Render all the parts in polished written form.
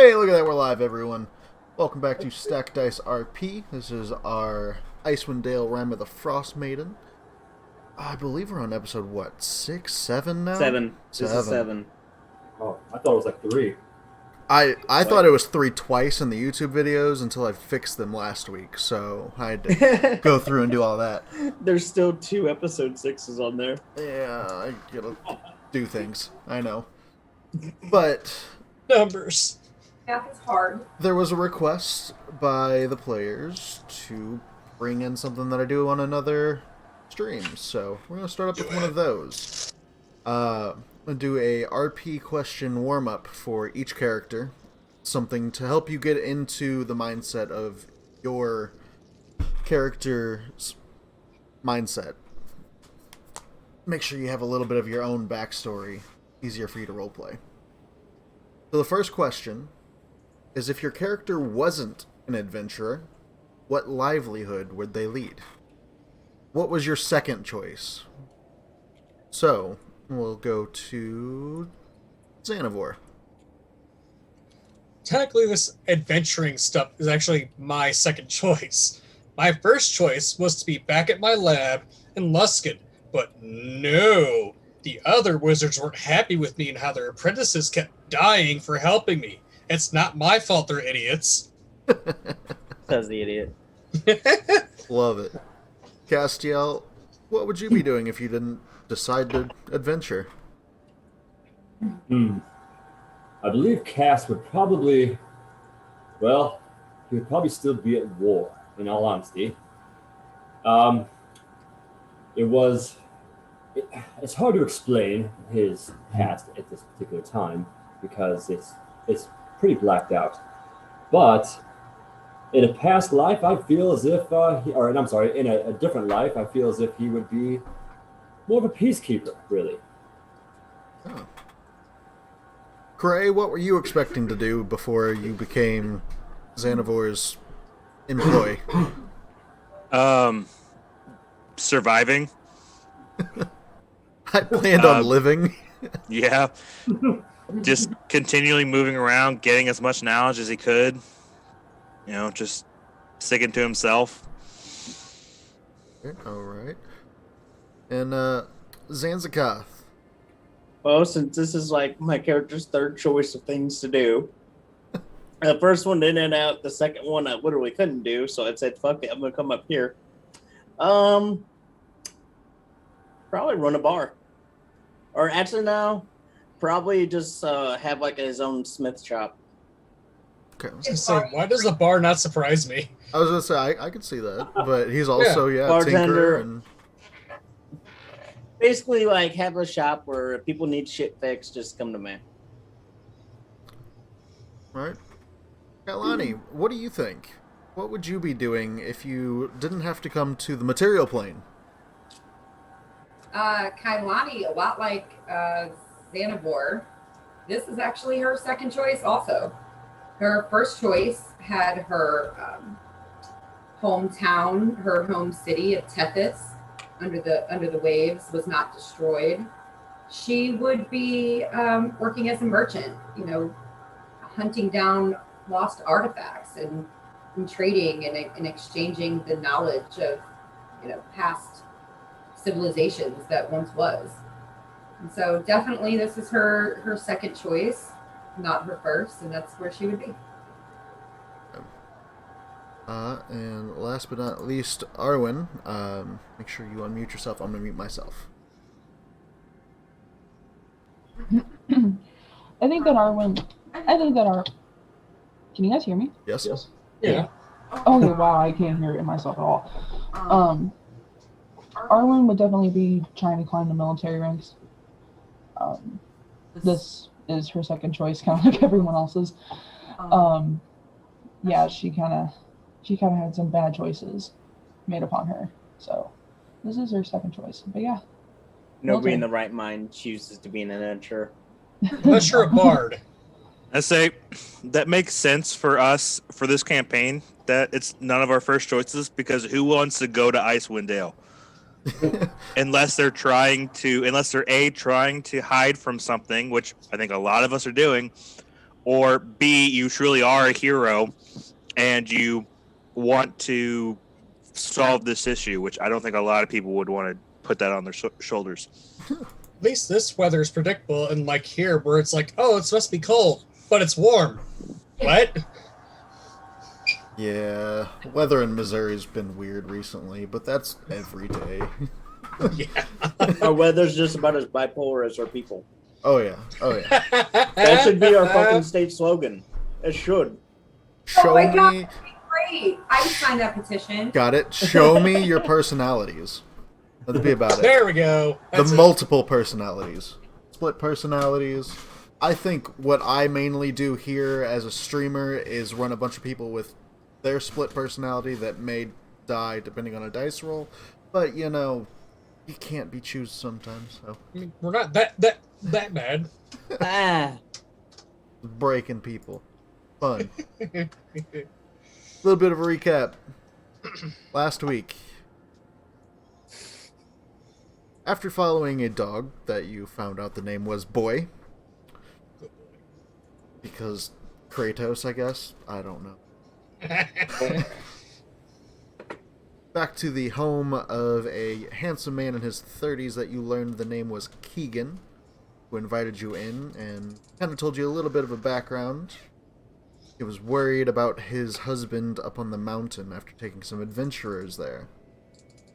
Hey, look at that, we're live, everyone. Welcome back to StackedDiceRP. This is our Icewind Rime of the Frostmaiden. I believe we're on episode, what, 6, 7 now? Seven. This is 7. seven. Oh, I thought it was like 3. I thought it was 3 twice in the YouTube videos until I fixed them last week, so I had to go through and do all that. There's still 2 episode 6s on there. Yeah, I gotta do things. I know. But Numbers. Math is hard. there was a request by the players to bring in something that I do on another stream, so we're going to start up with one of those. I'm going to do a RP question warm-up for each character, something to help you get into the mindset of your character's mindset. Make sure you have a little bit of your own backstory, easier for you to roleplay. So the first question is, if your character wasn't an adventurer, what livelihood would they lead? What was your second choice? So, we'll go to Xanavor. Technically, this adventuring stuff is actually my second choice. My first choice was to be back at my lab in Luskin, but no. The other wizards weren't happy with me and how their apprentices kept dying for helping me. It's not my fault they're idiots. Says the idiot. Love it. Castiel, what would you be doing if you didn't decide to adventure? I believe Cass would probably, well, he would probably still be at war, in all honesty. It's hard to explain his past at this particular time because it's pretty blacked out. But in a past life, I feel as if, in a different life, I feel as if he would be more of a peacekeeper, really. Oh. Cray, what were you expecting to do before you became Xanavor's employee? Surviving. I planned on living. Yeah. Just continually moving around, getting as much knowledge as he could. You know, just sticking to himself. Alright. And, Zanzakath. Well, since this is like my character's third choice of things to do, the first one didn't end out. The second one I literally couldn't do, so I said, "Fuck it, I'm gonna come up here." Probably run a bar, or actually no, probably just have like his own smith shop. Okay. I was gonna say, why does the bar not surprise me? I was gonna say I could see that, but he's also Bartender. tinker and Basically, like have a shop where if people need shit fixed, just come to me. all right. Kalani, what do you think? What would you be doing if you didn't have to come to the material plane? Kailani, a lot like Xanavor, this is actually her second choice also. Her first choice had her hometown, her home city of Tethys, under the waves, was not destroyed. She would be working as a merchant, hunting down lost artifacts and trading and exchanging the knowledge of past civilizations that once was. And so definitely this is her second choice, not her first, and that's where she would be. And last but not least, Arwen, make sure you unmute yourself. I'm going to mute myself. I think that our... Can you guys hear me? Yes? Yeah. Oh, yeah, wow, I can't hear it myself at all. Arwen would definitely be trying to climb the military ranks. This is her second choice, kind of like everyone else's. Yeah, she kind of had some bad choices made upon her. So this is her second choice. But yeah. Nobody in the right mind chooses to be an adventurer. Unless you're a bard. I say that makes sense for us for this campaign. That it's none of our first choices because who wants to go to Icewind Dale? unless they're trying to hide from something, which I think a lot of us are doing, or B, you truly are a hero and you want to solve this issue, which I don't think a lot of people would want to put that on their shoulders. At least this weather is predictable, and like here, where it's like, oh, it's supposed to be cold, but it's warm. What? Yeah, weather in Missouri's been weird recently, but that's every day. Yeah. Our weather's just about as bipolar as our people. Oh yeah, oh yeah. That should be our fucking state slogan. It should. Show my God. me. Great. I would sign that petition. Got it. Show me your personalities. That'd be about it. There we go. That's The it. multiple personalities, split personalities. I think what I mainly do here as a streamer is run a bunch of people with their split personality that may die depending on a dice roll, but you know, you can't be choose sometimes. So I mean, we're not that bad. breaking people, fun. A little bit of a recap. Last week, after following a dog that you found out the name was Boy, because Kratos, I guess. I don't know. Back to the home of a handsome man in his 30s that you learned the name was Keegan, who invited you in and kind of told you a little bit of a background. He was worried about his husband up on the mountain after taking some adventurers there.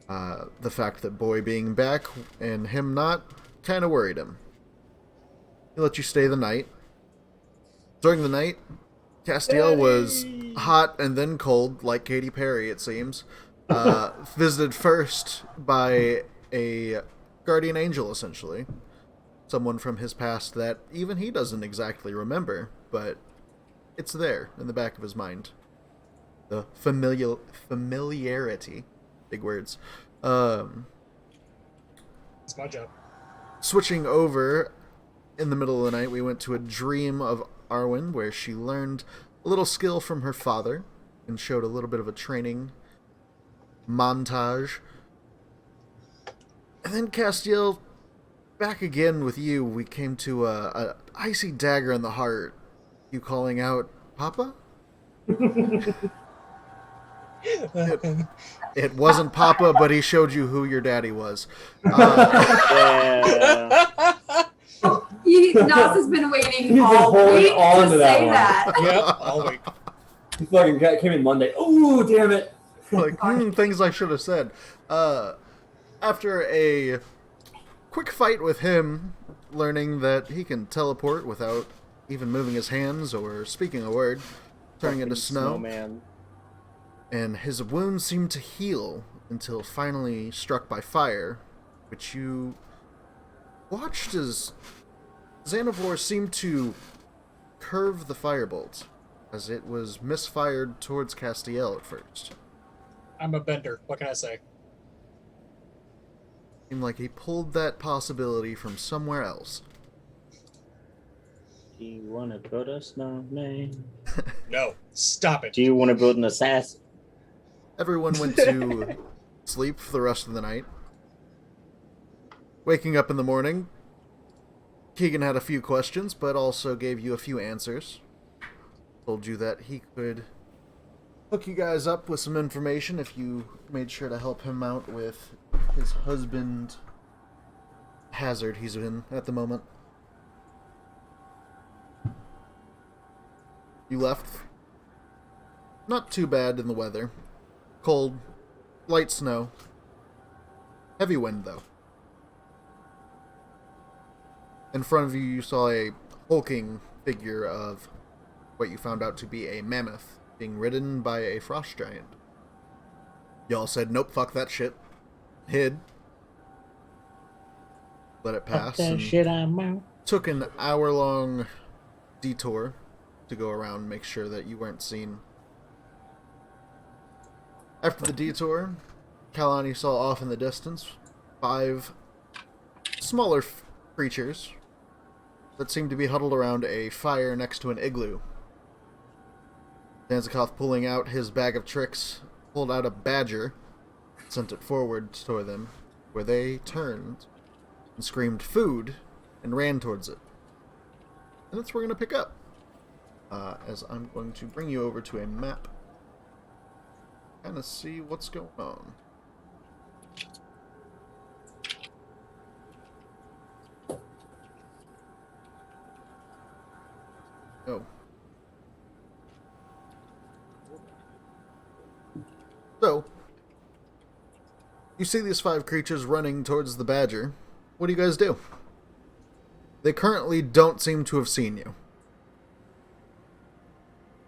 The fact that Boy being back and him not kind of worried him. He let you stay the night. During the night, Castiel was hot and then cold, like Katy Perry, it seems. Visited first by a guardian angel, essentially. Someone from his past that even he doesn't exactly remember, but it's there in the back of his mind. The familiarity. Big words. It's my job. Switching over, in the middle of the night, we went to a dream of Arwen, where she learned a little skill from her father and showed a little bit of a training montage. And then Castiel, back again with you, we came to a icy dagger in the heart. You calling out, Papa? It wasn't Papa, but he showed you who your daddy was. Yeah. Nos has been waiting He's been all holding week on to to that say one. that. Yep, all week. He fucking came in Monday. Oh, damn it. Like, things I should have said. After a quick fight with him, learning that he can teleport without even moving his hands or speaking a word, turning into snow. Snowman. And his wounds seemed to heal until finally struck by fire, which you watched as Xanavar seemed to curve the firebolt, as it was misfired towards Castiel at first. I'm a bender. What can I say? Seemed like he pulled that possibility from somewhere else. Do you want to build a snowman? No, stop it. Do you want to build an assassin? Everyone went to sleep for the rest of the night. Waking up in the morning, Keegan had a few questions, but also gave you a few answers. Told you that he could hook you guys up with some information if you made sure to help him out with his husband hazard he's in at the moment. You left. Not too bad in the weather. Cold, light snow. Heavy wind, though. In front of you, you saw a hulking figure of what you found out to be a mammoth being ridden by a frost giant. Y'all said, nope, fuck that shit. Hid. Let it pass. That and shit I'm out. took an hour-long detour to go around, make sure that you weren't seen. After the detour, Kalani saw off in the distance 5 smaller creatures that seemed to be huddled around a fire next to an igloo. Danzikoth, pulling out his bag of tricks, pulled out a badger, sent it forward toward them, where they turned and screamed food and ran towards it. And that's where we're going to pick up. as I'm going to bring you over to a map. Kind of see what's going on. Oh. So, you see these 5 creatures running towards the badger. What do you guys do? They currently don't seem to have seen you.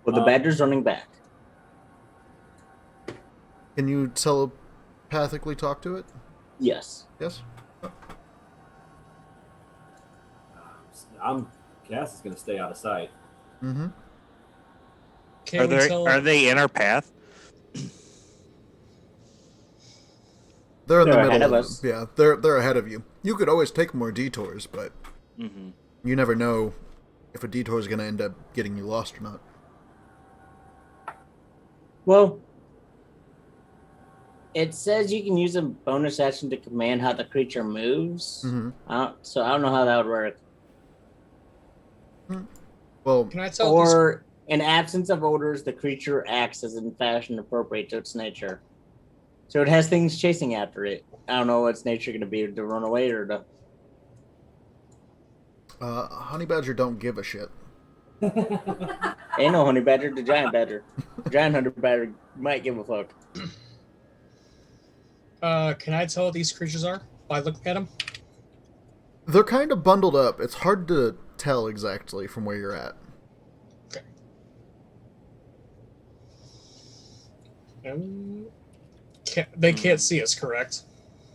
Well, the badger's running back. Can you telepathically talk to it? Yes. Yes? Cass is going to stay out of sight. Mm-hmm. Are they in our path? They're in the They're middle ahead of of us. Yeah, they're ahead of you. You could always take more detours, but you never know if a detour is going to end up getting you lost or not. Well, it says you can use a bonus action to command how the creature moves. Mm-hmm. So I don't know how that would work. Well, Can I tell? Or, in absence of orders, the creature acts as in fashion appropriate to its nature. So it has things chasing after it. I don't know what its nature going to be, to run away or to... honey badger don't give a shit. Ain't no honey badger, the giant badger. The giant hunter badger might give a fuck. Can I tell what these creatures are by looking at them? They're kind of bundled up. It's hard to tell exactly from where you're at. They can't see us, correct?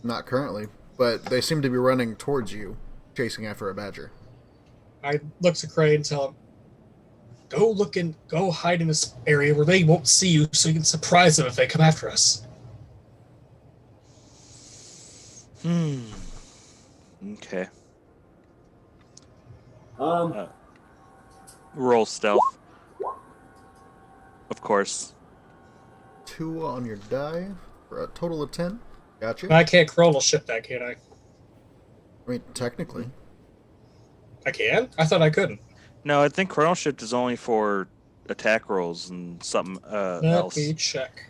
Not currently, but they seem to be running towards you, chasing after a badger. I look to Cray and tell him, go hide in this area where they won't see you so you can surprise them if they come after us. Okay. Roll stealth. Of course. 2 on your die for a total of 10. Gotcha. I can't chronal shift that, can I? I mean, technically. I can? I thought I couldn't. No, I think chronal shift is only for attack rolls and something Let else. me check.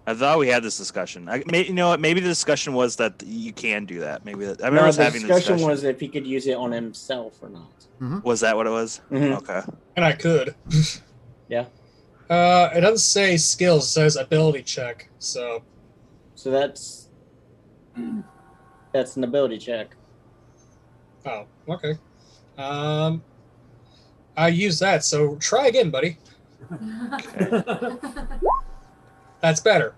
I thought we had this discussion. You know what? Maybe the discussion was that you can do that. Maybe that. I No, remember us the having the discussion discussion. was if he could use it on himself or not. Was that what it was? Mhm. Okay. And I could. Yeah. It doesn't say skills, it says ability check. So So that's an ability check. oh, okay. I use that, so try again, buddy. That's better.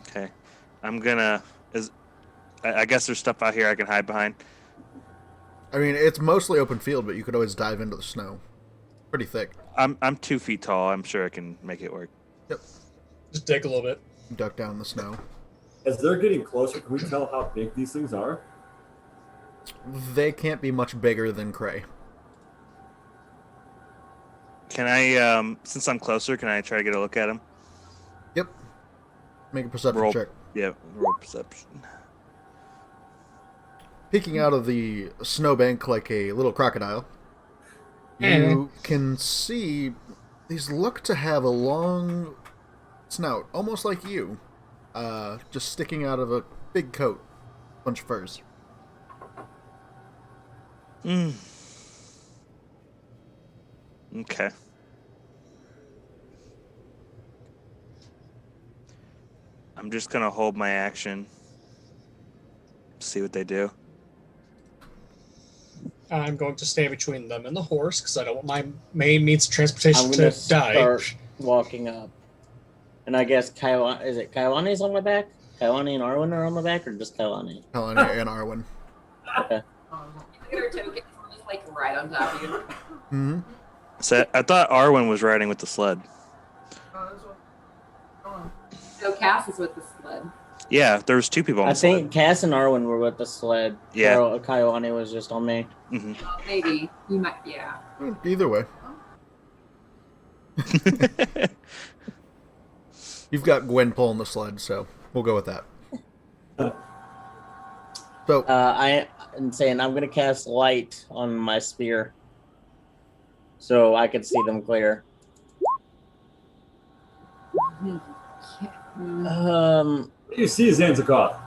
Okay. I'm gonna. I guess there's stuff out here I can hide behind. I mean, it's mostly open field, but you could always dive into the snow. Pretty thick. I'm 2 feet tall. I'm sure I can make it work. Yep. Just dig a little bit. Duck down in the snow. As they're getting closer, can we tell how big these things are? They can't be much bigger than Cray. Can I, since I'm closer, can I try to get a look at him? Yep. Make a perception Roll. check. Yeah, roll perception. Peeking out of the snowbank like a little crocodile, you can see these look to have a long snout, almost like you, just sticking out of a big coat, bunch of furs. Okay. I'm just gonna hold my action. See what they do. I'm going to stay between them and the horse because I don't want my main means of transportation I'm to gonna die. start walking up, and I guess Kailani's on my back. Kailani and Arwen are on my back, or just Kailani? Helena and Arwen. Look at our tokens. We're just like right on top of you. Mm-hmm. So I thought Arwen was riding with the sled. No, Cass is with the sled. Yeah, there was 2 people on I the sled. think Cass and Arwen were with the sled. Yeah. Kailani was just on me. Maybe. You might, yeah. Either way. You've got Gwen pulling the sled, so we'll go with that. So, I'm saying I'm gonna cast light on my spear. so I could see them clear. You see Zanzibar.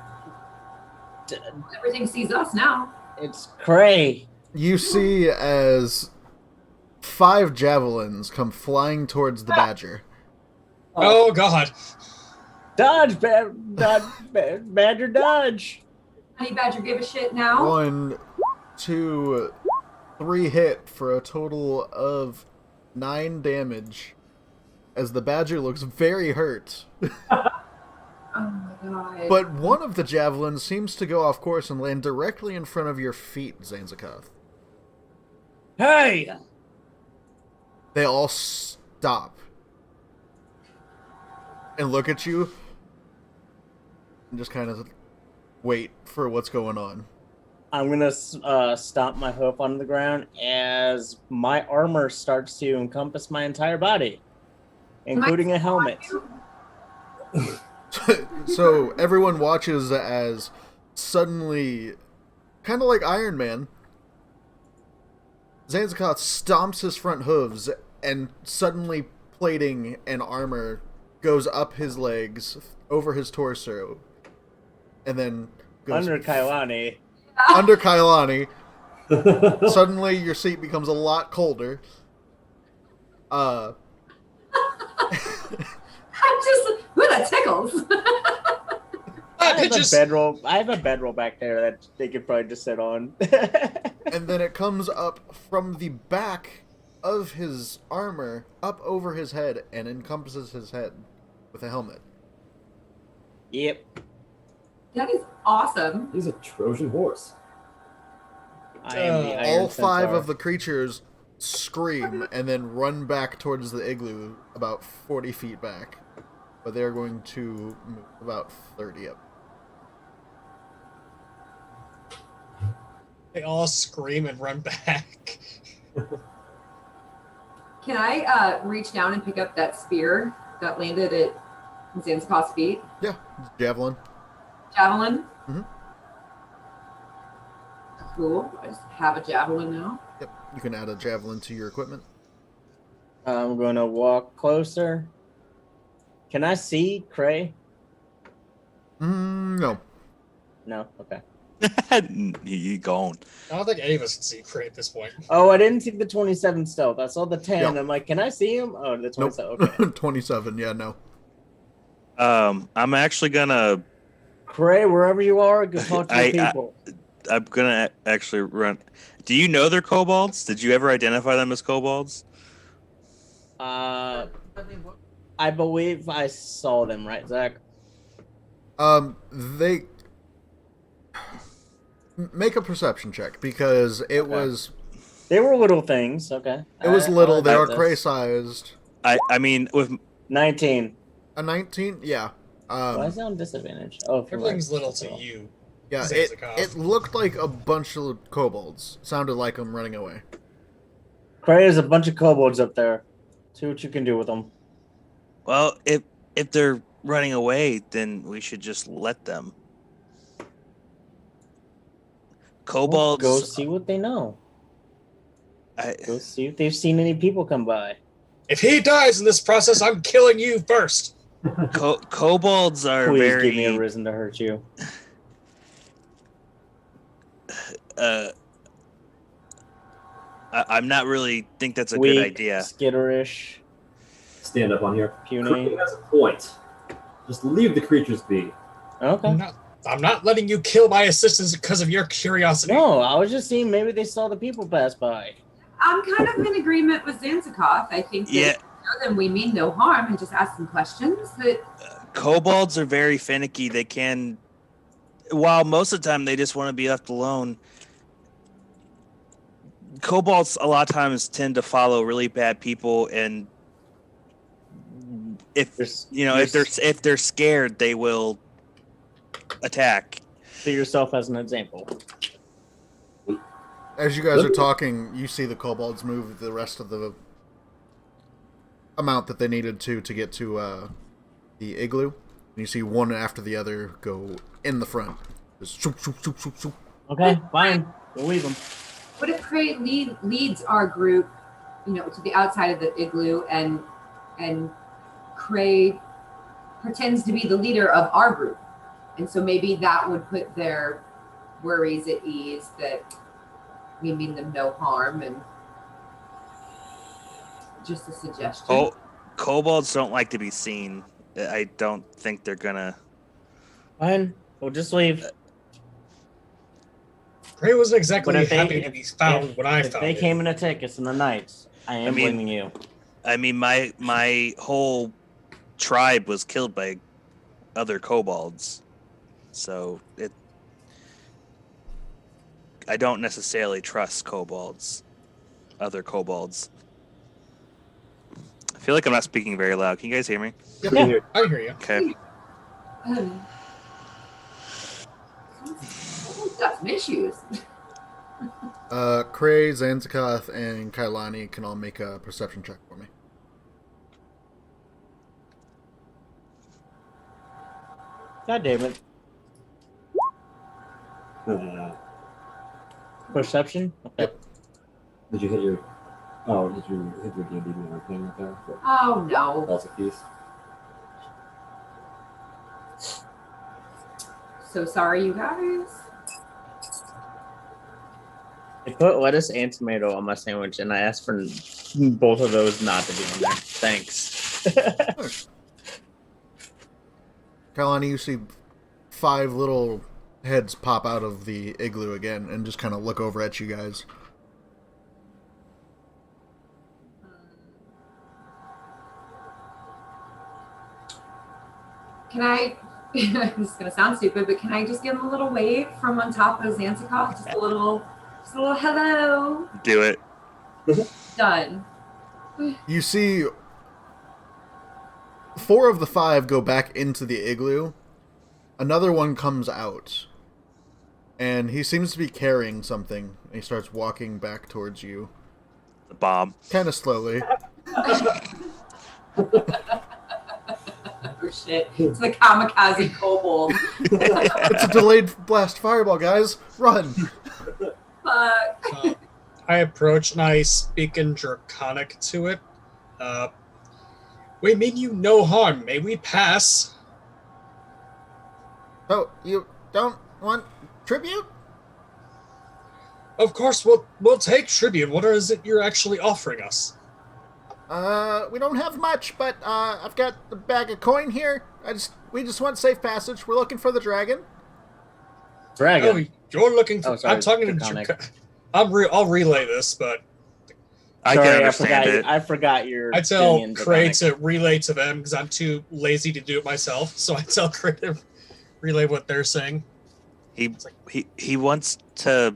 Everything sees us now. It's Cray. You see as 5 javelins come flying towards the badger. Oh God. Dodge, Badger, dodge. Honey Badger give a shit now. 1, 2, 3 hit for a total of 9 damage. As the badger looks very hurt. Oh my God. But one of the javelins seems to go off course and land directly in front of your feet, Zanzicoth. Hey! They all stop and look at you and just kind of wait for what's going on. I'm gonna stomp my hoof on the ground as my armor starts to encompass my entire body, including a helmet. So everyone watches as suddenly, kind of like Iron Man, Zanzicoth stomps his front hooves and suddenly plating and armor goes up his legs, over his torso, and then goes Under Kailani. under Kailani. Suddenly your seat becomes a lot colder. I'm just, ooh, that tickles. I have a bedroll back there that they could probably just sit on. And then it comes up from the back of his armor up over his head and encompasses his head with a helmet. Yep. That is awesome. He's a Trojan horse. I am the Iron All 5 Centaur. of the creatures scream and then run back towards the igloo about 40 feet back. But they're going to move about 30 up. They all scream and run back. Can I reach down and pick up that spear that landed at Zanzicoth's feet? Yeah, javelin. Javelin? Mhm. Cool. I just have a javelin now. Yep, you can add a javelin to your equipment. I'm gonna walk closer. Can I see Cray? No. No. Okay. He gone. I don't think any of us can see Cray at this point. Oh, I didn't see the 27 stealth. I saw the 10. Yeah. I'm like, can I see him? Oh, the 27. Nope. Okay. 27, yeah, no. I'm actually gonna. Cray, wherever you are, go talk to the people. I'm gonna actually run. Do you know they're kobolds? Did you ever identify them as kobolds? I believe I saw them, right, Zach? They make a perception check because it was They were little things. Okay. it was I little. They got are this. Cray sized. I mean, with 19. A 19, yeah. Why is that on disadvantage? Oh, for Everything's right. little to you. Yeah, Zanzicoth. it looked like a bunch of kobolds. Sounded like them running away. Cray, there's a bunch of kobolds up there. See what you can do with them. well, if they're running away, then we should just let them. Kobolds. Go see what they know. I, Go see if they've seen any people come by. If he dies in this process, I'm killing you first. kobolds are Please very. give me a reason to hurt you. I'm not really think that's a Weak, good idea. skitterish, Stand up on here. puny. Cray has a point. Just leave the creatures be. Okay. I'm not letting you kill my assistants because of your curiosity. No, I was just seeing maybe they saw the people pass by. I'm kind of in agreement with Zanzicoth. I think that Yeah. if we know them, we mean no harm and just ask them questions. That Kobolds are very finicky. They can, while most of the time they just want to be left alone. Kobolds a lot of times tend to follow really bad people, and if if they're scared, they will attack. See yourself as an example. As you guys are talking, you see the kobolds move the rest of the amount that they needed to get to the igloo. And you see one after the other go in the front. Just shoop, shoop, shoop, shoop, shoop. Okay, fine. We'll leave them. what if Cray leads our group to the outside of the igloo, and Cray pretends to be the leader of our group, and so maybe that would put their worries at ease that we mean them no harm, and just a suggestion. Oh, kobolds don't like to be seen. I don't think they're gonna. Fine, we'll just leave. Gray wasn't exactly But if happy to be found when I if found they it. came in to take us in the night, I am blaming you. I mean, my whole tribe was killed by other kobolds, so I don't necessarily trust kobolds, other kobolds. I feel like I'm not speaking very loud. Can you guys hear me? Yep. Yeah. I hear you. Okay. Someone's got some issues. Cray, Zanzakath, and Kailani can all make a perception check for me. God damn it. Perception? Okay. Did you hit your? Oh, did you hit your D&D and everything right there? Oh no. That's a piece. So sorry, you guys. I put lettuce and tomato on my sandwich, and I asked for both of those not to be in there. Thanks. Kailani, you see 5 little heads pop out of the igloo again and just kind of look over at you guys. Can I? This is gonna sound stupid, but can I just give him a little wave from on top of Zanzakath? Just a little hello. Do it. Done. You see 4 of the 5 go back into the igloo. Another one comes out. And he seems to be carrying something. And he starts walking back towards you. The bomb. Kind of slowly. Oh shit. It's the kamikaze kobold. It's a delayed blast fireball, guys. Run! Fuck. I approach and I speak in Draconic to it. We mean you no harm. May we pass? Oh, you don't want tribute? Of course, we'll take tribute. What is it you're actually offering us? We don't have much, but I've got the bag of coin here. We just want safe passage. We're looking for the dragon. Dragon. Oh, you're looking for. Oh, sorry, I'm talking Draconic. to. I'll relay this, but I Sorry, can understand it. I forgot your. I tell thing in Cray Draconic. to relay to them because I'm too lazy to do it myself. So I tell Cray to relay what they're saying. He wants to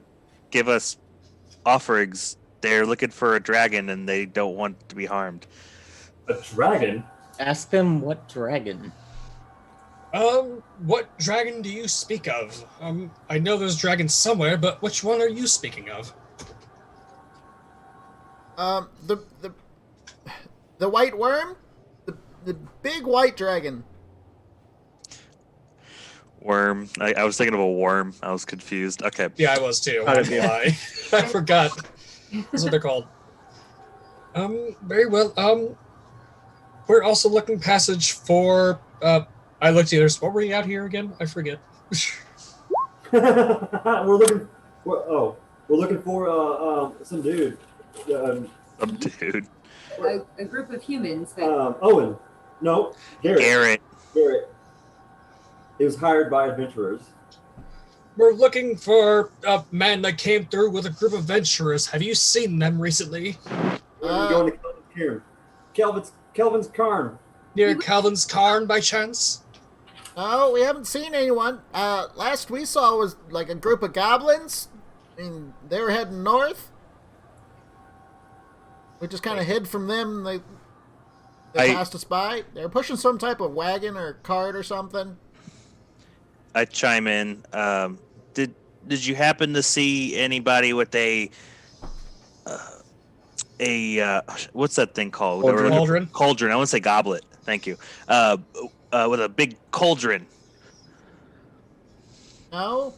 give us offerings. They're looking for a dragon and they don't want to be harmed. A dragon? Ask them what dragon. What dragon do you speak of? I know there's dragons somewhere, but which one are you speaking of? The white worm? The big white dragon. Worm. I was thinking of a worm. I was confused. Okay. Yeah, I was too. How I did you- lie. I forgot. That's what they're called. Very well. We're also looking passage for. I looked at others. What were you out here again? I forget. We're looking. We're looking for some dude. Some dude. A group of humans that Owen. No, Garrett. Garrett. He was hired by adventurers. We're looking for a man that came through with a group of adventurers. Have you seen them recently? We're going to Kelvin's Cairn. Kelvin's Cairn. Near Calvin's Cairn, by chance? No, we haven't seen anyone. Last we saw was like a group of goblins. And they were heading north. We just kind of hid from them. They passed us by. They were pushing some type of wagon or cart or something. I chime in. Did you happen to see anybody with a what's that thing called? Cauldron. Cauldron. I want to say goblet. Thank you. With a big cauldron. No?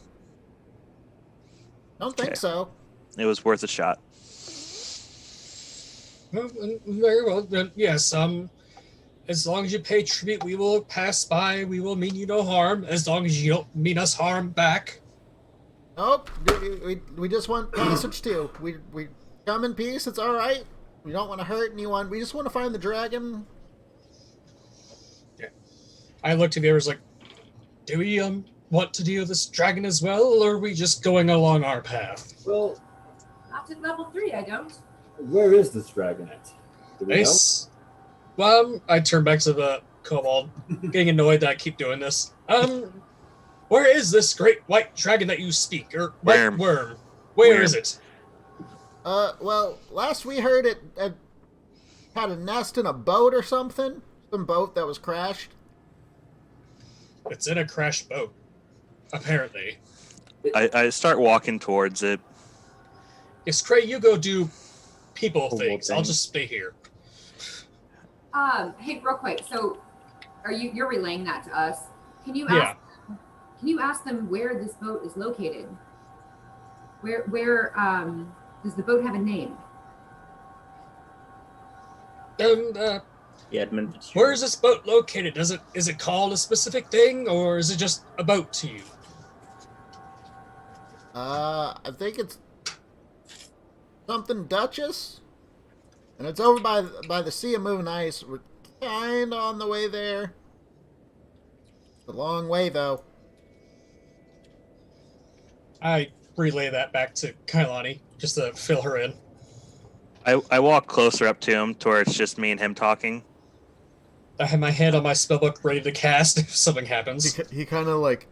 Don't think Okay. so. It was worth a shot. Well, very well. Then, yes. As long as you pay tribute, we will pass by. We will mean you no harm. As long as you don't mean us harm back. Nope. We just want passage too. We come in peace. It's all right. We don't want to hurt anyone. We just want to find the dragon. Yeah. I looked to the others like, do we want to deal with this dragon as well, or are we just going along our path? Well, Not to level 3, I don't. where is this dragon at? Do we know? Nice. I turn back to the kobold, getting annoyed that I keep doing this. Where is this great white dragon that you speak, or white worm? Where is it? Well, last we heard it had a nest in a boat or something. Some boat that was crashed. It's in a crashed boat, apparently. I start walking towards it. Yes, Cray, you go do people Kobold things. I'll things. just stay here. Hey, real quick. So, you're relaying that to us? Can you Yeah. ask them where this boat is located? Where does the boat have a name? Edmund. Where is this boat located? Is it called a specific thing, or is it just a boat to you? I think it's something Duchess, and it's over by the Sea of Moving Ice. We're kind of on the way there. It's a long way though. I relay that back to Kailani just to fill her in. I walk closer up to him to where it's just me and him talking. I have my hand on my spellbook ready to cast if something happens. He kind of like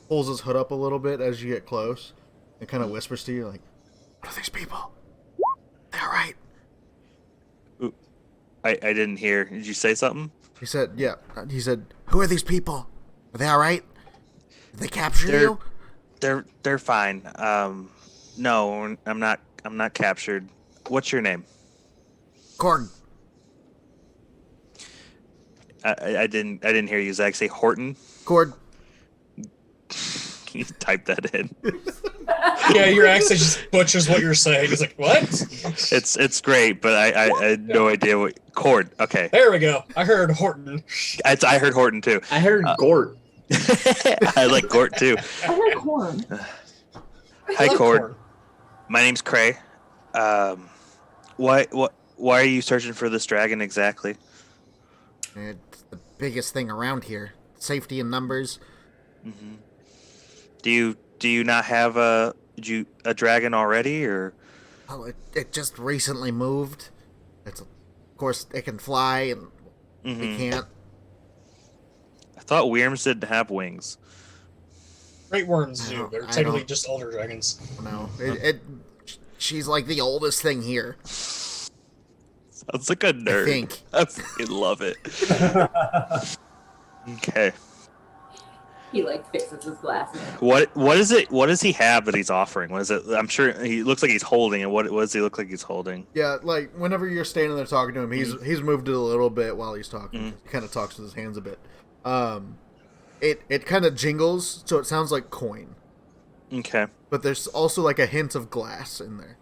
pulls his hood up a little bit as you get close, and kind of whispers to you like, "What are these people? They all right?" I didn't hear. Did you say something? He said, "Yeah." He said, "Who are these people? Are they all right? Did they capture you?" They're fine. No, I'm not captured. What's your name? Cord. I didn't hear you, Zach. Say Horton. Cord. Can you type that in? Yeah, your accent just butchers what you're saying. It's like, what? It's great, but I had no idea what Cord. Okay, There we go. I heard Horton. I heard Horton too. I heard Gort. I like Gort too. I heard corn. Hi, Love Cord. corn. My name's Cray. Why are you searching for this dragon exactly? It's the biggest thing around here. Safety in numbers. Mm-hmm. Do you not have a dragon already, or? Oh, it just recently moved. Of course, it can fly, and we Mhm. can't. I thought Wyrms didn't have wings. Great worms do. They're I technically don't- just older dragons. No, she's like the oldest thing here. Sounds like a nerd. I think. I fucking love it. Okay. He like fixes his glasses. What is it? What does he have that he's offering? What is it? I'm sure he looks like he's holding it. What does he look like he's holding? Yeah, like whenever you're standing there talking to him, he's moved it a little bit while he's talking. He kind of talks with his hands a bit. It kind of jingles, so it sounds like coin. Okay. But there's also like a hint of glass in there.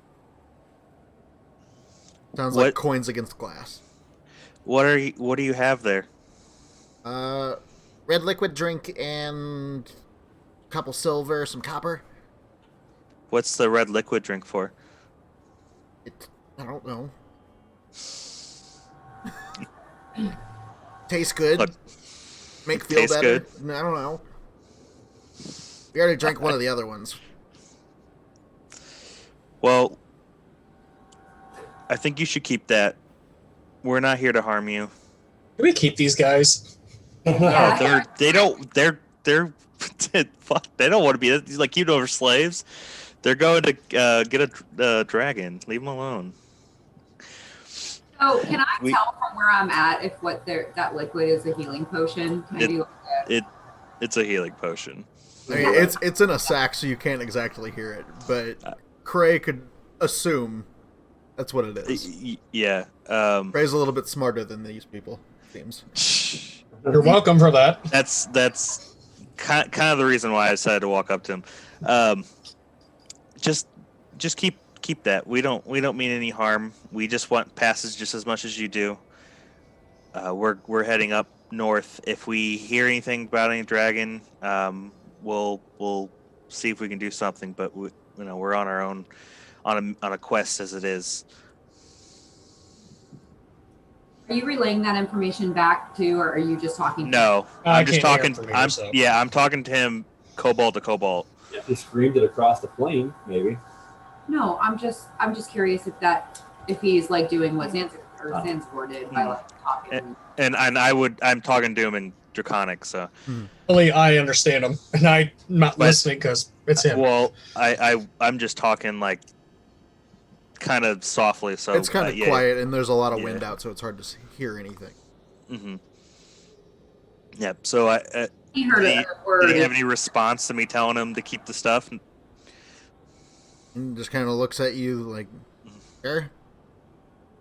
Sounds like coins against glass. What do you have there? Red liquid drink and a couple silver, some copper. What's the red liquid drink for? I don't know. Tastes good. Look, Make feel tastes better. good. I don't know. We already drank one of the other ones. Well, I think you should keep that. We're not here to harm you. Can we keep these guys? No, they don't fuck. They don't want to be like you over slaves. They're going to get a dragon. Leave them alone. Oh, can I tell from where I'm at if that liquid is a healing potion? Can I do that? It's a healing potion. I mean, it's in a sack, so you can't exactly hear it. But Cray could assume that's what it is. Yeah. Cray's a little bit smarter than these people, seems. You're welcome for that. That's kind of the reason why I decided to walk up to him. Just keep keep that. We don't mean any harm. We just want passes just as much as you do. We're heading up north. If we hear anything about any dragon, we'll see if we can do something. But we're on our own, on a quest as it is. Are you relaying that information back to, or are you just talking? No, I I'm just can't hear talking. from here, so. I'm talking to him, cobalt to cobalt. If he screamed it across the plane, maybe. No, I'm just curious if he's like doing what Zanzibar did by like talking. And I'm talking to him in Draconic, so. Only I understand him, and I'm not listening because it's him. Well, I'm just talking like kind of softly, so It's kind of quiet, and there's a lot of Yeah. wind out, so it's hard to hear anything. Mm-hmm. Yep. So He heard did a word. he have any response to me telling him to keep the stuff? And just kind of looks at you like, sure.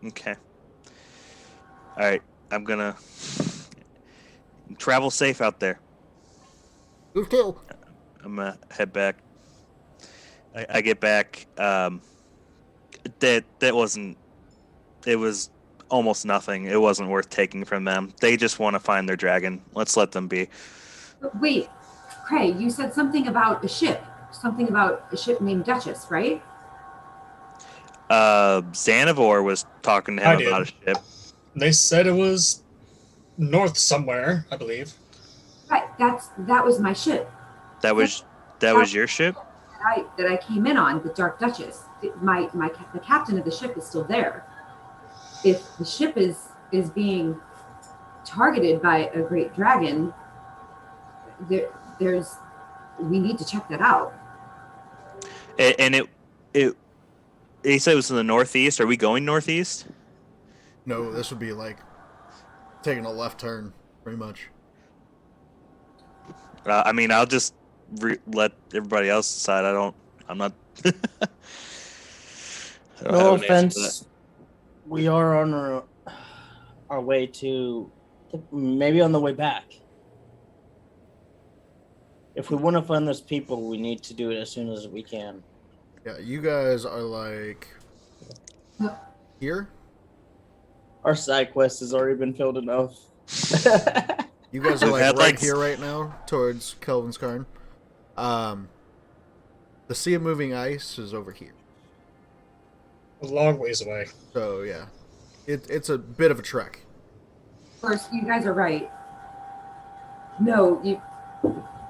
Okay. All right. I'm gonna travel safe out there. Move tail. I'm gonna head back. I get back. That wasn't. It was almost nothing. It wasn't worth taking from them. They just want to find their dragon. Let's let them be. But wait, Cray, you said something about a ship. Something about a ship named Duchess, right? Xanavor was talking to him about a ship. They said it was north somewhere, I believe. Right. That was my ship. That was your ship? That I came in on, the Dark Duchess. The captain of the ship is still there. If the ship is being targeted by a great dragon, we need to check that out. And he said it was in the northeast. Are we going northeast? No, this would be like taking a left turn, pretty much. I mean, I'll just let everybody else decide. I'm not. I don't No have an answer to offense. We are on our way to, maybe on the way back. If we want to find those people, we need to do it as soon as we can. Yeah, you guys are like here. Our side quest has already been filled enough. You guys are We've like had, right like, here right now towards Kelvin's Cairn. The Sea of Moving Ice is over here. A long ways away. So yeah, it's a bit of a trek. First, you guys are right. No,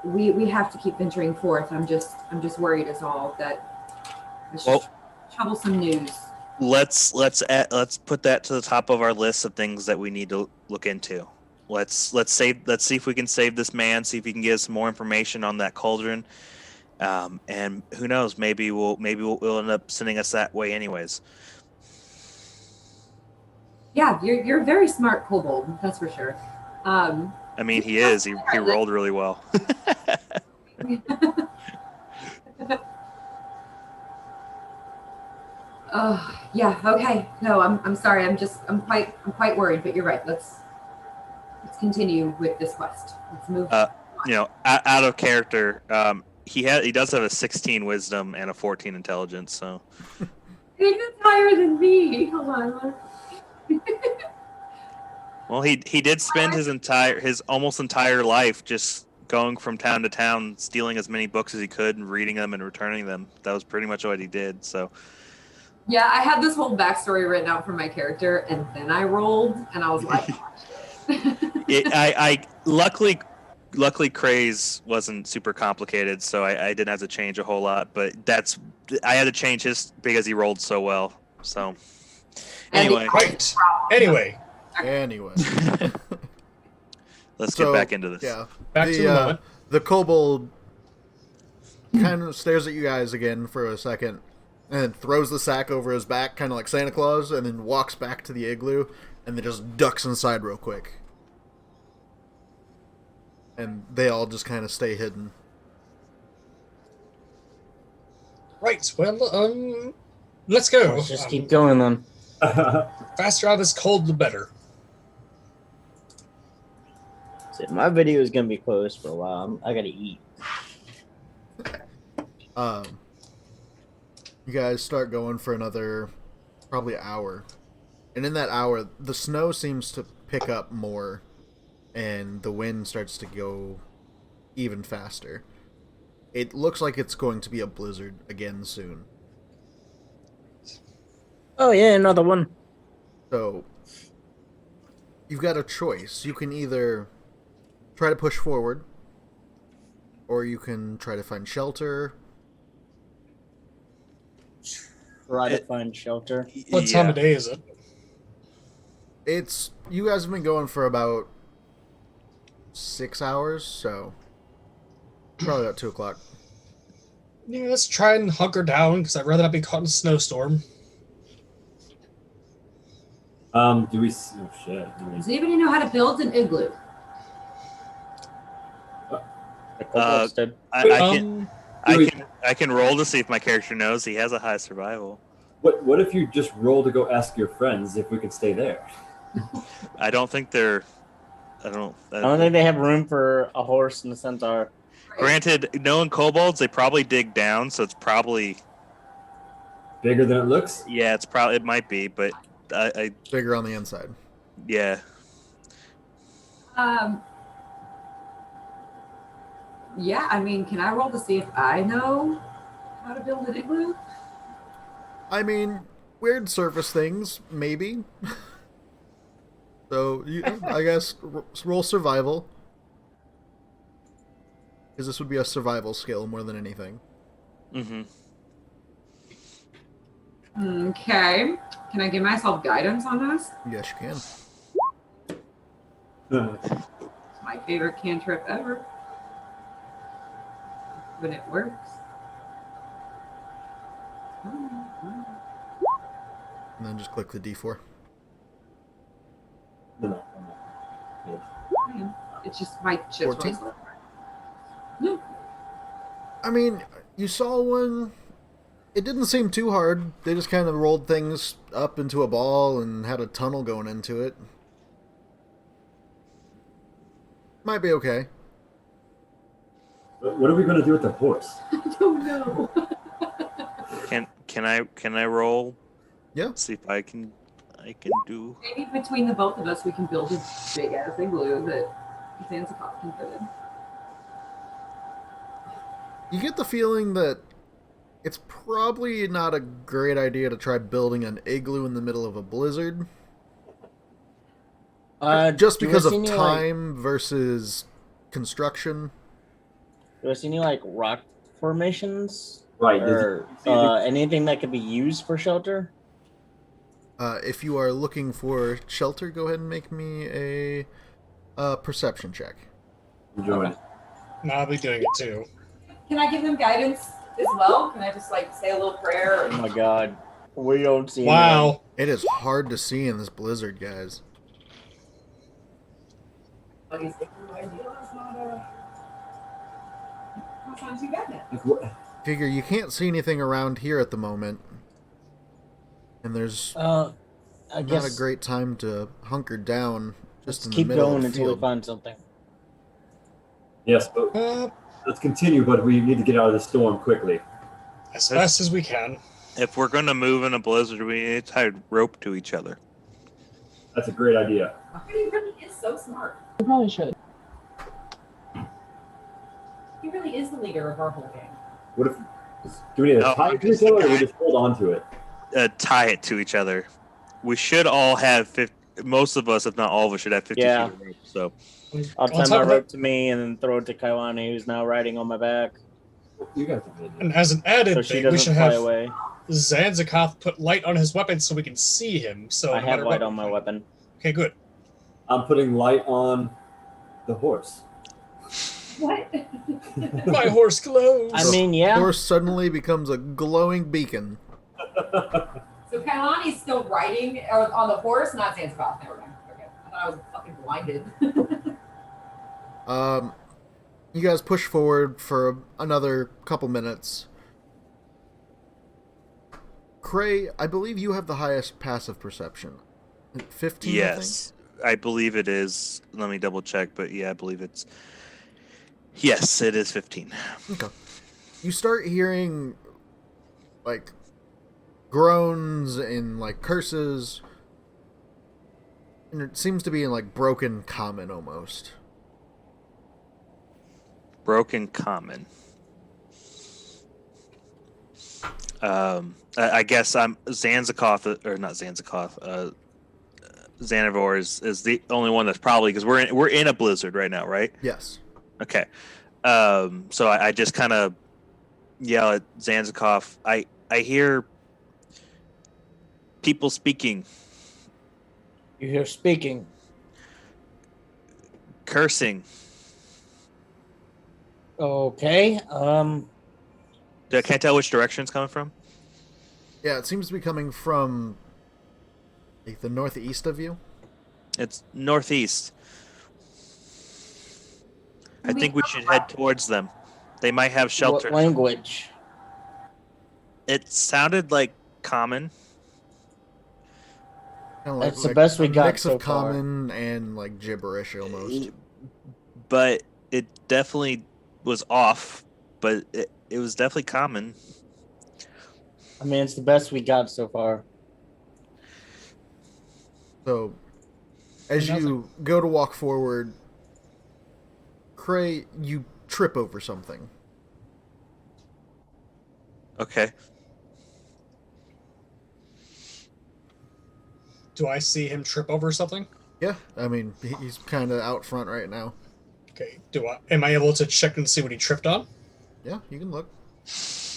we have to keep venturing forth. I'm just worried is all that it's Well- troublesome news. Let's put that to the top of our list of things that we need to look into. Let's see if we can save this man. See if he can get us some more information on that cauldron. And who knows? Maybe we'll end up sending us that way anyways. Yeah, you're very smart, Kobold. That's for sure. I mean, he is. He rolled really well. Oh, yeah. Okay. No, I'm sorry. I'm quite worried. But you're right. Let's continue with this quest. Let's move. Out of character. He does have a 16 wisdom and a 14 intelligence. So He's higher than me. Hold on. well, he did spend his almost entire life just going from town to town, stealing as many books as he could and reading them and returning them. That was pretty much what he did. So. Yeah, I had this whole backstory written out for my character, and then I rolled, and I was like, I luckily Craze wasn't super complicated, so I didn't have to change a whole lot. But I had to change his because he rolled so well. So anyway, Right. Anyway, let's get back into this. Yeah, back to the moment. the kobold kind of stares at you guys again for a second, and then throws the sack over his back, kind of like Santa Claus, and then walks back to the igloo, and then just ducks inside real quick. And they all just kind of stay hidden. Right. Well, let's go. Let's just keep going then. Faster out of this cold, the better. So my video is gonna be closed for a while. I gotta eat. You guys start going for another probably hour. And in that hour, the snow seems to pick up more and the wind starts to go even faster. It looks like it's going to be a blizzard again soon. Oh yeah, another one. So you've got a choice. You can either try to push forward, or you can try to find shelter. Try to find shelter. What time of day is it? It's you guys have been going for about 6 hours, so probably about 2 o'clock. Yeah, let's try and hunker down because I'd rather not be caught in a snowstorm. Do we? Oh shit! Does anybody know how to build an igloo? I can roll to see if my character knows. He has a high survival. What if you just roll to go ask your friends if we can stay there? I don't think they're. I don't think they have room for a horse and a centaur. Granted, knowing kobolds, they probably dig down, so it's probably Bigger than it looks? yeah. It might be, but I Bigger on the inside. yeah. Yeah, I mean, can I roll to see if I know how to build an igloo? I mean, weird surface things, maybe. So, I guess, roll survival. Because this would be a survival skill more than anything. Mm-hmm. Okay. Can I give myself guidance on this? Yes, you can. It's my favorite cantrip ever. When it works. And then just click the D4. No. It's just my chips. 14? I mean, you saw one. It didn't seem too hard. They just kind of rolled things up into a ball and had a tunnel going into it. Might be okay. What are we going to do with the horse? I don't know. Can I roll? Yeah. See if I can do. Maybe between the both of us, we can build a big ass igloo that Zanzibar can fit in. You get the feeling that it's probably not a great idea to try building an igloo in the middle of a blizzard. Just because of time versus construction. Do I see any like rock formations? Right. Or anything that could be used for shelter? If you are looking for shelter, go ahead and make me a perception check. Enjoy. Okay. No, I'll be doing it too. Can I give them guidance as well? Can I just like say a little prayer? Oh my god. We don't see anything. Wow. It is hard to see in this blizzard, guys. Sometimes you got it. Figure you can't see anything around here at the moment. And there's I not guess a great time to hunker down just in the keep middle going of the until we field. find something. Yes, but let's continue, but we need to get out of the storm quickly. As fast as we can. If we're gonna move in a blizzard, we need to tie rope to each other. That's a great idea. He really is so smart. We probably should. He really is the leader of our whole gang. What if? Do we need to No, tie it to each other, or do we just hold on to it? Tie it to each other. We should all have 50. Most of us, if not all of us, should have 50 Yeah. feet of rope. So I'll On tie top my of rope that- to me and then throw it to Kailani, who's now riding on my back, You guys have an And idea. as an added so she thing, we doesn't should fly have away. Zanzikoth put light on his weapon so we can see him. So I no have matter light what- on my weapon. Okay, good. I'm putting light on the horse. What? My horse glows. I mean, yeah. Horse suddenly becomes a glowing beacon. So Kailani's still riding on the horse, not Zanzibar. Never mind. Okay. I thought I was fucking blinded. You guys push forward for another couple minutes. Cray, I believe you have the highest passive perception. 15, yes, I believe it is. Let me double check, but yeah, I believe it's. Yes, it is 15. I think? Okay. You start hearing, like, groans and like curses. And it seems to be in like broken common almost. Broken common. I guess I'm Zanzikoth, or not Zanzikoth. Xanavor is the only one that's probably, because we're in a blizzard right now, right? Yes. Okay. So I just kind of yell at Zanzikoth. I hear people speaking, You hear speaking. cursing. Okay. I can't tell which direction it's coming from. Yeah, it seems to be coming from like the northeast of you. It's northeast. I think we should head towards them. They might have shelter. What language? It sounded like common. Kinda That's the best we a got mix so of far. common and like gibberish almost. But it definitely was off. But it was definitely common. I mean, it's the best we got so far. So, as you go to walk forward, Cray, you trip over something. Okay. Do I see him trip over something? Yeah, I mean, he's kind of out front right now. Okay. Am I able to check and see what he tripped on? Yeah, you can look.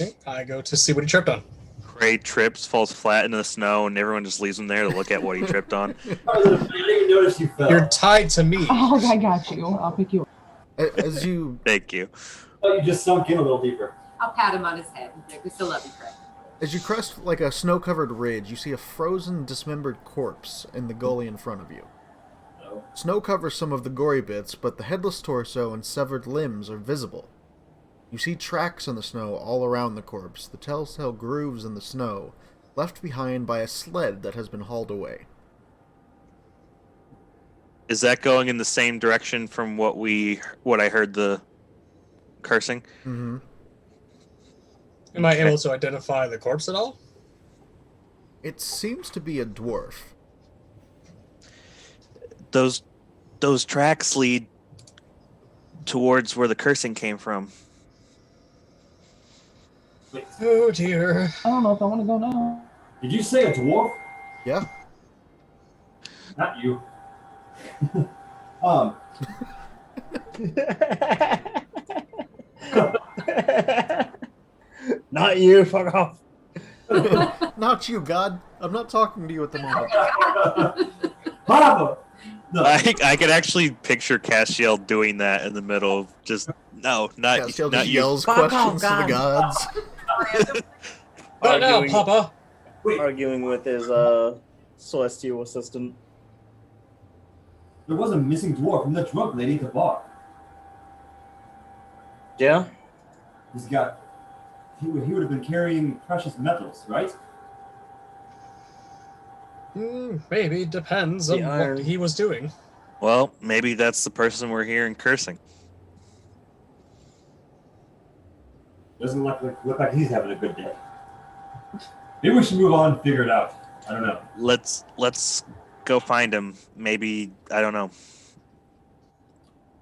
Okay. I go to see what he tripped on. Cray trips, falls flat into the snow, and everyone just leaves him there to look at what he tripped on. I didn't even notice you fell. You're tied to me. Oh, I got you. I'll pick you up. As you Thank you. Oh, you just sunk in a little deeper. I'll pat him on his head. We still love you, Craig. As you crest like a snow-covered ridge, you see a frozen, dismembered corpse in the gully in front of you. No. Snow covers some of the gory bits, but the headless torso and severed limbs are visible. You see tracks in the snow all around the corpse, the telltale grooves in the snow, left behind by a sled that has been hauled away. Is that going in the same direction from what I heard the cursing? Mm-hmm. Am I able to identify the corpse at all? It seems to be a dwarf. Those tracks lead towards where the cursing came from. Oh dear. I don't know if I want to go now. Did you say a dwarf? Yeah. Not you. Not you. Fuck off. Not you, God. I'm not talking to you at the moment. Papa! No. I could actually picture Castiel doing that in the middle of just no, not Castiel not just you. yells Fuck questions off, to the gods. Not now, Arguing- Papa. Arguing with his celestial assistant. There was a missing dwarf from the drunk lady at the bar. Yeah. He would have been carrying precious metals, right? Maybe depends on The what iron. he was doing. Well, maybe that's the person we're hearing cursing. Doesn't look like he's having a good day. Maybe we should move on and figure it out. I don't know. Let's go find him. Maybe I don't know.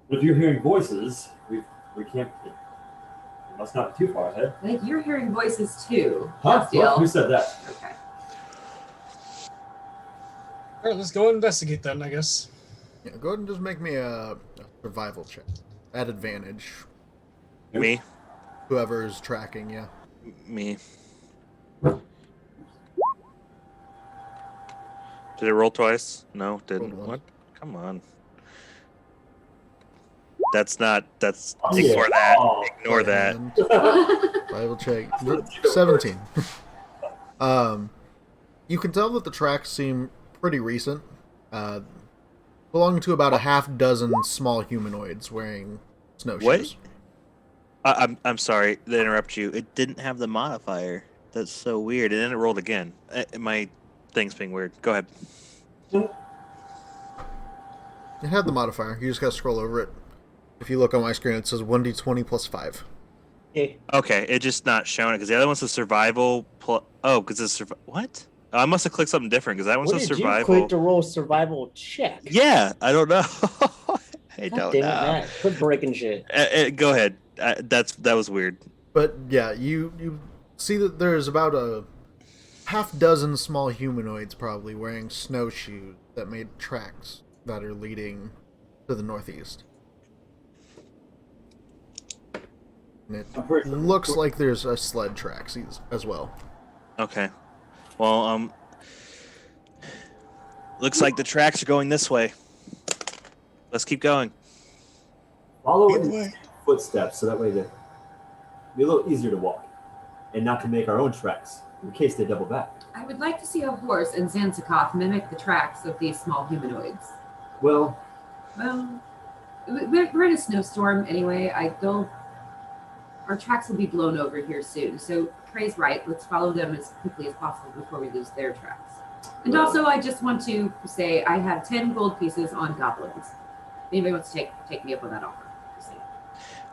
But if you're hearing voices, we can't. We must not be too far ahead. I think you're hearing voices too. Huh? Castiel. What? Who said that? Okay. All right, let's go investigate then, I guess. Yeah, go ahead and just make me a survival check. At advantage. Me, Whoever's tracking, yeah. me. Did it roll twice? No, didn't. Rolled once. What? Come on. That's Oh, ignore that. yeah. Ignore that. And survival check. 17. You can tell that the tracks seem pretty recent. Belong to about a half dozen small humanoids wearing snowshoes. What? I'm sorry to interrupt you. It didn't have the modifier. That's so weird. And then it rolled again. My thing's being weird. Go ahead. It had the modifier. You just gotta scroll over it. If you look on my screen, it says 1d20 plus 5. Yeah. Okay, it just not showing it because the other one's a survival. Because it's what? Oh, I must have clicked something different because that one What says did you survival. click to roll survival check? Yeah, I don't know. I God don't damn it, know. Matt. Quit breaking shit. Go ahead. That was weird. But yeah, you see that there's about a half dozen small humanoids probably wearing snowshoes that made tracks that are leading to the northeast. And it I'm pretty sure- looks like there's a sled tracks as well. Okay. Well, looks like the tracks are going this way. Let's keep going. Follow Either in way. footsteps so that way it'll be a little easier to walk and not to make our own tracks in case they double back. I would like to see a horse and Zanzikov mimic the tracks of these small humanoids. Well, Well, we're in a snowstorm anyway. Our tracks will be blown over here soon. So Trey's right. Let's follow them as quickly as possible before we lose their tracks. And also, I just want to say I have 10 gold pieces on goblins. If anybody wants to take me up on that offer. Just saying.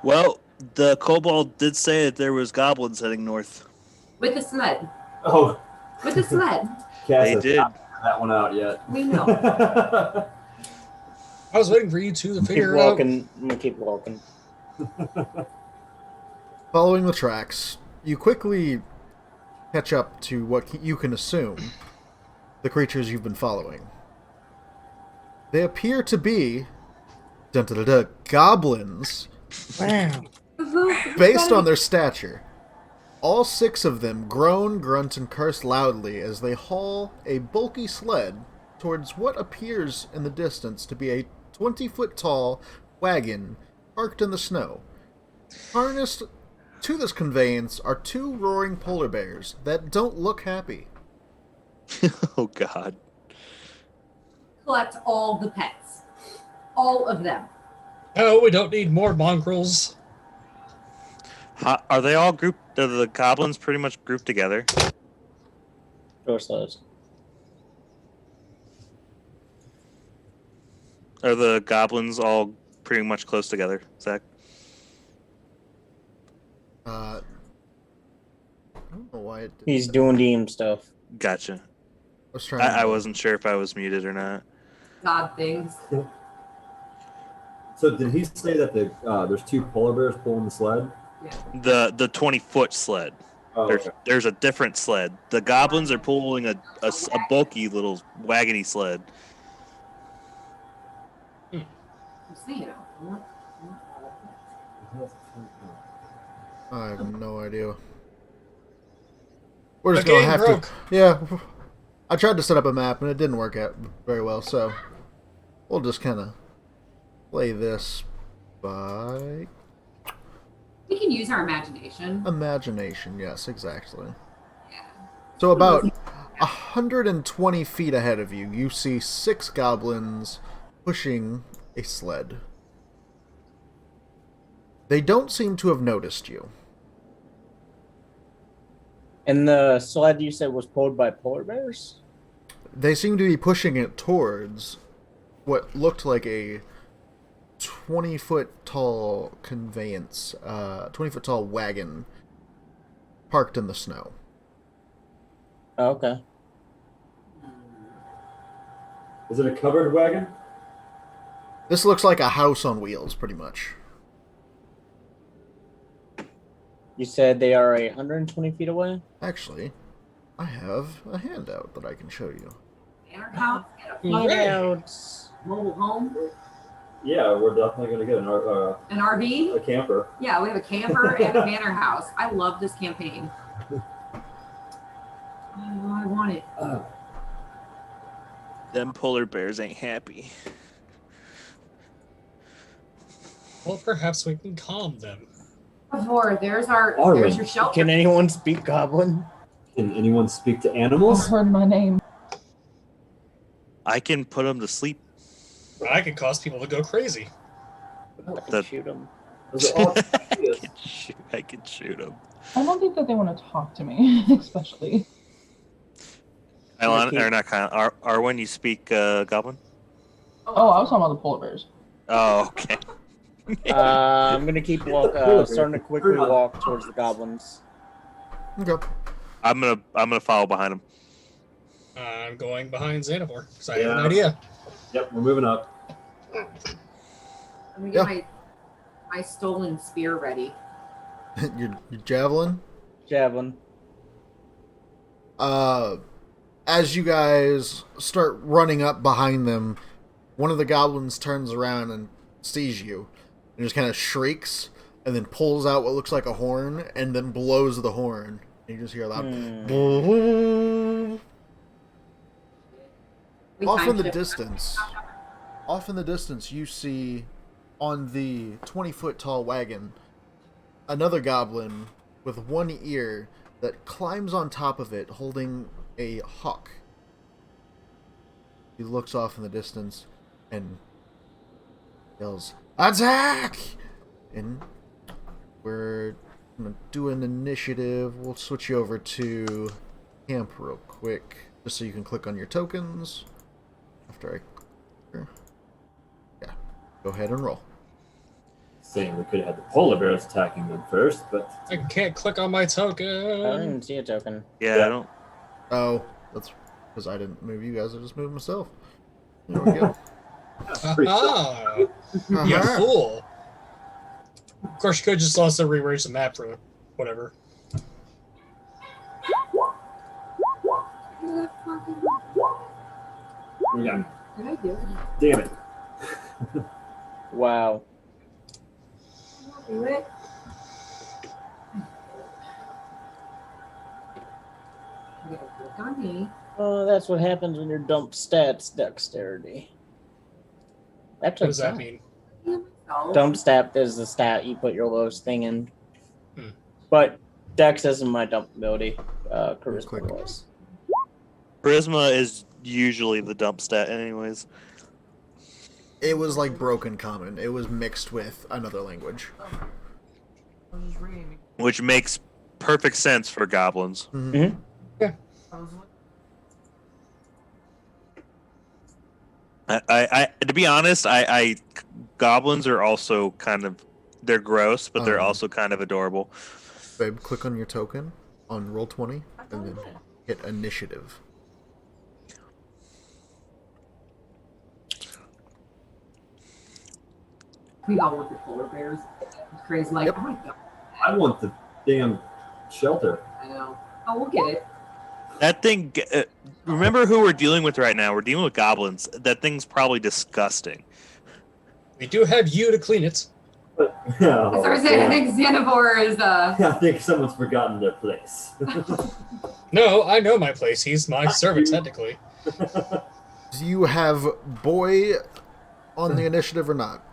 Well, the kobold did say that there was goblins heading north. With a sled. oh, With a sled. Cass They has did. not figured that one out yet. We will. I was waiting for you two to Keep figure it out. walking. I'm gonna keep walking. Following the tracks, you quickly catch up to what you can assume the creatures you've been following. They appear to be goblins Wow. based on their stature. All 6 of them groan, grunt, and curse loudly as they haul a bulky sled towards what appears in the distance to be a 20-foot tall wagon parked in the snow. Harnessed to this conveyance are 2 roaring polar bears that don't look happy. Oh God. Collect all the pets. All of them. Oh, we don't need more mongrels. Are they all grouped? Are the goblins pretty much grouped together? Door slows. Are the goblins all pretty much close together, Zach? I don't know why it did. He's doing DM stuff. Gotcha. I was trying I to- wasn't sure if I was muted or not. God things. So did he say that there's 2 polar bears pulling the sled? The 20-foot sled. Oh, okay. There's a different sled. The goblins are pulling a bulky little wagony sled. I'm saying. I have no idea. We're just The gonna game have broke. to. Yeah, I tried to set up a map and it didn't work out very well, so we'll just kind of play this by We can use our imagination. imagination. Yes, exactly. Yeah. So about 120 feet ahead of you, you see 6 goblins pushing a sled. They don't seem to have noticed you. And the sled you said was pulled by polar bears? They seem to be pushing it towards what looked like a 20-foot tall conveyance, 20-foot tall wagon parked in the snow. Oh, okay. Is it a covered wagon? This looks like a house on wheels, pretty much. You said they are 120 feet away? Actually, I have a handout that I can show you. Manor house, get a Feedouts. mobile home, Yeah, we're definitely gonna get an RV. a camper. Yeah, we have a camper and a manor house. I love this campaign. Oh, I want it. Them polar bears ain't happy. Well, perhaps we can calm them. Before there's Arwen, your shelter. Can anyone speak goblin? Can anyone speak to I animals? heard my name. I can put them to sleep. I can cause people to go crazy. I can The- shoot him. Those are all I can shoot them. I don't think that they want to talk to me, especially. Elon, or not Kyle, Arwen, you speak Goblin? Oh, I was talking about the polar bears. Oh, okay. I'm gonna keep starting to quickly walk towards the goblins. Okay. I'm gonna follow behind him. I'm going behind Xanafor because I have an Yeah. idea. Yep, we're moving up. I'm gonna get my stolen spear ready. your javelin. Javelin. As you guys start running up behind them, one of the goblins turns around and sees you and just kind of shrieks and then pulls out what looks like a horn and then blows the horn. You just hear a loud off in the distance you see on the 20-foot tall wagon another goblin with one ear that climbs on top of it holding a hawk. He looks off in the distance and yells, "Attack!" And we're gonna do an initiative. We'll switch you over to camp real quick, just so you can click on your tokens. After I... Yeah. Go ahead and roll. Saying we could have had the polar bears attacking them first, but I can't click on my I don't token. even see a token. Yeah, Yeah. I don't. Oh, that's because I didn't move you guys. I just moved myself. There we go. that's pretty cool. Ah, you Uh-huh. fool. Of course, you could just also rearrange the map for whatever. Yeah. Did I do it? Damn it. Wow. I'll do it. You gotta click on me. Oh, that's what happens when you're dumped stats dexterity. That What took does that time. mean? Dump stat is the stat you put your lowest thing in. Hmm. But dex isn't my dump ability. Click. Charisma was. Charisma is usually the dump stat, anyways. It was like broken common. It was mixed with another language. Which makes perfect sense for goblins. Mhm. I to be honest, I goblins are also kind of, they're gross, but they're also kind of adorable. Babe, click on your token on Roll20 and then hit initiative. We all want the polar bears. Crazy, like, Yep. oh my god, I want the damn shelter. I know. Oh, we'll get it. That thing, remember who we're dealing with right now? We're dealing with goblins. That thing's probably disgusting. We do have you to clean it. Oh, That's what I said. I damn. think Xanafor is I think someone's forgotten their place. No, I know my place. He's my servant, technically. Do you have Boy on the initiative or not?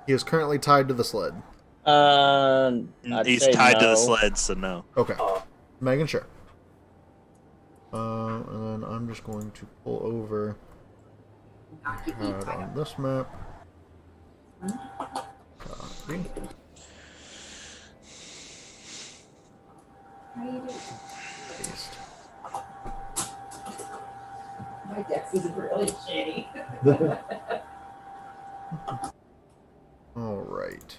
He is currently tied to the sled. I'd He's say tied to no. the sled, so no. Okay. Megan, sure. And then I'm just going to pull over not keep on this map. Copy. Paste. My dex is really shitty. All right.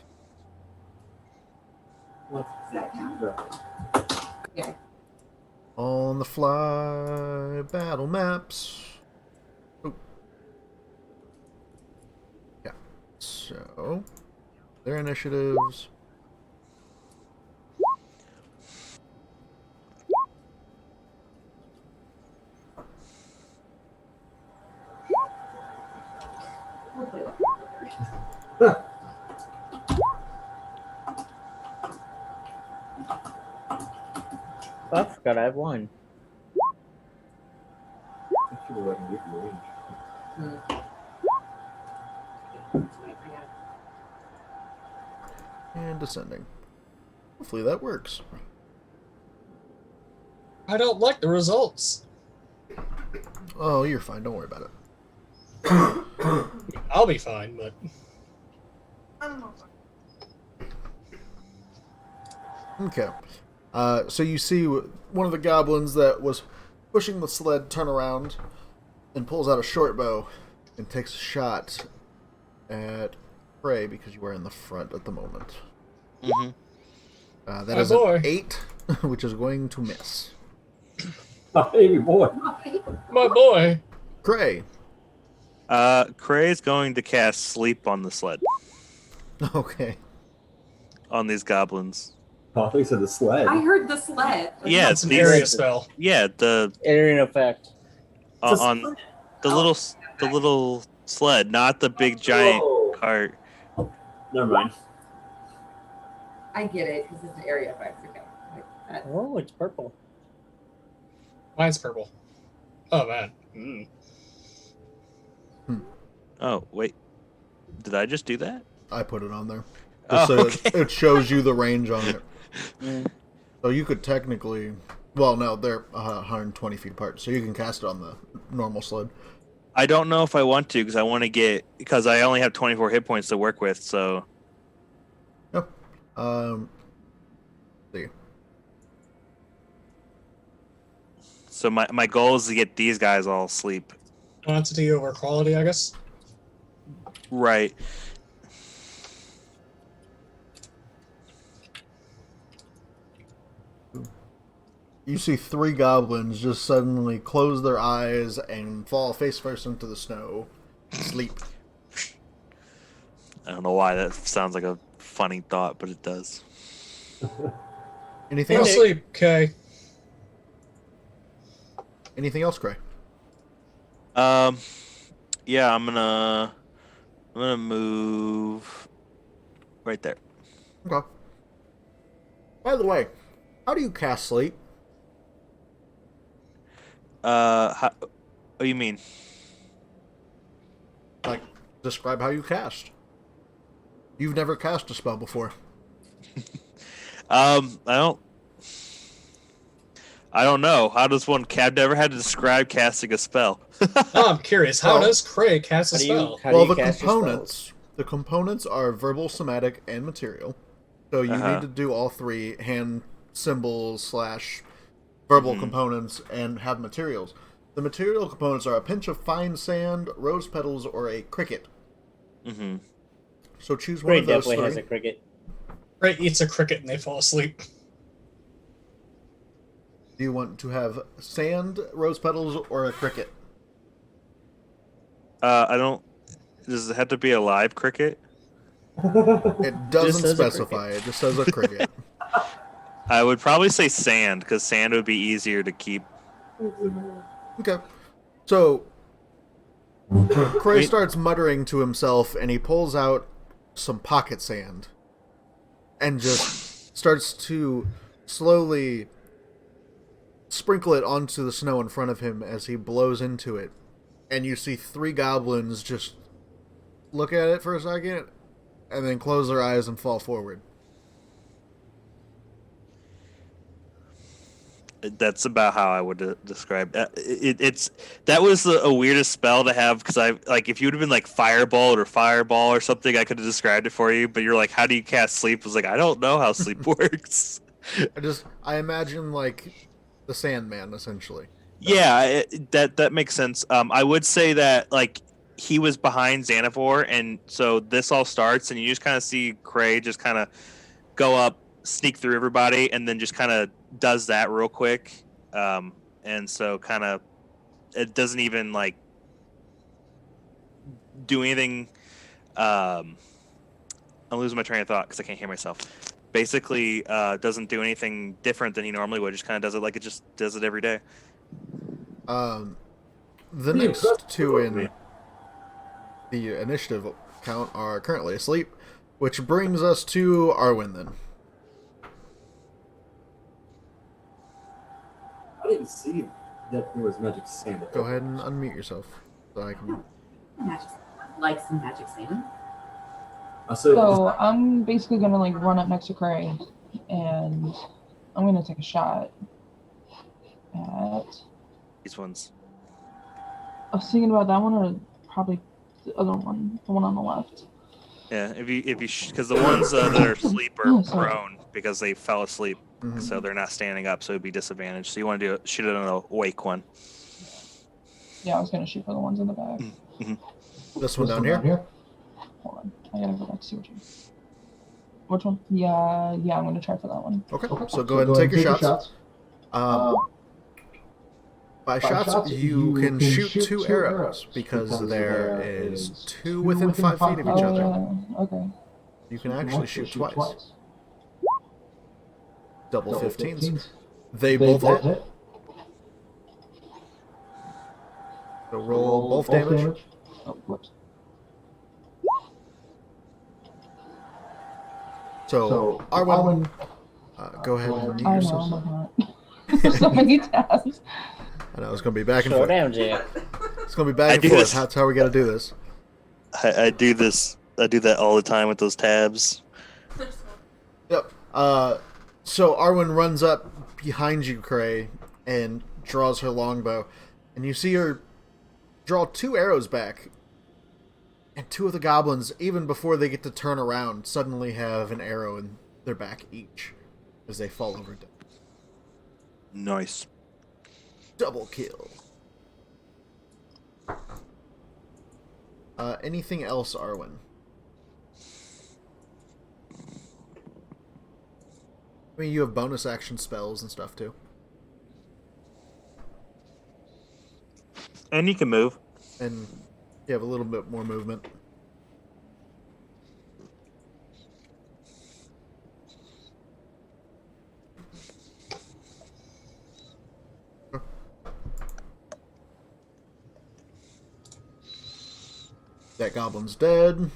Okay. On the fly battle maps. Oh. Yeah. So their initiatives. We'll play that. I forgot I have one. I should have let him get your range. And descending. Hopefully that works. I don't like the results. Oh, you're fine. Don't worry about it. I'll be fine, but Okay. So you see one of the goblins that was pushing the sled turn around and pulls out a short bow and takes a shot at Prey because you are in the front at the moment. Mm-hmm. That My is boy. an 8, which is going to miss. My baby boy. My boy. Cray. Cray's going to cast Sleep on the sled, Okay. on these goblins. Oh, I think it's the sled. I heard the sled. Yeah, It's an these- area spell. Yeah, the Area effect. It's a on sled. the little sled, not the big giant Whoa. cart. Never mind. I get it because it's an area effect. Okay. Like that. Oh, it's purple. Mine's purple. Oh man. Mm. Oh wait, did I just do that? I put it on there. Oh, Just so okay. it shows you the range on it. Mm. So you could technically... Well, no, they're 120 feet apart, so you can cast it on the normal sled. I don't know if I want to because I only have 24 hit points to work with. So Yep. See. so my goal is to get these guys all asleep. Quantity over quality, I guess. Right. You see 3 goblins just suddenly close their eyes and fall face first into the snow. Sleep. I don't know why that sounds like a funny thought, but it does. Anything Go else? sleep, okay. Anything else, Cray? Yeah, I'm gonna move right there. Okay. By the way, how do you cast sleep? What do you mean? Like, describe how you cast. You've never cast a spell before. I don't know. How does one? I've never had to describe casting a spell. Oh, I'm curious. How Well, does Cray cast a How do you, spell? how Well, do you the cast your spells? components are verbal, somatic, and material. So you Uh-huh. need to do all 3: hand, symbols / verbal Mhm. components, and have materials. The material components are a pinch of fine sand, rose petals, or a cricket. Mm-hmm. So choose one Gray of those definitely 3. has a cricket. Cray eats a cricket and they fall asleep. Do you want to have sand, rose petals, or a cricket? I don't. Does it have to be a live cricket? It doesn't says a specify. It just says a cricket. I would probably say sand because sand would be easier to keep. Okay. So Cray Wait. starts muttering to himself, and he pulls out some pocket sand and just starts to slowly sprinkle it onto the snow in front of him as he blows into it. And you see 3 goblins just look at it for a second and then close their eyes and fall forward. That's about how I would describe that. That was a weirdest spell to have because if you would have been like fireball or something, I could have described it for you. But you're like, how do you cast sleep? I was like, I don't know how sleep works. I imagine like the Sandman essentially. Yeah, that makes sense. I would say that like he was behind Xanafor, and so this all starts, and you just kind of see Cray just kind of go up, sneak through everybody, and then just kind of does that real quick. And so kind of it doesn't even like do anything. I'm losing my train of thought because I can't hear myself. Basically, doesn't do anything different than he normally would. Just kind of does it like it just does it every day. The next 2 in the initiative count are currently asleep, which brings us to Arwen then. I didn't see that there was magic sand. Go ahead and unmute yourself so I can... Magic, like some magic sand. So I'm basically gonna like run up next to Cray, and I'm gonna take a shot at. These ones. I was thinking about that one, or probably the other one, the one on the left. Yeah, if you because the ones that are asleep are Oh, sorry. prone because they fell asleep, Mhm. so they're not standing up, so it'd be disadvantaged. So you want to shoot it on a awake one. Yeah, I was gonna shoot for the ones in the back. This one down here? Hold on. I gotta go back to see which one. Yeah, I'm gonna try for that one. Okay, so go ahead and take your shots. By shots, you can shoot 2 arrows because there is 2 within 5 feet of each other. Okay. You can actually shoot twice. Double 15s. They both hit. So roll both damage. Oh, whoops. So Arwen, go ahead and mute I yourself. know, so many tabs. I know it's gonna be back and Slow forth. down, Jack. It's gonna be back and forth. That's how we gotta do this. I do this. I do that all the time with those tabs. Yep. So Arwen runs up behind you, Cray, and draws her longbow, and you see her draw 2 arrows back, and 2 of the goblins, even before they get to turn around, suddenly have an arrow in their back each as they fall over dead. Nice. Double kill. Anything else, Arwen? I mean, you have bonus action spells and stuff, too. And you can move. And you have a little bit more movement. That goblin's dead.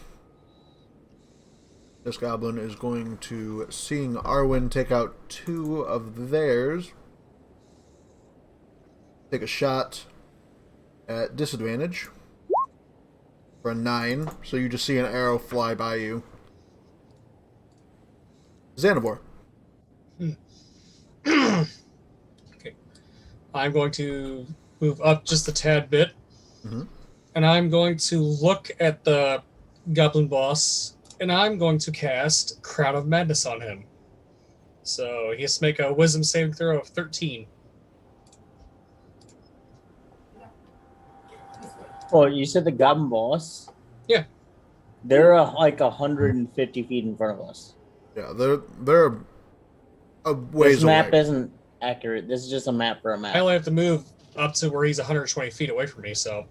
This goblin is going to, seeing Arwen take out 2 of theirs, take a shot at disadvantage for a 9. So you just see an arrow fly by you. Xanabor. Okay. I'm going to move up just a tad bit. Mm-hmm. And I'm going to look at the goblin boss, and I'm going to cast Crown of Madness on him. So he has to make a wisdom saving throw of 13. Oh, you said the goblin boss? Yeah. They're like 150 feet in front of us. Yeah, they're a ways This map away. isn't accurate. This is just a map for a map. I only have to move up to where he's 120 feet away from me, so...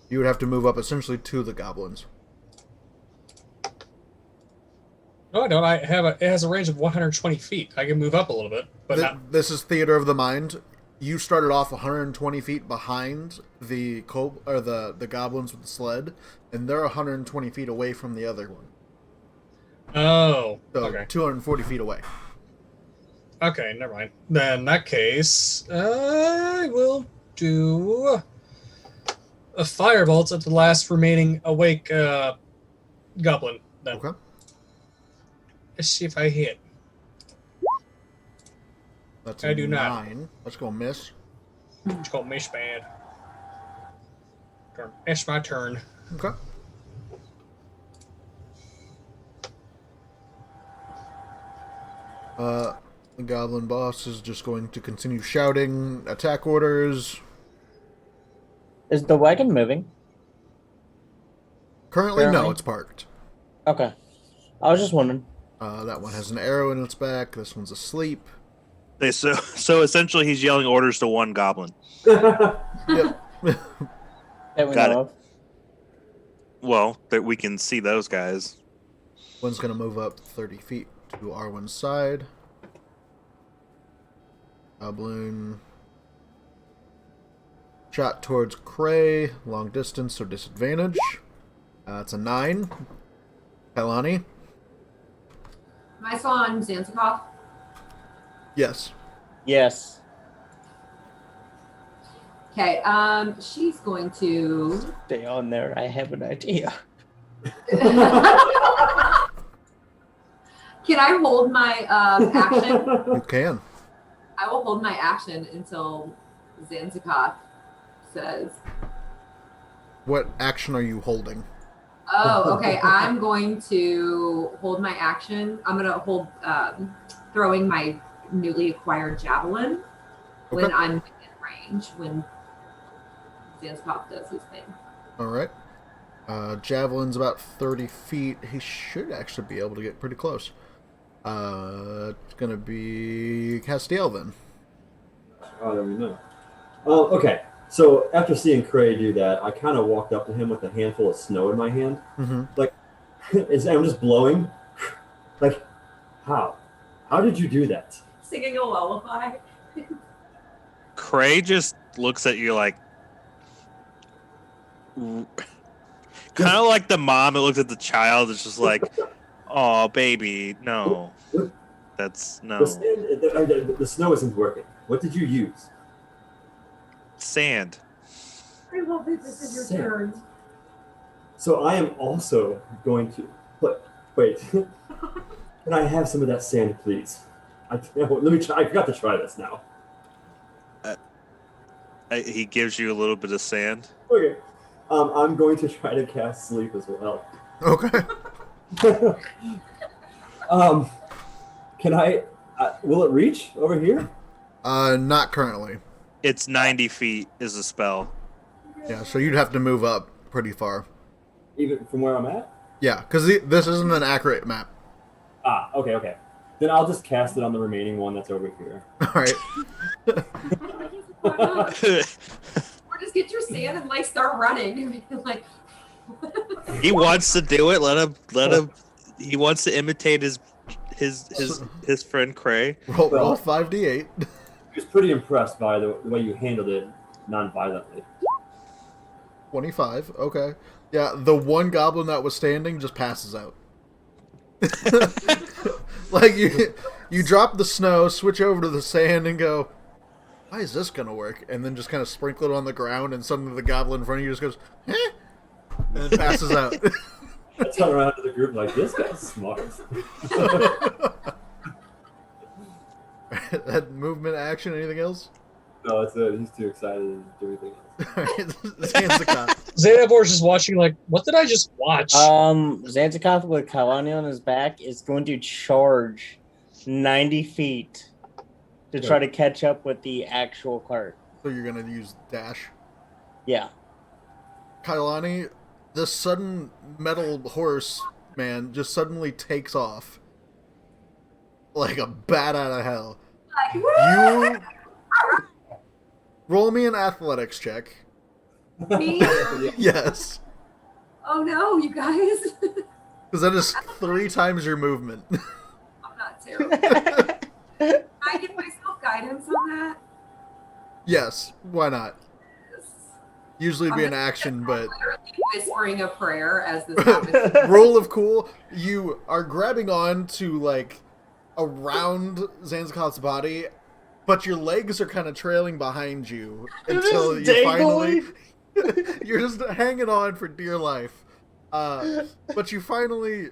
You would have to move up essentially to the goblins. No, I don't. It has a range of 120 feet. I can move up a little bit, but not... This is theater of the mind. You started off 120 feet behind the the goblins with the sled, and they're 120 feet away from the other one. Oh, So okay. 240 feet away. Okay, never mind. Then in that case, I will do a firebolt at the last remaining awake goblin. Then. Okay. Let's see if I hit. That's I do not. 9. Let's go miss. It's called Mish Bad. It's my turn. Okay. The goblin boss is just going to continue shouting attack orders. Is the wagon moving? Currently, no, Apparently. it's parked. Okay. I was just wondering. That one has an arrow in its back. This one's asleep. So essentially, he's yelling orders to one goblin. Yep. That we Got know it. of. Well, that we can see those guys. One's going to move up 30 feet to Arwen's side. Goblin. Shot towards Cray. Long distance, so disadvantage. It's a 9. Pelani. Am I still on Zanzibar? Yes. Yes. Okay, she's going to... Stay on there. I have an idea. Can I hold my action? You can. I will hold my action until Zanzibar says... What action are you holding? Oh, okay. I'm going to hold my action. I'm going to hold throwing my newly acquired javelin when Okay. I'm within range, when Zanzibar does his thing. All right. Javelin's about 30 feet. He should actually be able to get pretty close. It's going to be Castiel then. Oh, there we know. Okay. So after seeing Cray do that, I kind of walked up to him with a handful of snow in my hand. Mm-hmm. Like, I'm just blowing. Like, how? How did you do that? Singing a lullaby. Cray just looks at you like, kind of like the mom that looks at the child. It's just like, oh, baby, no. That's no. The snow isn't working. What did you use? Sand. I love it. This is your Sand. turn. So I am also going to. But wait, can I have some of that sand, please? Let me try. I forgot to try this now. He gives you a little bit of sand. Okay. I'm going to try to cast sleep as well. Okay. Can I? Will it reach over here? Not currently. It's 90 feet is the spell. Yeah, so you'd have to move up pretty far. Even from where I'm at? Yeah, because this isn't an accurate map. Okay. Then I'll just cast it on the remaining one that's over here. All right. Or just get your sand and like start running. Like He wants to do it. Let him. He wants to imitate his friend Cray. Roll Well- 5d8. I was pretty impressed by the way you handled it non-violently. 25. Okay. Yeah, the one goblin that was standing just passes out. Like you drop the snow, switch over to the sand, and go, why is this gonna work? And then just kind of sprinkle it on the ground, and suddenly the goblin in front of you just goes, eh? And then passes out. I turn around to the group like, this guy's smart. That movement, action, anything else? No, it's he's too excited to do anything else. Zanzicar. Xanavor's just watching like, what did I just watch? Xantikoth with Kalani on his back is going to charge 90 feet to try to catch up with the actual cart. So you're gonna use dash. Yeah. Kailani, this sudden metal horse man just suddenly takes off like a bat out of hell. You roll me an athletics check. me? Yes, Oh no, you guys. because that is 3 times your movement. I'm not terrible. Can I give myself guidance on that? Yes, why not? Usually it'd be an I'm action, but literally whispering a prayer as this happens. roll of cool. You are grabbing on to like around Zanzikoth's body, but your legs are kind of trailing behind you until you finally. You're just hanging on for dear life. But you finally,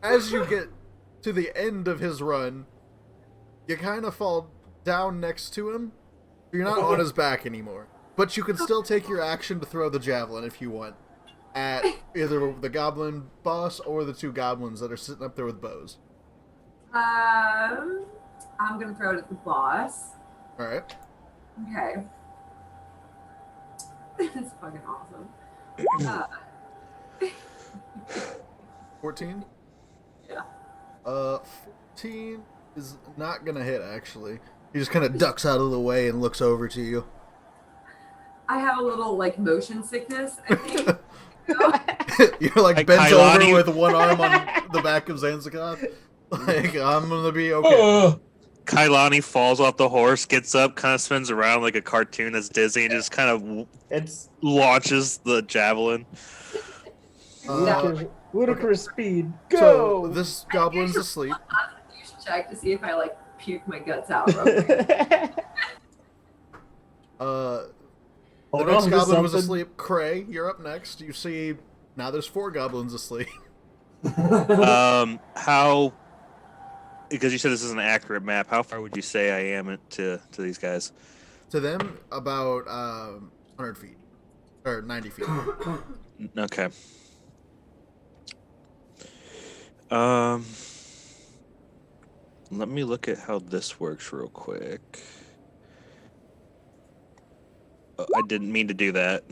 as you get to the end of his run, you kind of fall down next to him. You're not on his back anymore. But you can still take your action to throw the javelin if you want. At either the goblin boss or the 2 goblins that are sitting up there with bows. I'm gonna throw it at the boss. Alright. Okay. That's fucking awesome. 14? Yeah. 14 is not gonna hit, actually. He just kind of ducks out of the way and looks over to you. I have a little like motion sickness, I think. You're like Like bent Kailani? over with one arm on the back of Zanzikoth. Like, I'm gonna be okay. Kailani falls off the horse, gets up, kind of spins around like a cartoon that's dizzy, and just kind of It's launches the javelin. ludicrous speed. So Go! this goblin's asleep. You should check to see if I like puke my guts out. Real quick. The Hold next on to goblin was something. asleep. Cray, you're up next. You see, now there's 4 goblins asleep. How? Because you said this is an accurate map. How far would you say I am to these guys? To them, about 100 feet. Or 90 feet. Okay. Let me look at how this works real quick. Oh, I didn't mean to do that.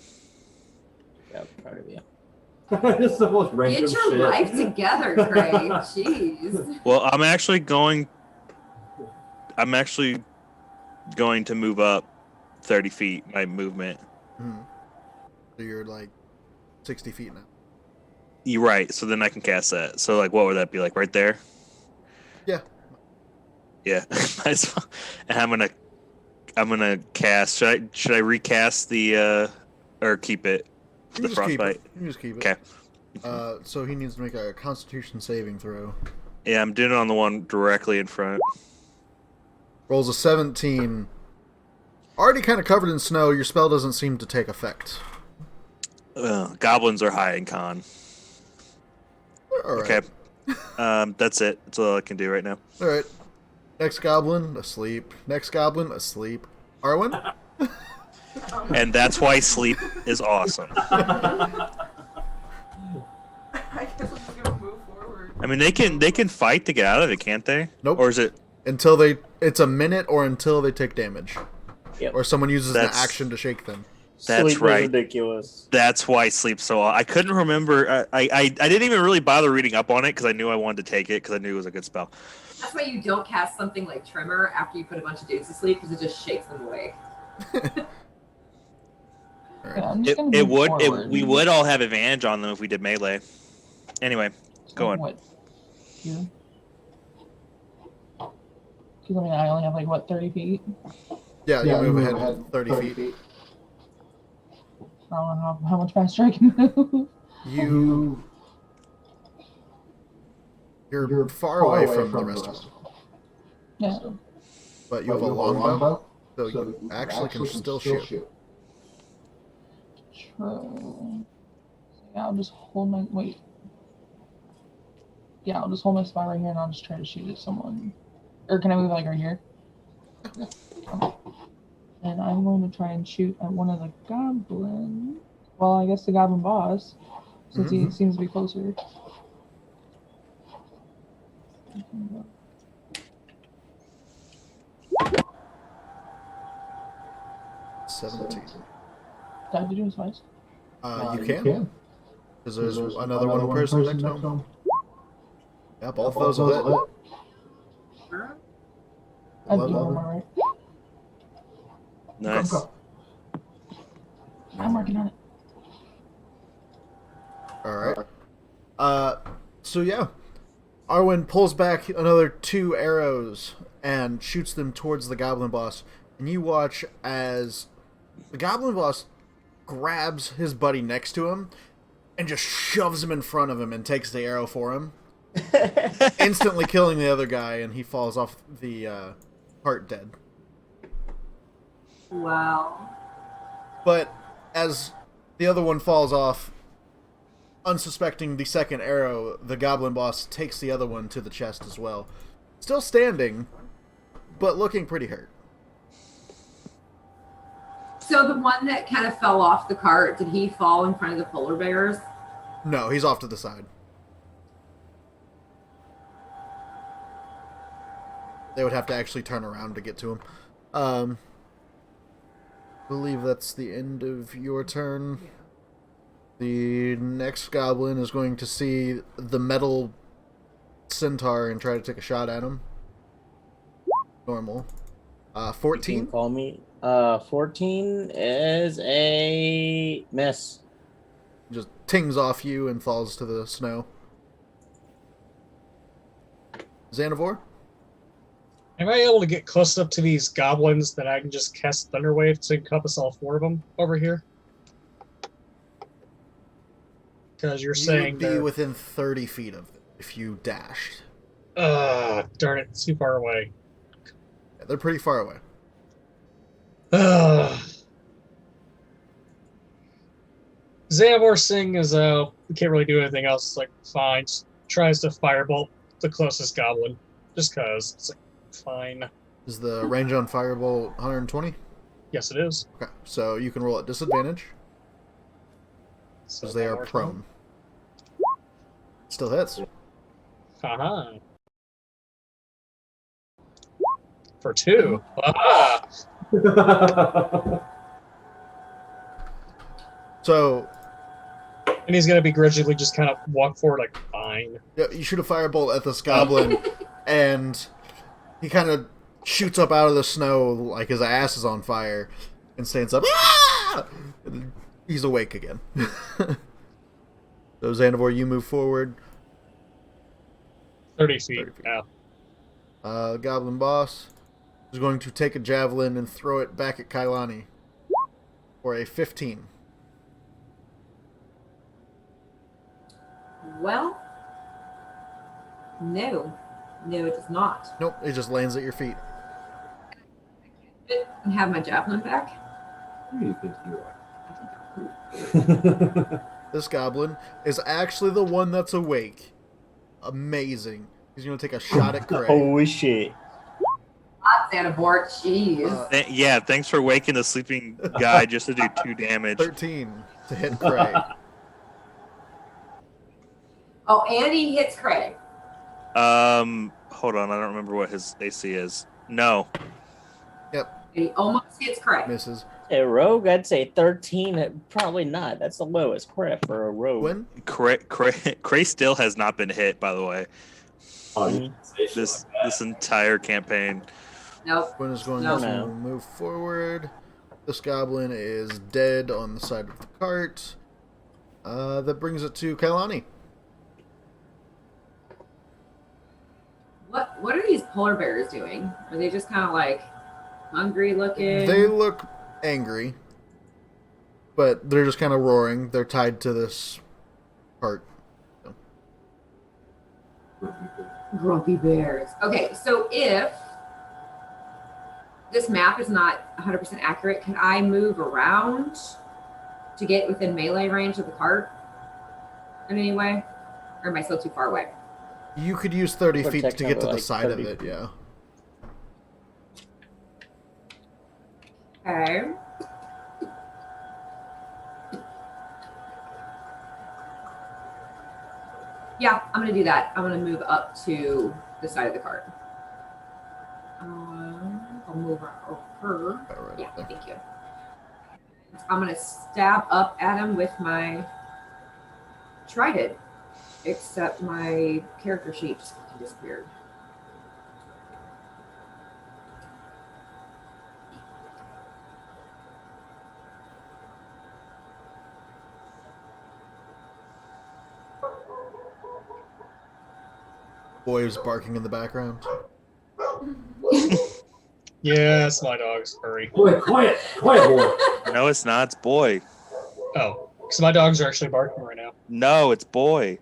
Yeah, proud of you. This is the most random Get your shit. life together, Craig. Jeez. Well, I'm actually going to move up 30 feet. My movement. Mhm. So you're like 60 feet now. You're right. So then I can cast that. So like, what would that be like? Right there. Yeah. Yeah. Might as well. And I'm gonna cast. Should I recast the or keep it? You The can just keep frostbite. it. You can just keep it. Okay. So he needs to make a Constitution saving throw. Yeah, I'm doing it on the one directly in front. Rolls a 17. Already kind of covered in snow. Your spell doesn't seem to take effect. Goblins are high in con. All right. Okay. That's it. That's all I can do right now. All right. Next goblin asleep. Next goblin asleep. Arwen. And that's why sleep is awesome. I guess I'm just gonna move forward. I mean, they can fight to get out of it, can't they? Nope. Or is it? Until it's a minute or until they take damage. Yep. Or someone uses an That's- action to shake them. That's Sleep is right. ridiculous. That's why sleep so. I couldn't remember. I didn't even really bother reading up on it because I knew I wanted to take it because I knew it was a good spell. That's why you don't cast something like Tremor after you put a bunch of dudes to sleep because it just shakes them awake. All right. Yeah, I'm just gonna It move would. forward. We would all have advantage on them if we did melee. Anyway, go on. What? Here? Because I mean, I only have like what 30 feet. Yeah, you move ahead 30 feet. I don't know how much faster I can move. You're far away from the rest of them. Yeah. But you have a longbow, so you actually can still shoot. True. So, yeah, I'll just hold my wait. Yeah, I'll just hold my spot right here and I'll just try to shoot at someone. Or can I move like right here? Okay. And I'm going to try and shoot at one of the goblins. Well, I guess the goblin boss, since he seems to be closer. 17. Did I have to do this twice? You can. Because there's another one person next to him. Yeah, both of those will hit. I have to do one more, right? Nice. I'm working on it. Alright. So yeah. Arwen pulls back another 2 arrows and shoots them towards the goblin boss. And you watch as the goblin boss grabs his buddy next to him and just shoves him in front of him and takes the arrow for him. Instantly killing the other guy, and he falls off the cart dead. Wow. But as the other one falls off, unsuspecting the second arrow, the goblin boss takes the other one to the chest as well. Still standing, but looking pretty hurt. So the one that kind of fell off the cart, did he fall in front of the polar bears? No, he's off to the side. They would have to actually turn around to get to him. I believe that's the end of your turn. The next goblin is going to see the metal centaur and try to take a shot at him. Normal. 14? You can call me. 14 is a miss. Just tings off you and falls to the snow. Xanavor? Am I able to get close enough to these goblins that I can just cast Thunderwave to encompass all 4 of them over here? Because you're saying You'd be they're... within 30 feet of them if you dashed. Darn it, too far away. Yeah, they're pretty far away. Xanavor seeing as though we can't really do anything else, like, fine, just tries to firebolt the closest goblin. Just cause. It's like, fine. Is the range on Firebolt 120? Yes, it is. Okay, so you can roll at disadvantage So because they are one more time. prone. Still hits. Haha. For 2. Ah! So And he's gonna begrudgingly just kind of walk forward, like, fine. Yeah, you shoot a firebolt at this goblin, and he kind of shoots up out of the snow like his ass is on fire, and stands up. Ah! And he's awake again. So Xanavor, you move forward. 30 feet. 30 feet. Yeah. Goblin boss is going to take a javelin and throw it back at Kailani for a 15. Well, no. No, it does not. Nope, it just lands at your feet. And have my javelin back. Who do you think you are? This goblin is actually the one that's awake. Amazing. He's going to take a shot at Craig. Holy shit. Not Xanavor, jeez. Yeah, thanks for waking the sleeping guy just to do 2 damage. 13 to hit Craig. Oh, and he hits Craig. Hold on, I don't remember what his AC is. No. Yep, And he almost hits Craig. misses. A rogue, I'd say 13. Probably not. That's the lowest crap for a rogue. Win? Cray still has not been hit, by the way. Oh, This entire campaign. Nope. Quinn is going No. to move forward. This goblin is dead on the side of the cart. That brings it to Kailani. What are these polar bears doing? Are they just kind of like hungry looking? They look angry, but they're just kind of roaring. They're tied to this cart. Grumpy bears. Okay, so if this map is not 100% accurate, can I move around to get within melee range of the cart in any way? Or am I still too far away? You could use 30 Or feet to get to the like side of 30 it, yeah. Okay. Yeah, I'm gonna do that. I'm gonna move up to the side of the cart. I'll move over. Right Yeah, there. thank you. I'm gonna stab up at him with my trident, except my character sheet just fucking disappeared. Boys barking in the background. Yes, my dogs. Hurry. Boy, quiet boy. No, it's not. It's boy. Oh, because my dogs are actually barking right now. No, it's boy.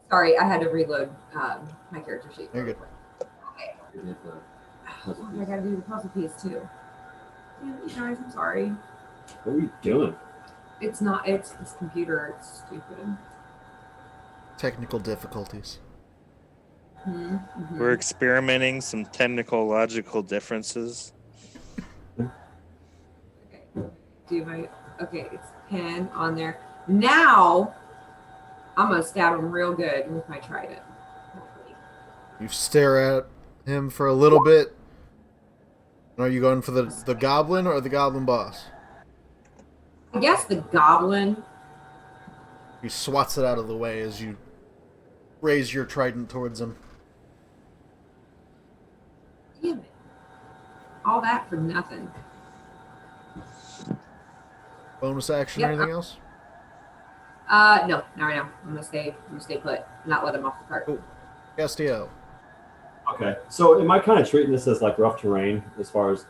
Sorry, I had to reload my character sheet. You're good. Oh, I gotta do the puzzle piece too. Damn it, you guys, I'm sorry. What are you doing? It's not, it's this computer, it's stupid. Technical difficulties. Mm-hmm. We're experimenting some technical logical differences. Okay, it's pen on there. Now, I'm gonna stab him real good with my trident. Hopefully. You stare at him for a little bit. Are you going for the goblin or the goblin boss? I guess the goblin. He swats it out of the way as you raise your trident towards him. Damn it. All that for nothing. Bonus action Yep, or anything else? No, not right now. I'm gonna stay put. Not let him off the cart. Cool. Castiel. Okay, so am I kind of treating this as like rough terrain as far as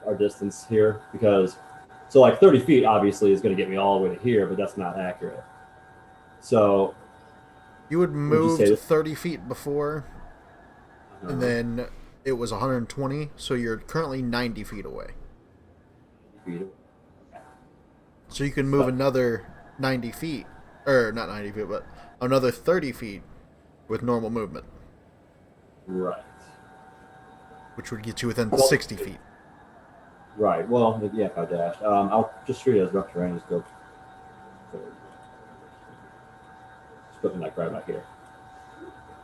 our distance here? Because, so like 30 feet obviously is going to get me all the way to here, but that's not accurate. So, You would you move say this? 30 feet before, and then it was 120, so you're currently 90 feet away. So you can move another 90 feet, or not 90 feet, but another 30 feet with normal movement, Right. which would get you within Well, 60 feet. Right. Well, yeah, if I dash. I'll just treat it as rough terrain. Just go forward. Just put me like right back here.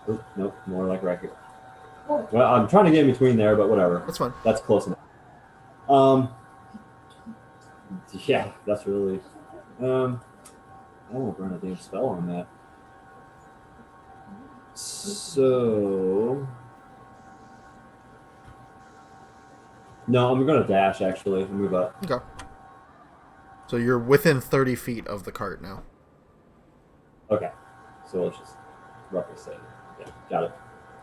Oop, nope, more like right here. Well, I'm trying to get in between there, but whatever. That's fine. That's close enough. Yeah, that's really. I won't burn a damn spell on that. So. No, I'm gonna dash actually and move up. Okay. So you're within 30 feet of the cart now. Okay. So let's just roughly say. Yeah, got it.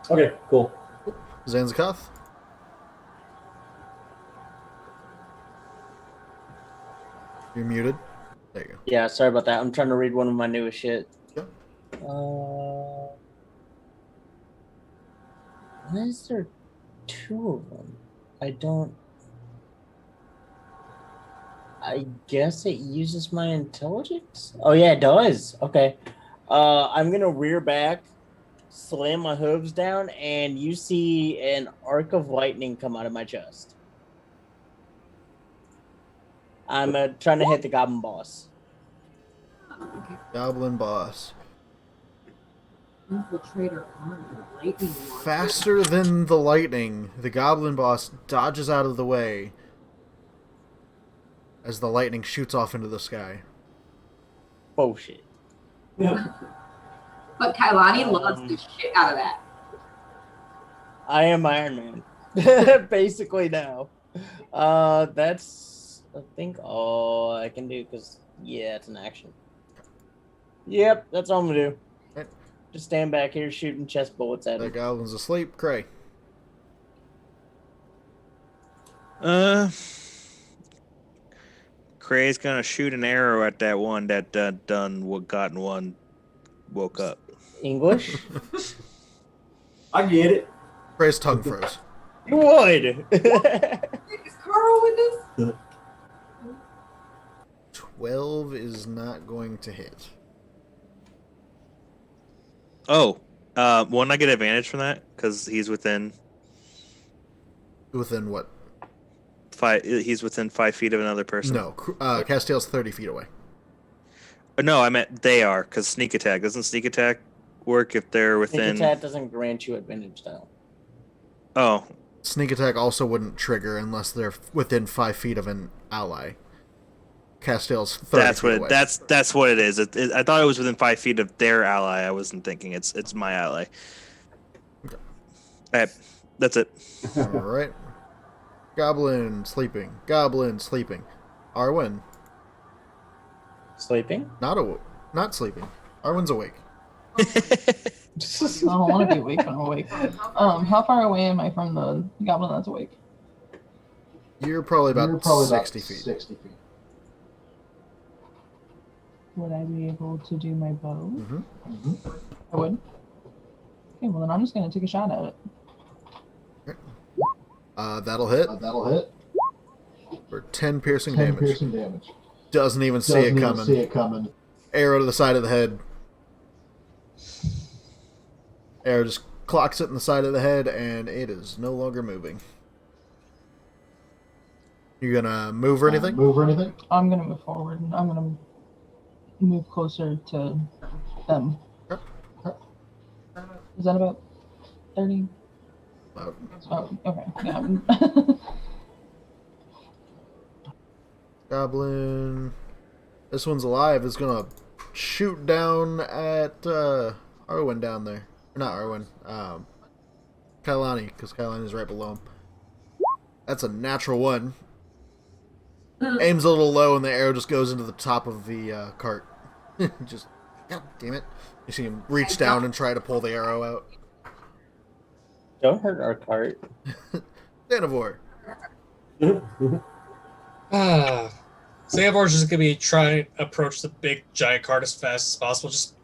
Okay, cool. Zanzakath? You're muted. There you go. Yeah, sorry about that. I'm trying to read one of my newest shit. Yep. Why is there two of them? I guess it uses my intelligence? Oh yeah, it does. Okay. I'm gonna rear back, slam my hooves down, and you see an arc of lightning come out of my chest. I'm trying to hit the goblin boss. Okay. Goblin boss. Infiltrator armor, lightning launcher. Faster than the lightning, the goblin boss dodges out of the way as the lightning shoots off into the sky. Bullshit. Yeah. But Kailani loves the shit out of that. I am Iron Man. Basically now. That's I think all I can do because yeah, it's an action. Yep, that's all I'm gonna do. Right. Just stand back here shooting chest bullets at The him. goblin's asleep. Cray. Cray's gonna shoot an arrow at that one that woke up. English? I get it. Cray's tongue froze. You would. Is Carl with us? 12 is not going to hit. Oh, won't I get advantage from that? Because he's within Within what? 5. He's within 5 feet of another person. No. Castiel's 30 feet away. No, I meant they are. Because sneak attack doesn't sneak attack work if they're within. Sneak attack doesn't grant you advantage though. Oh, Sneak attack also wouldn't trigger unless they're within 5 feet of an ally. Castiel's 30 that's feet what away. that's what it is. I thought it was within 5 feet of their ally. I wasn't thinking it's my ally. Okay. Alright, that's it. All right. Goblin sleeping. Goblin sleeping. Arwen Sleeping? not sleeping. Arwen's awake. I don't want to be awake when I'm awake. How far away am I from the goblin that's awake? You're probably about 60 feet. 60 feet. Would I be able to do my bow? Mm-hmm. I would. Okay, well then I'm just gonna take a shot at it. That'll hit That'll hit. for 10 piercing 10 damage. piercing damage. Doesn't even see Doesn't it even coming. see it coming. Arrow to the side of the head. Arrow just clocks it in the side of the head, and it is no longer moving. You gonna move or anything? Move or anything? I'm gonna move forward. I'm gonna move closer to them. Yep. Is that about 30? About Oh, okay. Yeah. Goblin. This one's alive. Is gonna shoot down at Arwen down there. Or not Arwen. Kailani, because Kailani's right below him. That's a natural one. Aims a little low, and the arrow just goes into the top of the cart. Just, God damn it! You see him reach down and try to pull the arrow out. Don't hurt our cart. Danivore. Xanavor's just gonna be trying to approach the big giant cart as fast as possible, just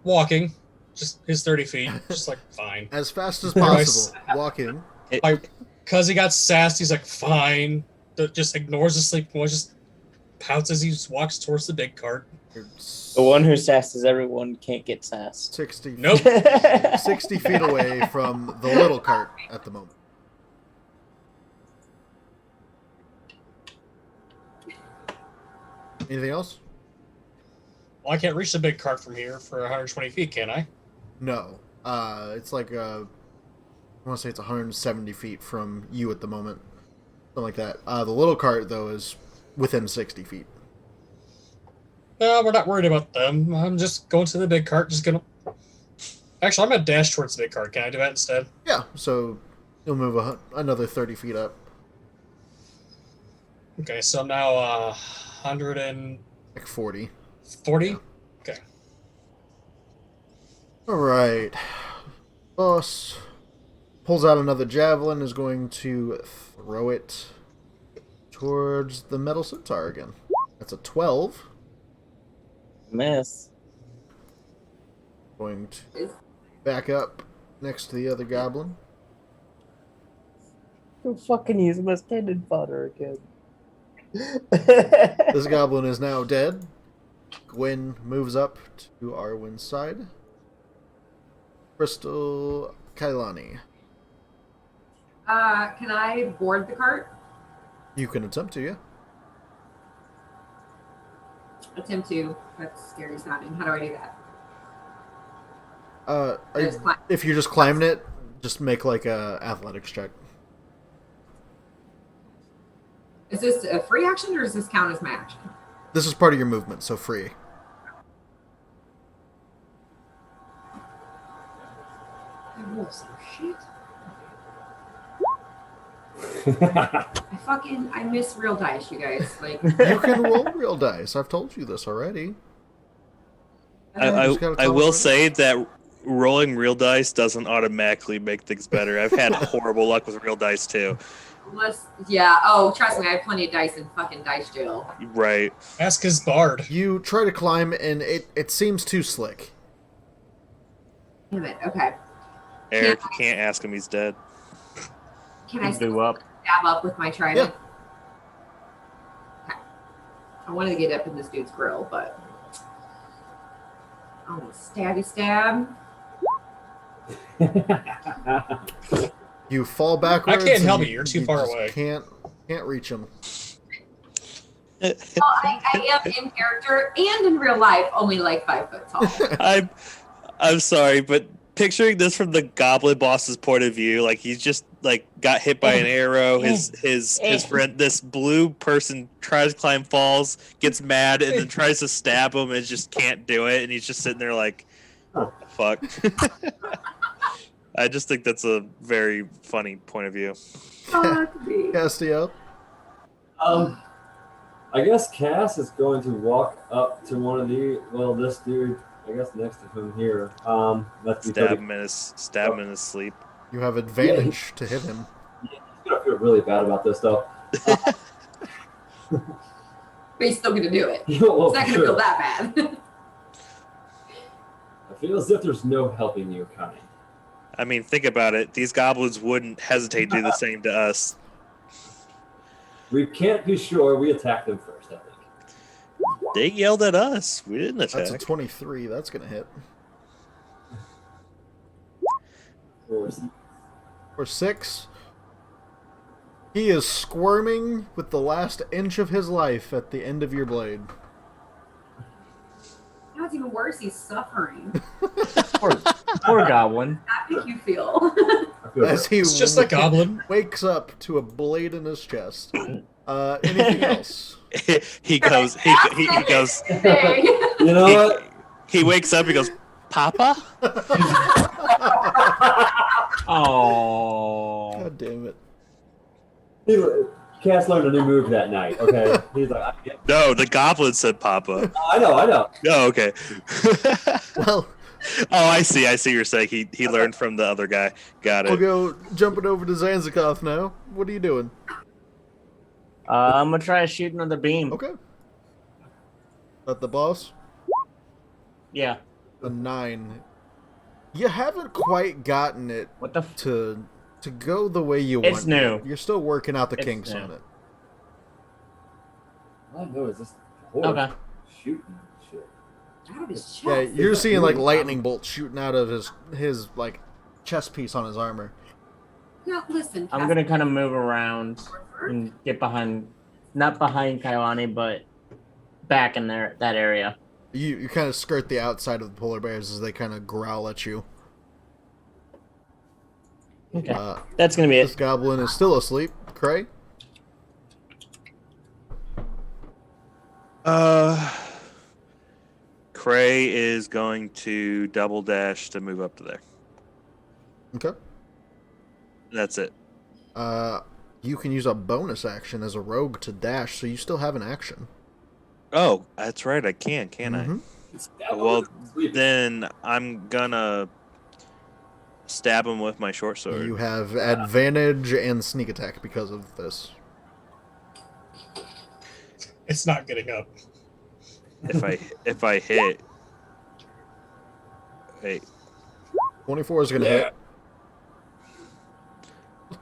walking, just his 30 feet, just like fine. As fast as Nice. possible. Walk in. Like, cause he got sassed, he's like fine. Just ignores the sleep voice, just pouts as he walks towards the big cart. The one who sasses everyone can't get sassed. 60 Nope. 60 feet away from the little cart at the moment. Anything else? Well, I can't reach the big cart from here for 120 feet, can I? No. It's like I want to say it's 170 feet from you at the moment. Something like that. The little cart, though, is within 60 feet. No, we're not worried about them. I'm just going to the big cart. Just gonna. Actually, I'm gonna dash towards the big cart. Can I do that instead? Yeah, so you'll move another 30 feet up. Okay, so I'm now 140. Like 40. Yeah. Okay. Alright. Boss pulls out another javelin, is going to throw it towards the metal centaur again. That's a 12. Miss. Going to back up next to the other goblin. You're fucking using my cannon fodder again. This goblin is now dead. Gwyn moves up to Arwen's side. Crystal Kailani. Can I board the cart? You can attempt to, yeah. Attempt to. That's scary sounding. How do I do that? If you're just climbing it, just make like a athletics check. Is this a free action or does this count as my action? This is part of your movement, so free. I roll some shit. I miss real dice, you guys. Like You can roll real dice. I've told you this already. I will say that rolling real dice doesn't automatically make things better. I've had horrible luck with real dice too. Yeah. Oh, trust me, I have plenty of dice in fucking dice jail. Right. Ask his bard. You try to climb, and it seems too slick. Damn it. Okay. Eric, you can't ask him. He's dead. Can I do up? stab up with my trident? Yeah. Okay. I wanted to get up in this dude's grill, but I'm gonna stab. You fall backwards. I can't help and you. You're too far just away. Can't reach him. Well, I am in character and in real life only like 5 foot tall. I'm sorry, but picturing this from the goblin boss's point of view, like he's just like got hit by an arrow. His friend, this blue person, tries to climb, falls, gets mad, and then tries to stab him and just can't do it, and he's just sitting there like, fuck. I just think that's a very funny point of view. Fuck me. Castiel. I guess Cass is going to walk up to one of this dude, I guess next to him here. Let's be Stab him in his sleep. You have advantage to hit him. Yeah, he's gonna feel really bad about this stuff. But he's still gonna do it. Well, It's not gonna feel that bad. I feel as if there's no helping you, Connie. I mean, think about it. These goblins wouldn't hesitate to do the same to us. We can't be sure. We attacked them first, I think. They yelled at us. We didn't attack. That's a 23. That's going to hit. For 6. He is squirming with the last inch of his life at the end of your blade. Now it's even worse. He's suffering. Poor goblin. How that make you feel? As he It's just a goblin. wakes up to a blade in his chest. Anything else? he goes. He goes. Hey. You know what? He wakes up. He goes, Papa. Oh. God damn it. Cass learned a new move that night. Okay, he's like, No, the goblin said Papa. I know. Oh, okay. Well, Oh, I see. I see. You're saying he learned from the other guy. Got we'll it. go jumping over to Zanzikoth now. What are you doing? I'm gonna try to shoot another beam. Okay. At the boss? Yeah. A 9. You haven't quite gotten it What the? to go the way you want. It's new. You're still working out the It's kinks new. on it. I know, is this Okay. shooting shit? Out of his chest. Yeah, you're seeing like lightning bolts shooting out of his like chest piece on his armor. Now, listen. I'm gonna kind of move around and get behind, not behind Kailani, but back in there that area. You kind of skirt the outside of the polar bears as they kind of growl at you. Okay, Uh, that's gonna be this it. goblin is still asleep. Cray? Cray is going to double dash to move up to there. Okay. That's it. You can use a bonus action as a rogue to dash, so you still have an action. Oh, that's right. I can Mhm. I? Well, then I'm gonna stab him with my short sword. You have advantage and sneak attack because of this. It's not getting up. If I hit, hey, 24 is going to hit.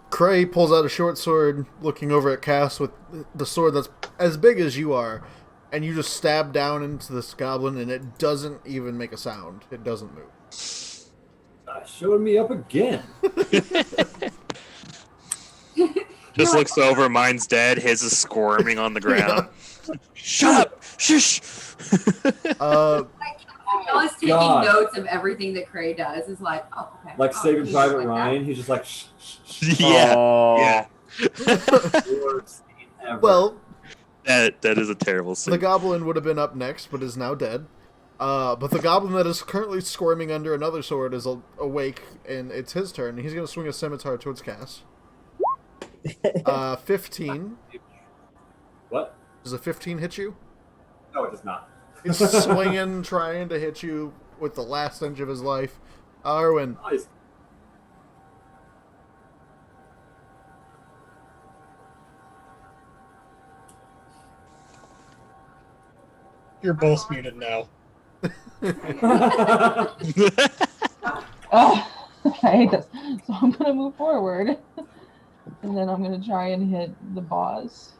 Cray pulls out a short sword, looking over at Cass with the sword that's as big as you are, and you just stab down into this goblin, and it doesn't even make a sound. It doesn't move. Showing me up again. just looks over. Mine's dead. His is squirming on the ground. Shut up! Shush! Bill is taking God. notes of everything that Cray does. Is like, oh, okay. Like oh, Saving he's Private like Ryan, that. he's just like, shh, shh, shh. Yeah, Oh. yeah. Worst scene ever. Well, That is a terrible scene. the goblin would have been up next, but is now dead. But the goblin that is currently squirming under another sword is awake, and it's his turn. He's going to swing a scimitar towards Cass. 15. What? Does a 15 hit you? No, it does not. He's swinging, trying to hit you with the last inch of his life. Arwen. Nice. You're both muted now. Oh, I hate this. So I'm gonna move forward, and then I'm gonna try and hit the boss.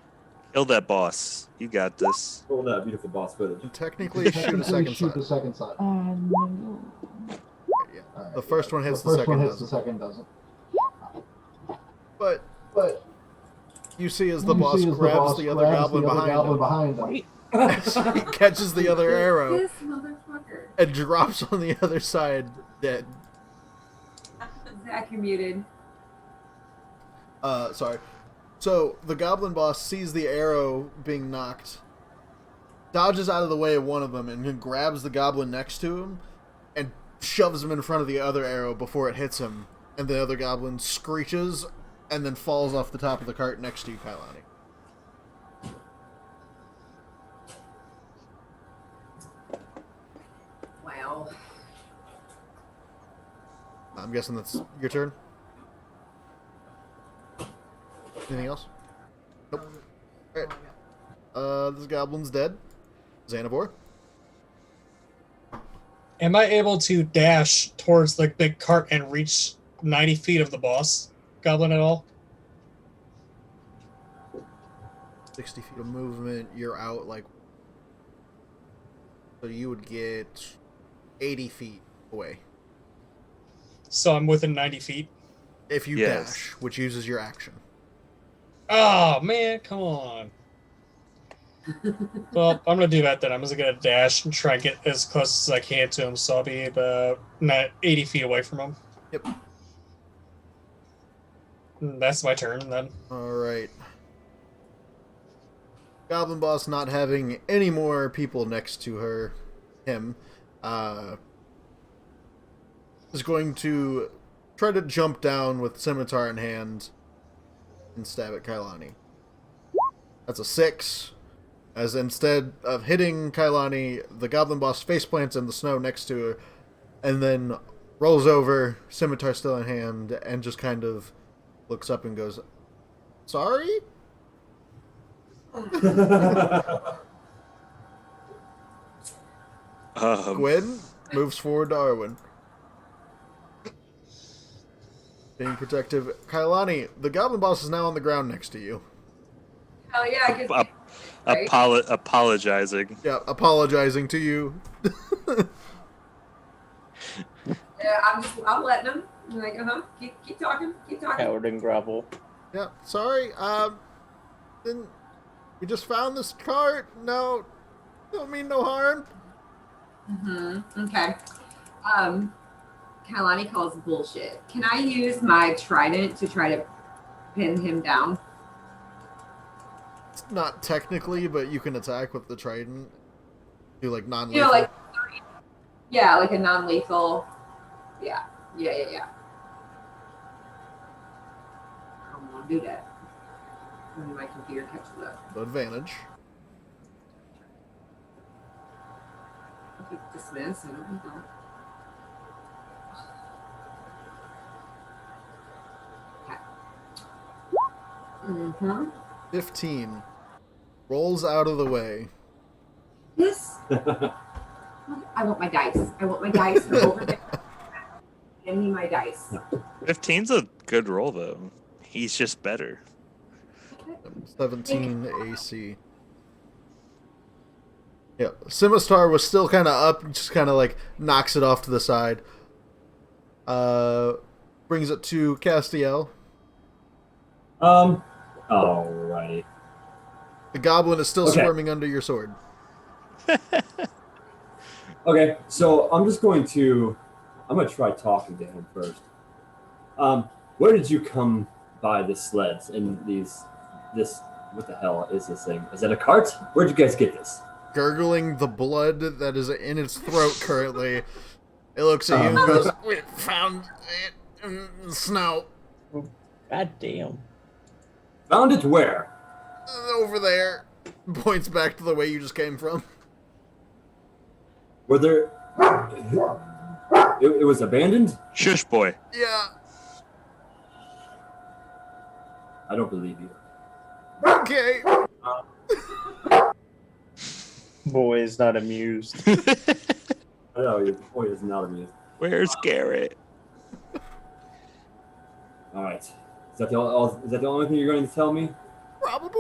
Kill that boss. You got this. Roll that beautiful boss footage. And technically shoot a second shoot side. the second side. No. Yeah. Alright. The first one hits, The first one hits, doesn't. the second doesn't. But But you see as the you boss see as grabs the other goblin behind him. Wait. He catches the other arrow This motherfucker. and drops on the other side dead. Zach, you're muted. Sorry. So the goblin boss sees the arrow being knocked, dodges out of the way of one of them, and then grabs the goblin next to him and shoves him in front of the other arrow before it hits him. And the other goblin screeches and then falls off the top of the cart next to you, Kailani. Wow. I'm guessing that's your turn. Anything else? Nope. Alright. This goblin's dead. Xanavor. Am I able to dash towards the big cart and reach 90 feet of the boss goblin at all? 60 feet of movement. You're out like... So you would get 80 feet away. So I'm within 90 feet. If you Yes. dash, which uses your action. Oh, man, come on. Well, I'm going to do that then. I'm just going to dash and try and get as close as I can to him, so I'll be about 80 feet away from him. Yep. And that's my turn then. Alright. Goblin boss not having any more people next to him, is going to try to jump down with scimitar in hand and stab at Kailani. That's a 6. As instead of hitting Kailani, the goblin boss faceplants in the snow next to her, and then rolls over, scimitar still in hand, and just kind of looks up and goes, "Sorry?" Gwen moves forward to Arwen. Being protective. Kailani, the goblin boss is now on the ground next to you. Hell yeah, I guess. Right? Apologizing. Yeah, apologizing to you. Yeah, I'm letting him. I'm like, keep talking, keep talking. Coward and grovel. Yeah, sorry. Then we just found this cart. No, don't mean no harm. Okay. Kalani calls bullshit. Can I use my trident to try to pin him down? Not technically, but you can attack with the trident. Do like non-lethal. You know, like Yeah, like a non-lethal. Yeah. I'm gonna do that when my computer catches up. Advantage. Okay, dismiss. I don't know. Mm-hmm. 15. Rolls out of the way. This. I want my dice. They're over there. Give me my dice. 15's a good roll, though. He's just better. 17 AC. Yeah, Simistar was still kind of up, just kind of like knocks it off to the side. Brings it to Castiel. Alrighty. The goblin is still Okay. squirming under your sword. Okay, so I'm going to try talking to him first. Where did you come by the sleds and this, what the hell is this thing? Is that a cart? Where'd you guys get this? Gurgling the blood that is in its throat currently. It looks at you and goes, "We found it in the snow. God damn. Found it where? Over there." Points back to the way you just came from. Were there... It was abandoned? Shush, boy. Yeah, I don't believe you. okay. Boy is not amused. I know, your point is not amused. Where's Garrett? Alright. Is that the only thing you're going to tell me? Probably.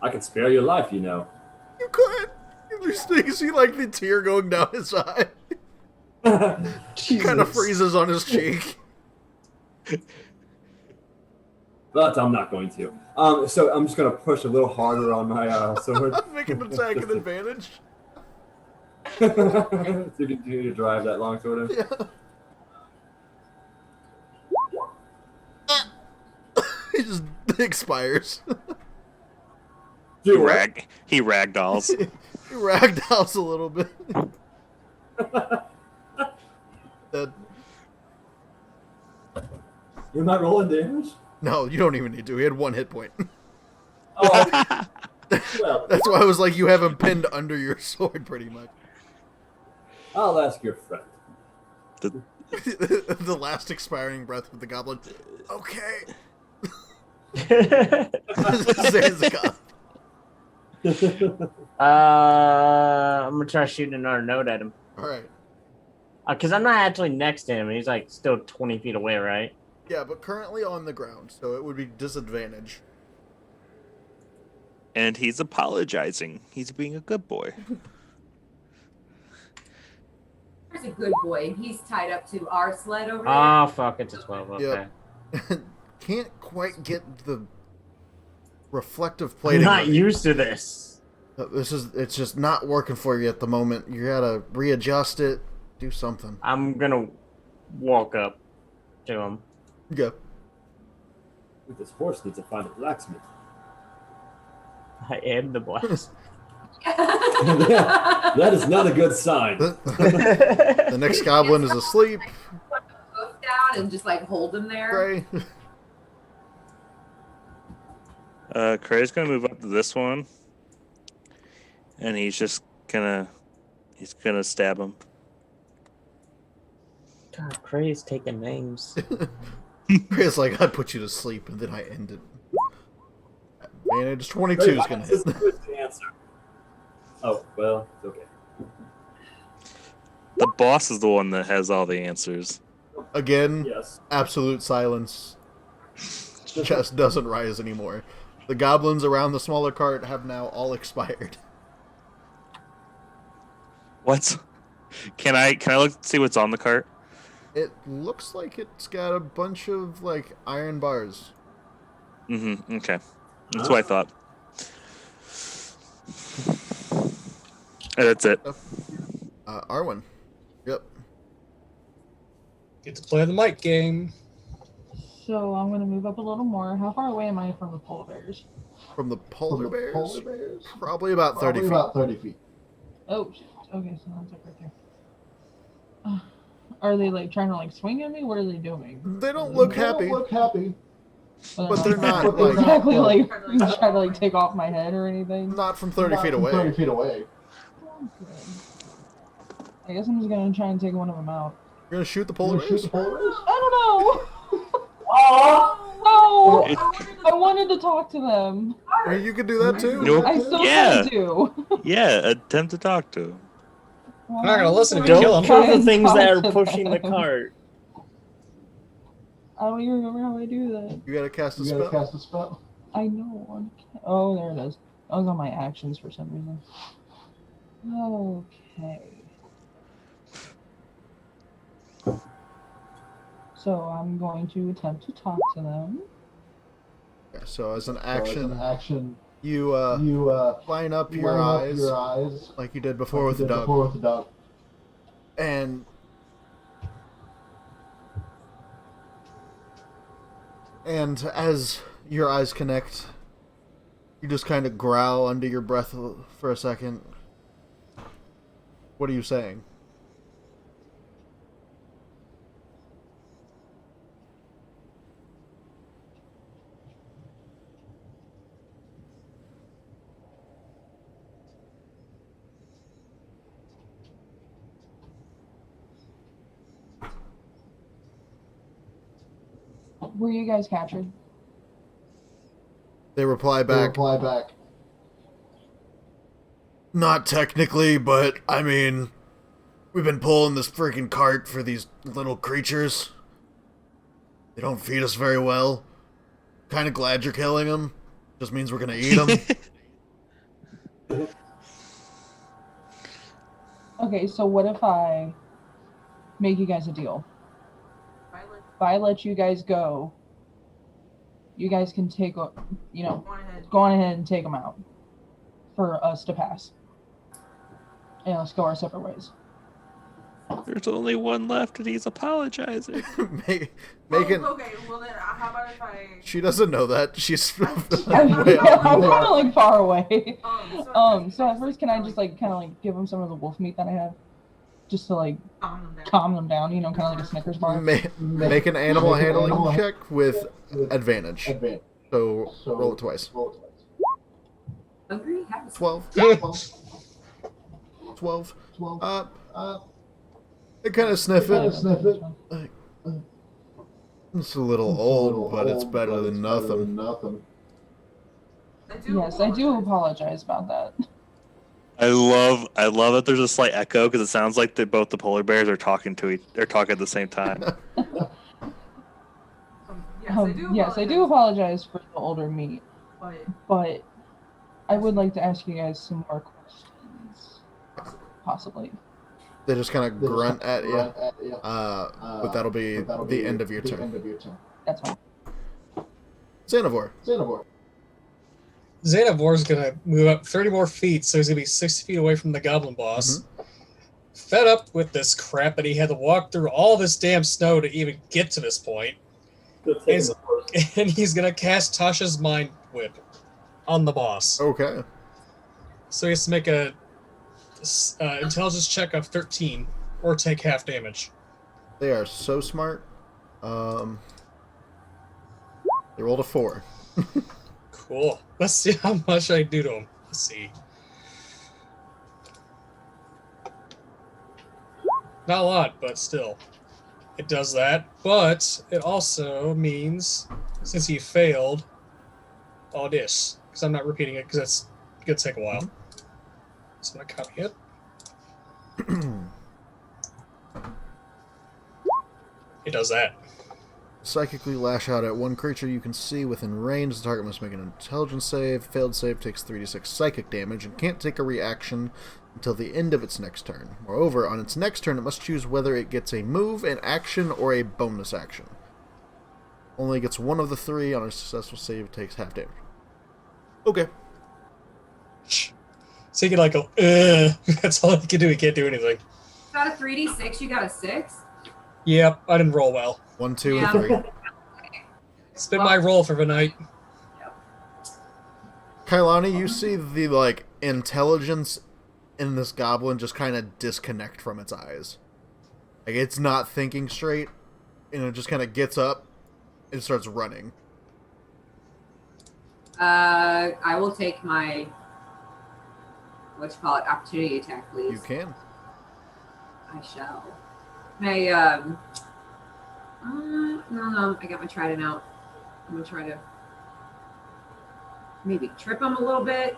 I can spare your life, you know. You could. You see like the tear going down his eye. Kind of freezes on his cheek. But I'm not going to. So I'm just going to push a little harder on my sword. Make an attack an advantage. To continue to drive that long sword in. Yeah. He just expires. He ragdolls. He ragdolls a little bit. That, You're not rolling damage? no, you don't even need to. He had 1 hit point. Oh, well, That's why I was like, you have him pinned under your sword, pretty much. I'll ask your friend. The last expiring breath with the goblin. Okay. Zanzicar. I'm gonna try shooting another note at him. All right. Because I'm not actually next to him. He's like still 20 feet away, right? Yeah, but currently on the ground, so it would be disadvantage. And he's apologizing. He's being a good boy. There's a good boy. He's tied up to our sled over there. Oh, fuck. It's a 12. Okay. Yep. Can't quite get the reflective I'm plating. not used to this. It's just not working for you at the moment. You gotta readjust it, do something. I'm gonna walk up to him. Go. This horse needs to find a blacksmith. I am the boss. Yeah, that is not a good sign. The next goblin is asleep. Put the hoof down and just like hold him there. Gray. Cray's gonna move up to this one, and he's gonna stab him. God, Cray's taking names. Gray's like, I put you to sleep, and then I end it. Advantage 22 is gonna hit. The answer. Oh, well, it's okay. The boss is the one that has all the answers. Again, Yes. absolute silence. Chest doesn't rise anymore. The goblins around the smaller cart have now all expired. What? Can I look see what's on the cart? It looks like it's got a bunch of like iron bars. Mm-hmm. Okay. That's what I thought. And that's it. Arwen. Yep. Get to play the mic game. So I'm gonna move up a little more. How far away am I from the polar bears? From the polar bears? Probably about 30 feet. Oh, shit. Okay, so that's like right there. Are they like trying to like swing at me? What are they doing? They don't look happy. But they're not, like- exactly like trying to like take off my head or anything. Not from 30 feet away. Okay. I guess I'm just gonna try and take one of them out. You're gonna shoot the polar bears? I don't know. Oh no! I wanted to talk to them. I mean, you could do that too. Nope. I still Yeah. kinda do. Yeah, attempt to talk to him. I'm not gonna listen to kill Don't him. kill the things that are pushing the cart. I don't even remember how I do that. You gotta cast a spell. I know. Oh, there it is. That was on my actions for some reason. Okay. So I'm going to attempt to talk to them. Yeah, so as an action, you line up your eyes like you did before with the dog. And as your eyes connect, you just kind of growl under your breath for a second. What are you saying? Were you guys captured? They reply back. Not technically, but I mean, we've been pulling this freaking cart for these little creatures. They don't feed us very well. Kind of glad you're killing them. Just means we're gonna eat them. Okay, so what if I make you guys a deal? If I let you guys go, you guys can take, go on ahead and take them out for us to pass. And let's go our separate ways. There's only one left and he's apologizing. Make it. Okay, well then, how about if I... She doesn't know that. She's I'm way off. kind of like far away. so So at first, can I just like kind of like give them some of the wolf meat that I have, just to like calm them down, kind of like a Snickers bar. Make an animal handling check with advantage. So roll it twice. Hungry? Have a 12. 12. They kind of sniff it. It's a little old, but it's better than nothing. Yes, I do apologize about that. I love that there's a slight echo because it sounds like both the polar bears are talking at the same time. Yes, I do apologize for the older meat, but I would like to ask you guys some more questions, possibly. They just kind of grunt at you. But that'll be the end of your turn. That's fine. Xanavor. Xanavor's gonna move up 30 more feet, so he's gonna be 60 feet away from the goblin boss. Fed up with this crap that he had to walk through all this damn snow to even get to this point. And he's gonna cast Tasha's Mind Whip on the boss. Okay. So he has to make a intelligence check of 13 or take half damage. They are so smart. They rolled a 4. Cool. Let's see how much I do to him. Let's see. Not a lot, but still. It does that. But it also means, since he failed, all this. Because I'm not repeating it, because that's going to take a while. So I'm going to copy it. It does that. Psychically lash out at one creature you can see within range. The target must make an intelligence save. Failed save takes 3d6 psychic damage and can't take a reaction until the end of its next turn. Moreover, on its next turn, it must choose whether it gets a move, an action, or a bonus action. Only gets one of the three. On a successful save, it takes half damage. Okay. So you can like go, ugh. That's all he can do. He can't do anything. Got a 3d6, you got a 6? Yep, I didn't roll well. 1, 2, Yeah. and 3. It's been my roll for the night. Kailani, you see the, intelligence and this goblin just kind of disconnect from its eyes. Like, it's not thinking straight, and it just kind of gets up and starts running. I will take my opportunity attack, please. You can. I shall. I no, I got my trident out. I'm gonna try to maybe trip him a little bit.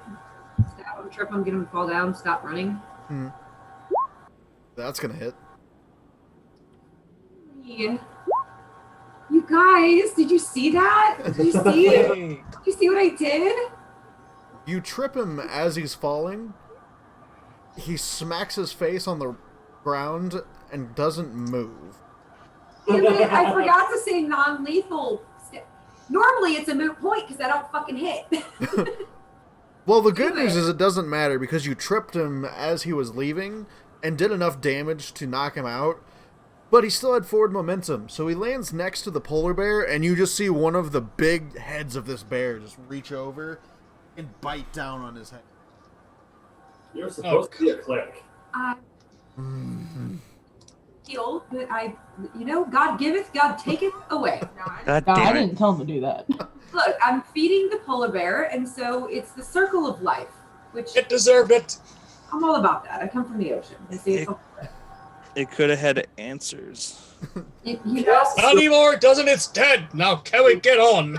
Stab him, trip him, get him to fall down, stop running. That's gonna hit. Yeah. You guys, did you see that? Did you see it? Did you see what I did? You trip him as he's falling. He smacks his face on the ground and doesn't move. Damn it, I forgot to say non-lethal. Normally it's a moot point because I don't fucking hit. Well, the good news is it doesn't matter because you tripped him as he was leaving and did enough damage to knock him out, but he still had forward momentum. So he lands next to the polar bear, and you just see one of the big heads of this bear just reach over and bite down on his head. You're supposed to be a cleric. Heal, but God giveth, God taketh away. God No, I damn it. didn't tell him to do that. Look, I'm feeding the polar bear, and so it's the circle of life, which It deserved it. I'm all about that. I come from the ocean. You see, It could have had answers. you know, Not anymore, it doesn't. It's dead. Now, can we get on?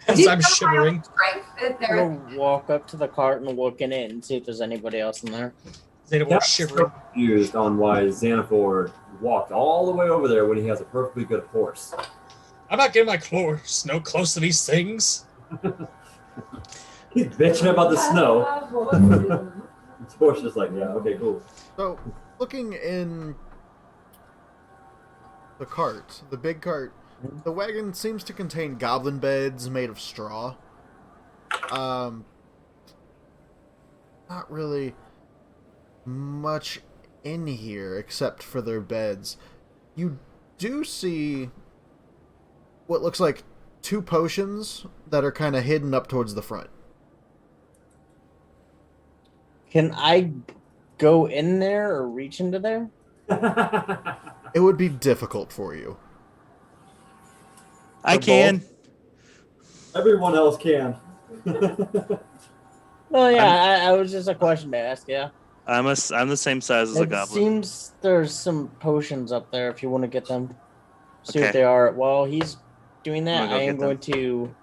As I'm shivering. strength there. We'll walk up to the cart and look in it and see if there's anybody else in there. Xanathar shivering. Confused on why Xanathar walked all the way over there when he has a perfectly good horse. I'm not getting my snow close to these things. He's bitching about the snow. His horse is like, yeah, okay, cool. So, looking in the cart, the big cart, the wagon seems to contain goblin beds made of straw. Not really much in here except for their beds. You do see what looks like 2 potions that are kind of hidden up towards the front. Can I go in there or reach into there? It would be difficult for you. I can. Everyone else can. Well, yeah, I was just a question to ask, yeah. I'm the same size as a It goblin. seems there's some potions up there if you want to get them. See Okay. what they are. While he's doing that, I'm gonna go I am get them. going to...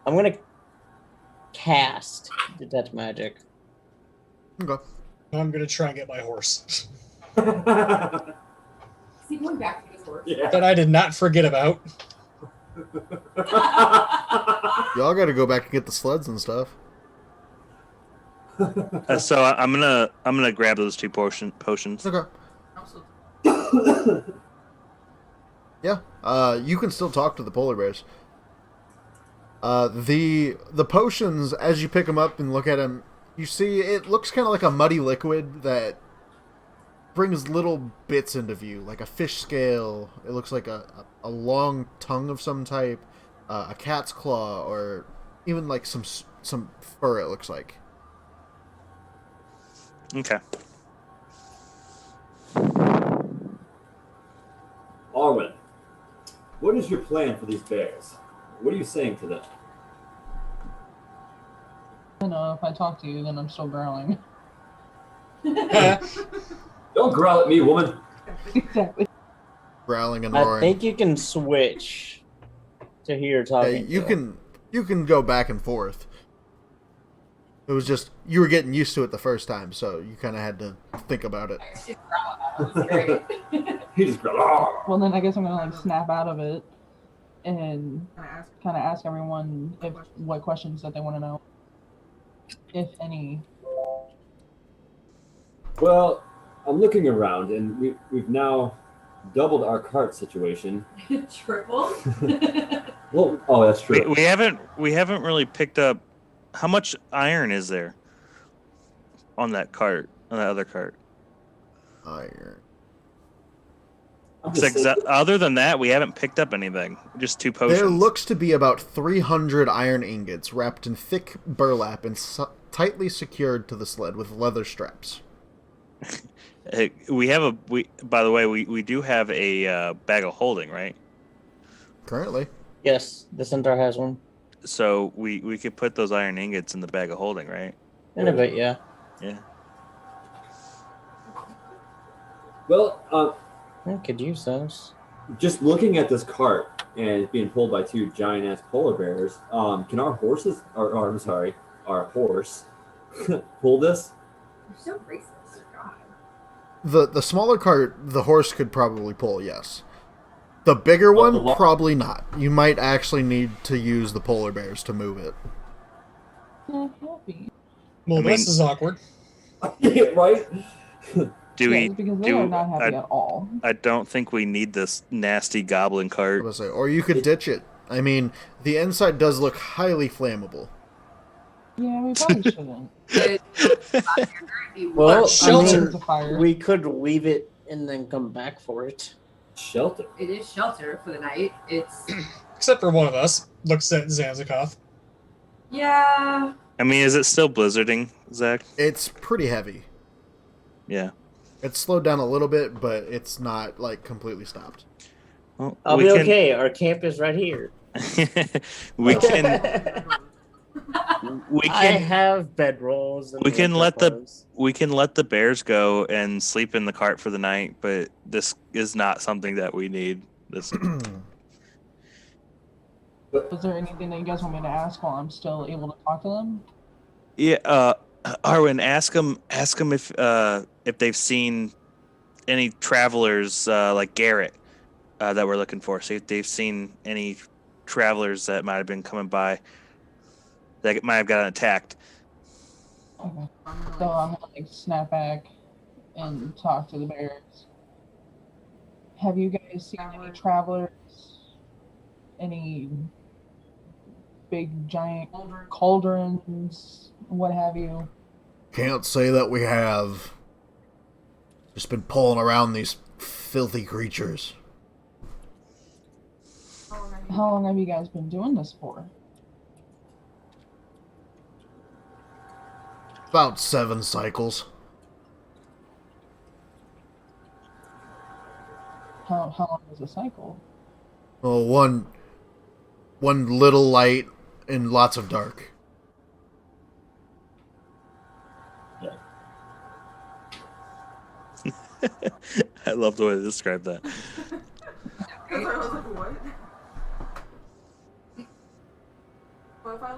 I'm going to cast Detect Magic. Okay. I'm gonna try and get my horse. Is he going back to his horse? Yeah. That I did not forget about. Y'all gotta go back and get the sleds and stuff. So I'm gonna grab those 2 potions. Okay. Yeah. You can still talk to the polar bears. The potions, as you pick them up and look at them, you see it looks kind of like a muddy liquid that brings little bits into view, like a fish scale. It looks like a long tongue of some type, a cat's claw, or even like some fur. It looks like. Okay. Arwen, what is your plan for these bears? What are you saying to them? If I talk to you, then I'm still growling. Don't growl at me, woman. Exactly. Growling and I roaring. think you can switch to who you're Yeah, talking you to. can go back and forth. It was just you were getting used to it the first time, so you kind of had to think about it. He just growled. Well, then I guess I'm gonna like snap out of it and kind of ask everyone what questions that they want to know, if any. Well, I'm looking around, and we've now doubled our cart situation. Triple. Well, oh, that's true. We haven't really picked up how much iron is there on that cart, on that other cart. Iron. I'm just saying, Other than that, we haven't picked up anything. Just 2 potions. There looks to be about 300 iron ingots wrapped in thick burlap and tightly secured to the sled with leather straps. Hey, by the way, we do have a bag of holding, right? Currently. Yes, the centaur has one. So we could put those iron ingots in the bag of holding, right? In a bit, yeah. Yeah. well, I could use those. just looking at this cart and it's being pulled by 2 giant ass polar bears, can our horses, or I'm sorry, our horse, pull this? You're so racist. God. The smaller cart, the horse could probably pull, yes. The bigger Well, one, probably not. You might actually need to use the polar bears to move it. Not happy. Well, I mean- this is awkward. Right? Do Yes, we? because they are not happy at all. I don't think we need this nasty goblin I cart. was say, or you could ditch it. I mean, the inside does look highly flammable. Yeah, we probably shouldn't. Well, Shelter. It's a fire. We could leave it and then come back for it. Shelter. It is shelter for the night. It's Except for one of us. Looks at Zanzikoth. yeah. I mean, is it still blizzarding, Zach? It's pretty heavy. Yeah. It's slowed down a little bit, but it's not like completely stopped. Well, I'll be okay. Our camp is right here. we can. We I can. have bedrolls. And We can winter let the- clothes. We can let the bears go and sleep in the cart for the night, but this is not something that we need. This. Was there anything that you guys want me to ask while I'm still able to talk to them? Yeah, Arwen, ask them if they've seen any travelers like Garrett that we're looking for. See if they've seen any travelers that might have been coming by that might have gotten attacked. Okay. So I'm gonna like snap back and talk to the bears. Have you guys seen any travelers? Any big giant cauldrons, what have you? Can't say that we have. Just been pulling around these filthy creatures. How long have you guys been doing this for? About 7 cycles. How long is a cycle? Well, one little light and lots of dark. I love the way they describe that. I was like, what?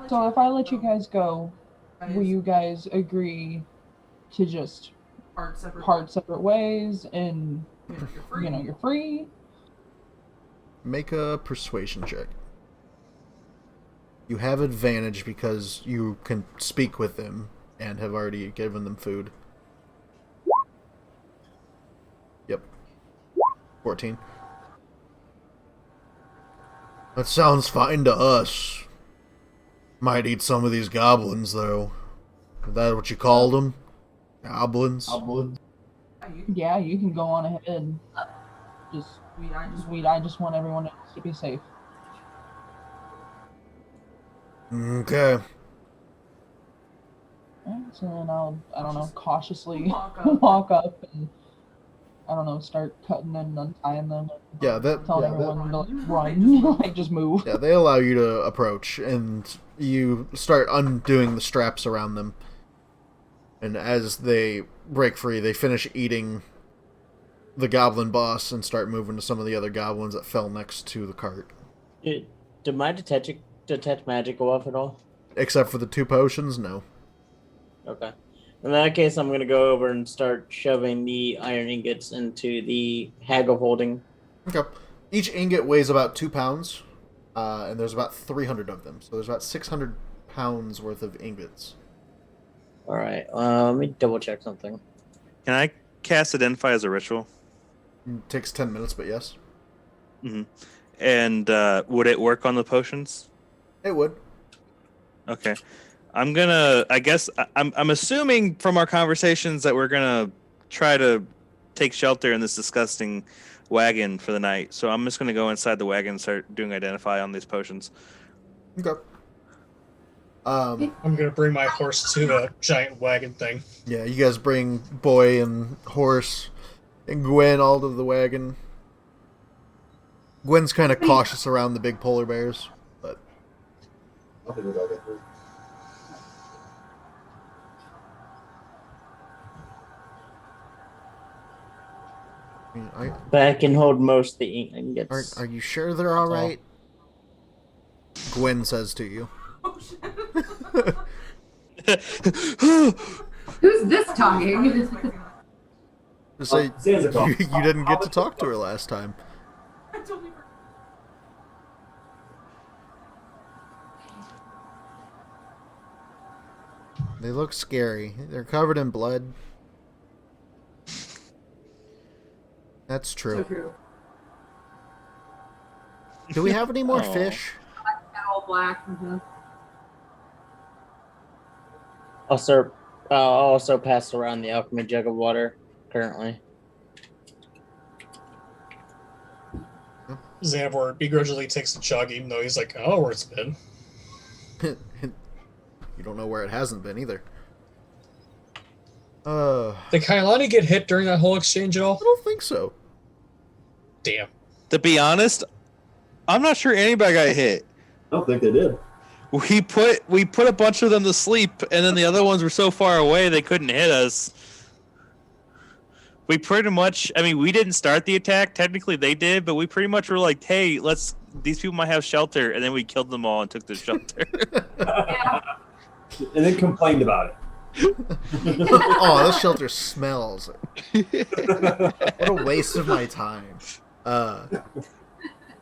So if I let you guys go, will you guys agree to just part separate ways and you're free? Make a persuasion check. You have advantage because you can speak with them and have already given them food. Yep. 14. That sounds fine to us. Might eat some of these goblins, though. Is that what you called them? Goblins? Yeah, you can go on ahead. I just want everyone else to be safe. Okay. Alright, so then I don't know, cautiously Walk walk up. up and, I don't know, start cutting and untying them. Yeah, that Telling everyone to like, run, like just move. yeah, they allow you to approach, and you start undoing the straps around them. And as they break free, they finish eating the goblin boss and start moving to some of the other goblins that fell next to the cart. Did my detect magic go off at all? Except for the 2 potions, no. Okay. In that case, I'm going to go over and start shoving the iron ingots into the hag of holding. Okay. Each ingot weighs about 2 pounds, and there's about 300 of them. So there's about 600 pounds worth of ingots. All right. Let me double check something. Can I cast Identify as a ritual? It takes 10 minutes, but yes. Mm-hmm. And would it work on the potions? It would. Okay. I guess I'm assuming from our conversations that we're gonna try to take shelter in this disgusting wagon for the night. So I'm just going to go inside the wagon and start doing identify on these potions. Okay. I'm gonna bring my horse to the giant wagon thing. Yeah, you guys bring Boy and Horse and Gwen all to the wagon. Gwen's kind of cautious around the big polar bears, but I think we'll get through. I mean, But I can hold most of the ingots. are you sure they're all right? Gwen says to you. Oh shit. Who's this talking? Just say Zanzibar. you didn't get to talk to her last time. I totally forgot. They look scary. They're covered in blood. That's So true. true. Do we have any more Aw. fish? All black. Mhm. I'll also pass around the alchemy jug of water currently. Xanavor begrudgingly takes the jug, even though he's like, I don't know where it's been. You don't know where it hasn't been either. Did Kailani get hit during that whole exchange at all? I don't think so. Damn. To be honest, I'm not sure anybody got hit. I don't think they did. We put a bunch of them to sleep, and then the other ones were so far away they couldn't hit us. We pretty much, I mean, we didn't start the attack. Technically, they did, but we pretty much were like, "Hey, these people might have shelter," and then we killed them all and took the shelter. Yeah. And then complained about Oh, this shelter smells. What a waste of my time.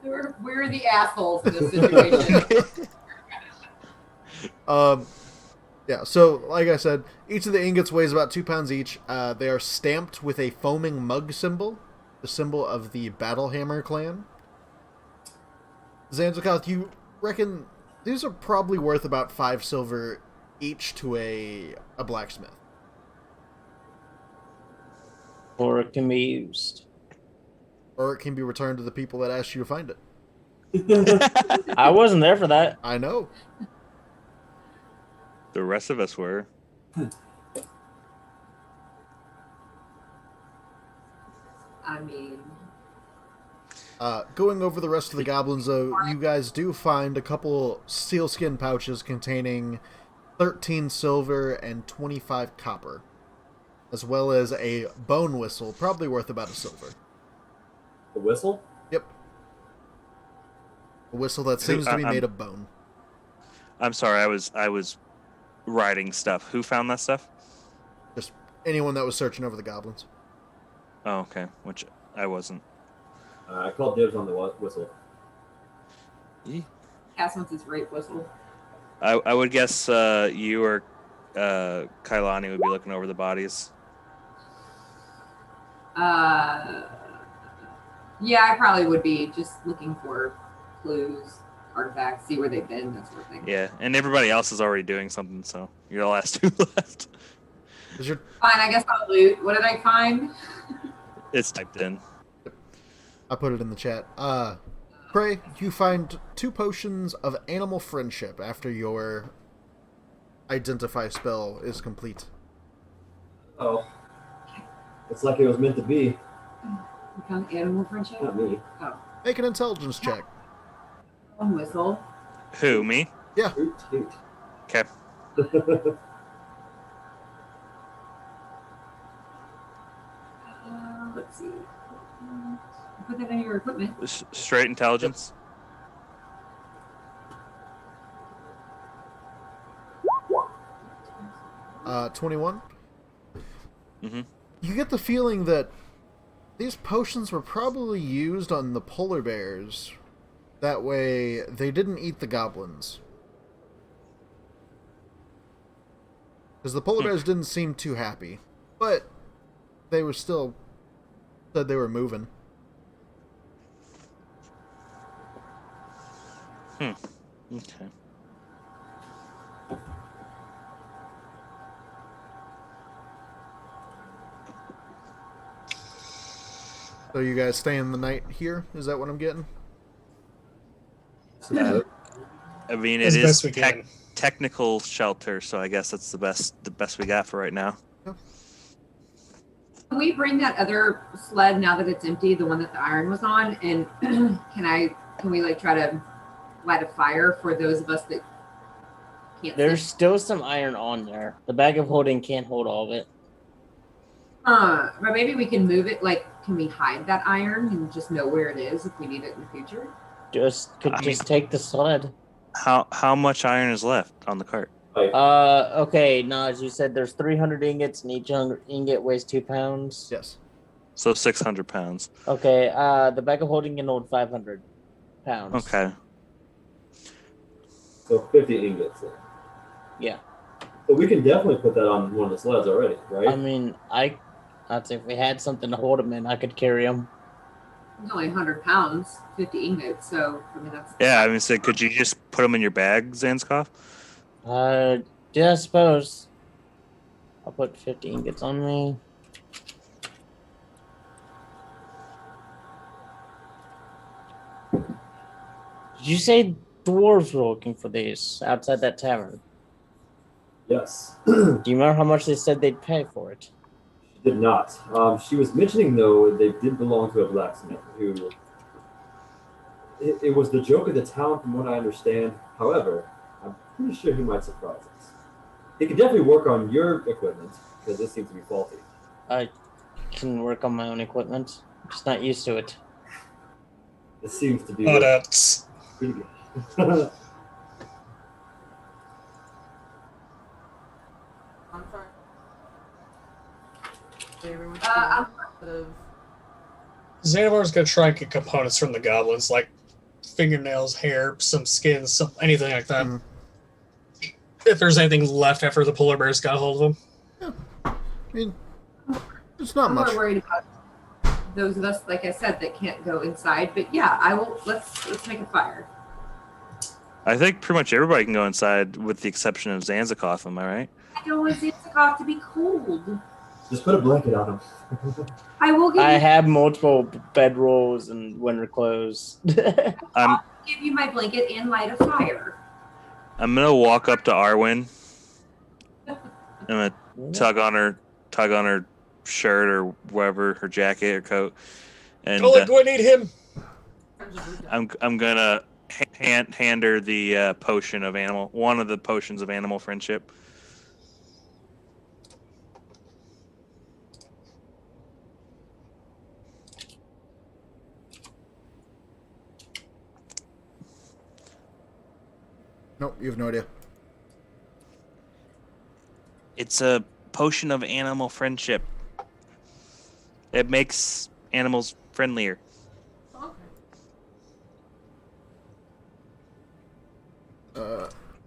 We're the assholes in this situation. Yeah, so like I said, each of the ingots weighs about 2 pounds each. They are stamped with a foaming mug symbol, the symbol of the Battlehammer clan. Zanzakoth, you reckon these are probably worth about 5 silver each to a blacksmith. Or it can be used. Or it can be returned to the people that asked you to find it. it. I wasn't there for that. I know. The rest of us were. I mean, Going over the rest of the goblins, though, you guys do find a couple sealskin pouches containing 13 silver and 25 copper, as well as a bone whistle, probably worth about a silver. The whistle? Yep. A whistle that seems to be made of bone. I'm sorry, I was writing stuff. Who found that stuff? Just anyone that was searching over the goblins. Oh, okay. Which I wasn't. I called dibs on the whistle. Cass wants his rape whistle. I would guess you or Kailani would be looking over the bodies. Yeah, I probably would be just looking for clues, artifacts, see where they've been, that sort of thing. Yeah, and everybody else is already doing something, so you're the last two left. Is your Fine, I guess I'll loot. What did I find? It's typed in. I put it in the chat. Prey, you find 2 potions of animal friendship after your identify spell is complete. Oh. It's like it was meant to be. You found animal friendship? Not me. Make an intelligence check. One whistle. Who, me? Yeah. Toot, toot. Okay. Let's see. Put that in your equipment. Straight intelligence. 21. Mm-hmm. You get the feeling that these potions were probably used on the polar bears. That way, they didn't eat the goblins. Because the polar bears didn't seem too happy. But they were still... said they were moving. Okay. So you guys staying the night here? Is that what I'm getting? So, I mean, As it best is we can. technical shelter, so I guess that's the best we got for right now. Can we bring that other sled now that it's empty, the one that the iron was on, and can we like try to light a fire for those of us that can't There's sit? still some iron on there. The bag of holding can't hold all of it. But maybe we can move it. Like, can we hide that iron and just know where it is if we need it in the future? Just take the sled. How much iron is left on the cart? like, Okay, Naj, you said there's 300 ingots and each ingot weighs 2 pounds. Yes. So 600 pounds. Okay, the bag of holding can hold 500 pounds. Okay. so 50 ingots. Then. Yeah. So we can definitely put that on one of the sleds already, right? I mean, I'd say if we had something to hold them in, I could carry them. It's only 100 pounds, 50 ingots. So I mean that's Yeah, I mean, so could you just put them in your bag, Zanskov? Yeah, I suppose. I'll put 50 ingots on me. Did you say dwarves were looking for these outside that tavern? Yes. Do you remember how much they said they'd pay for it? She did not. She was mentioning, though, they did belong to a blacksmith who... It was the joke of the town, from what I understand. However, I'm pretty sure he might surprise us. He could definitely work on your equipment, because this seems to be faulty. I can work on my own equipment. I'm just not used to it. This seems to be But pretty good. I'm sorry. Everyone's I'm- Xanavar's gonna try and get components from the goblins, like fingernails, hair, some skin, some anything like that. Mhm. If there's anything left after the polar bears got a hold of them. I mean, it's not I'm much. more worried about those of us, like I said, that can't go inside. But yeah, I will. Let's make a fire. I think pretty much everybody can go inside, with the exception of Zanzikoth. Am I right? I don't want Zanzikov to be cold. Just put a blanket on him. I will give I you, have multiple bedrolls and winter clothes. I'm give you my blanket and light a fire. I'm gonna walk up to Arwen. I'm gonna tug on her shirt or whatever, her jacket or coat, and Don't let Gwen need him. I'm gonna hand her the potion of one of the potions of animal friendship. Nope, you have no idea. It's a potion of animal friendship. It makes animals friendlier.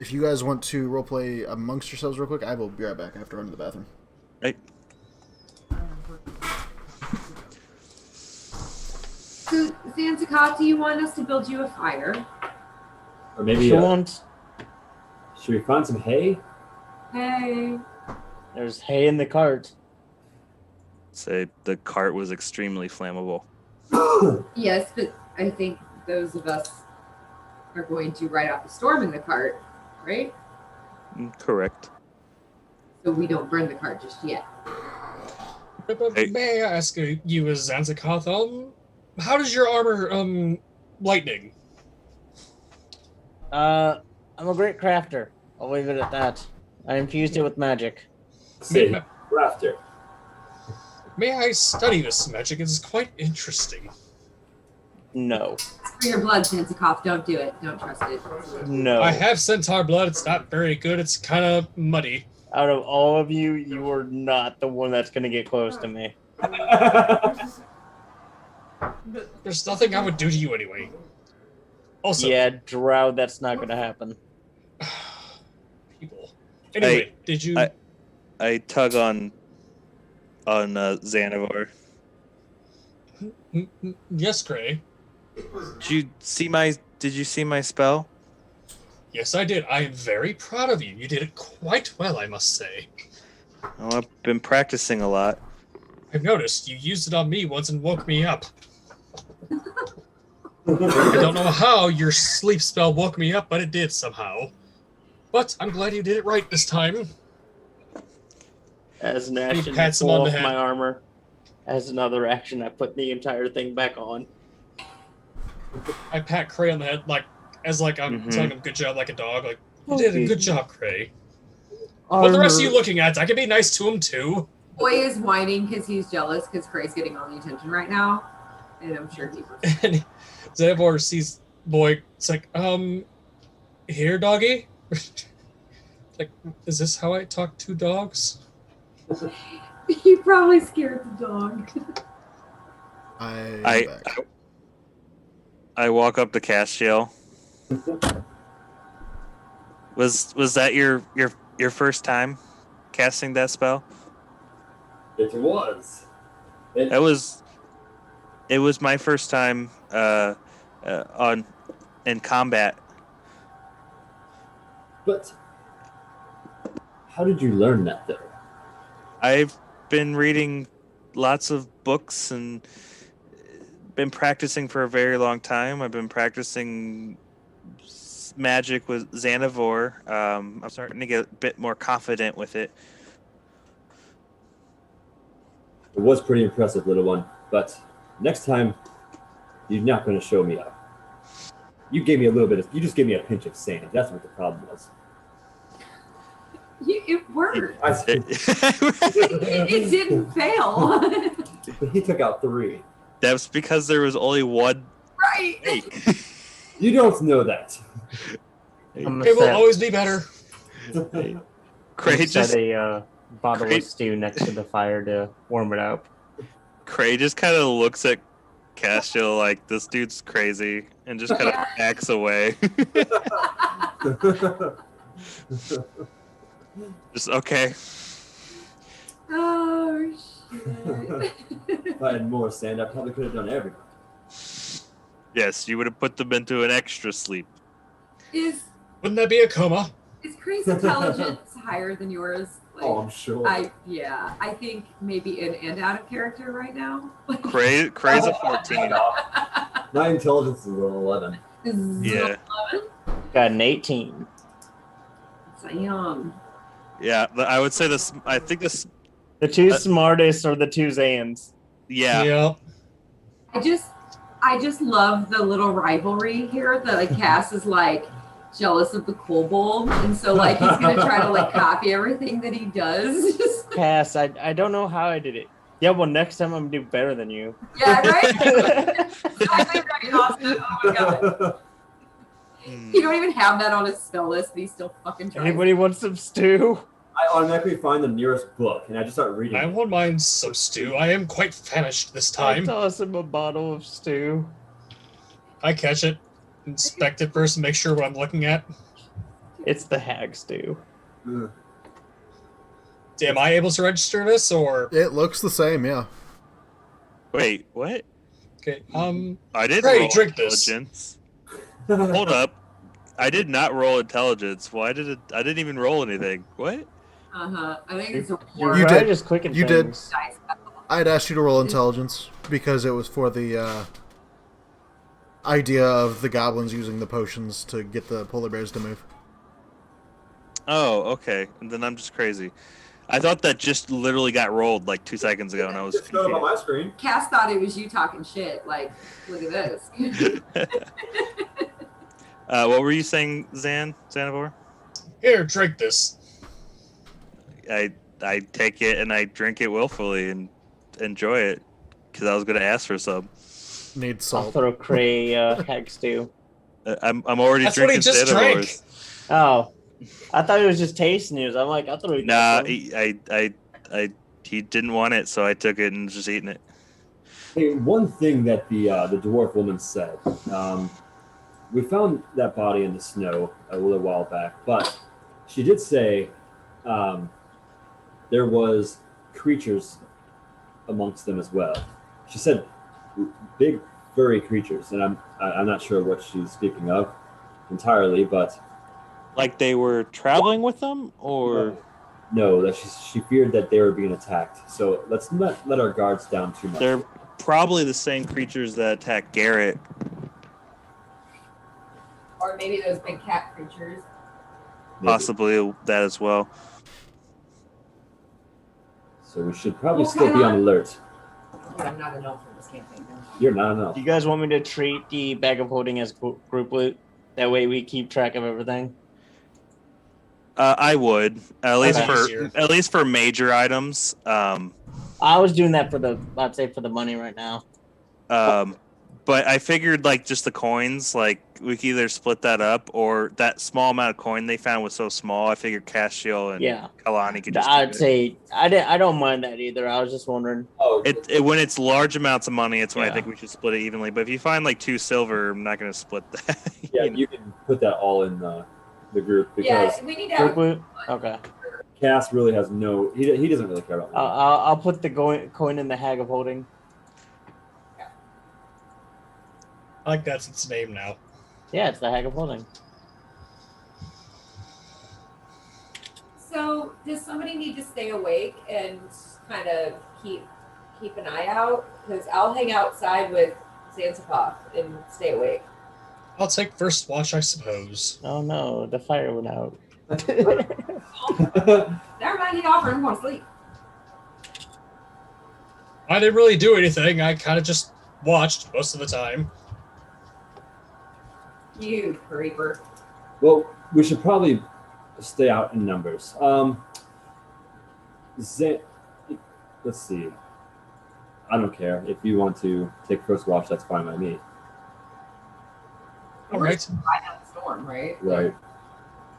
If you guys want to roleplay amongst yourselves real quick, I will be right back. I have to run to the bathroom. Right? So Zanzikov, do you want us to build you a fire? Or maybe, should we find some hay? Hey. There's hay in the cart. Say the cart was extremely flammable. Yes, but I think those of us are going to ride out the storm in the cart, right? Correct. So we don't burn the cart just yet. But Hey. may I ask you, as Zanzikoth, how does your armor lightning? I'm a great crafter. I'll leave it at that. I infused it with magic. Say, laughter. May I study this magic? It's quite interesting. No. For your blood, Zanzikov, don't do it. Don't trust it. No. I have centaur blood. It's not very good. It's kind of muddy. Out of all of you, you are not the one that's going to get close to me. There's nothing I would do to you anyway. Also, Yeah, Drow, that's not going to happen. people. Anyway, did you? I tug on Xanavar. Yes, Gray. Did you see my spell? Yes, I did. I am very proud of you. You did it quite well, I must say. Oh, I've been practicing a lot. I've noticed you used it on me once and woke me up. I don't know how your sleep spell woke me up, but it did somehow. But I'm glad you did it right this time. As an He action, I pats him pull on the off my head. armor. As another action, I put the entire thing back on. I pat Cray on the head, like as like I'm Mhm. telling him good job, like a dog. Like you did a good job, Cray. Armor. What the rest of you looking at? I can be nice to him too. Boy is whining because he's jealous because Cray's getting all the attention right now, and I'm sure he. And Xanavor sees Boy. It's like, here, doggy. Like, is this how I talk to dogs? You probably scared the dog. I walk up to Castiel. Was that your first time casting that spell? It was. It was my first time in combat. But how did you learn that, though? I've been reading lots of books and been practicing for a very long time. I've been practicing magic with Xanavor. I'm starting to get a bit more confident with it. It was pretty impressive, little one. But next time, you're not going to show me up. You gave me a little bit of. You just gave me a pinch of sand. That's what the problem was. It worked. That It didn't fail. He took out 3. was because there was only one. Right. Eight. You don't know that. I'm It will gonna always be better. Cray set just a bottle Great. of stew next to the fire to warm it up. Cray just kind of looks at Castiel like this dude's crazy and just kind of backs away. Just okay. Oh shit. If I had more sand, I probably could have done everything. Yes, you would have put them into an extra sleep. Is Wouldn't that be a coma? Cray's intelligence higher than yours? Like, Oh, I'm sure. I think maybe in and out of character right now. Cray's a 14. My intelligence is an 11. Yeah. Got an 18. Damn. Yeah, I would say this. I think this. The two smartest are the two Zans. Yeah. Yep. I just love the little rivalry here that like Cass is like jealous of the kobold, and so like he's gonna try to like copy everything that he does. Just, Cass, I don't know how I did it. Yeah, well, next time I'm gonna do better than you. yeah, right. Exactly right, Austin. Oh my god. You don't even have that on his spell list, and he still fucking tries. Anybody want some stew? I automatically find the nearest book and I just start reading. I it. won't mind some stew. I am quite famished this I time. toss him a bottle of stew. I catch it, inspect it first, and make sure what I'm looking at. It's the hag stew. Ugh. Am I able to register this, or It looks the same, yeah. Wait, what? okay? I didn't Cray, roll drink this. intelligence. Hold up. I did not roll intelligence. Why did it? I didn't even roll anything. What? I think it's a You're You right, did. just clicking You did. things. dice. I'd asked you to roll intelligence because it was for the idea of the goblins using the potions to get the polar bears to move. Oh, okay. And then I'm just crazy. I thought that just literally got rolled like 2 seconds ago, and I was Just showed up on confused. my screen. Cass thought it was you talking shit. Like, look at this. What were you saying, Xanavor? Here, drink this. I take it and I drink it willfully and enjoy it because I was gonna ask for some. Need I'll salt. throw Cray hag stew. I'm already That's what he drinking just drank. Xanavor's. Oh, I thought it was just taste news. I'm like, I'll throw you. Nah, that he didn't want it, so I took it and just eating it. Hey, one thing that the dwarf woman said. We found that body in the snow a little while back, but she did say there was creatures amongst them as well. She said big furry creatures, and I'm not sure what she's speaking of entirely, but Like they were traveling with them, or know that she feared that they were being attacked. So let's not let our guards down too much. They're probably the same creatures that attacked Garrett. Or maybe those big cat creatures. Maybe. Possibly that as well. So we should probably Well, still be on alert. Yeah, I'm not an elf for this campaign. You're not enough. Do you guys want me to treat the bag of holding as group loot? That way we keep track of everything. I would at least Okay. for major items. I was doing that for the money right now. But I figured like just the coins, like we could either split that up or that small amount of coin they found was so small. I figured Castiel and Kalani could just. I'd say I don't mind that either. I was just wondering. Oh, It when it's large amounts of money, it's when I think we should split it evenly. But if you find like 2 silver, I'm not going to split that. yeah, you can put that all in the group because Yeah, we need to Group have loot? Okay. Cass really has no. He doesn't really care about money. I'll put the coin in the hag of holding. I like that's its name now. Yeah, it's the hag of holding. So, does somebody need to stay awake and kind of keep an eye out? Because I'll hang outside with Zanzibar and stay awake. I'll take first watch, I suppose. Oh no, the fire went out. Never mind the offer. I'm going to sleep. I didn't really do anything. I kind of just watched most of the time. You creeper. Well, we should probably stay out in numbers. Let's see. I don't care. If you want to take first watch, that's fine by me. All We're right. just riding out the storm, right? Right.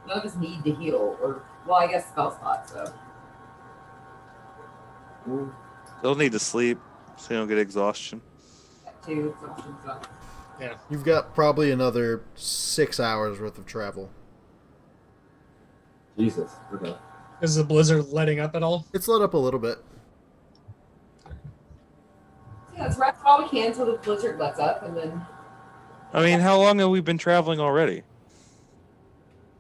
None of us need to heal, or well, I guess spell slots. So They'll need to sleep so you don't get exhaustion. that too. Exhaustion sucks. You've got probably another 6 hours worth of travel. Jesus. Okay. Is the blizzard letting up at all? It's let up a little bit. Yeah, let's rest while we can until the blizzard lets up, and then. I mean, how long have we been traveling already?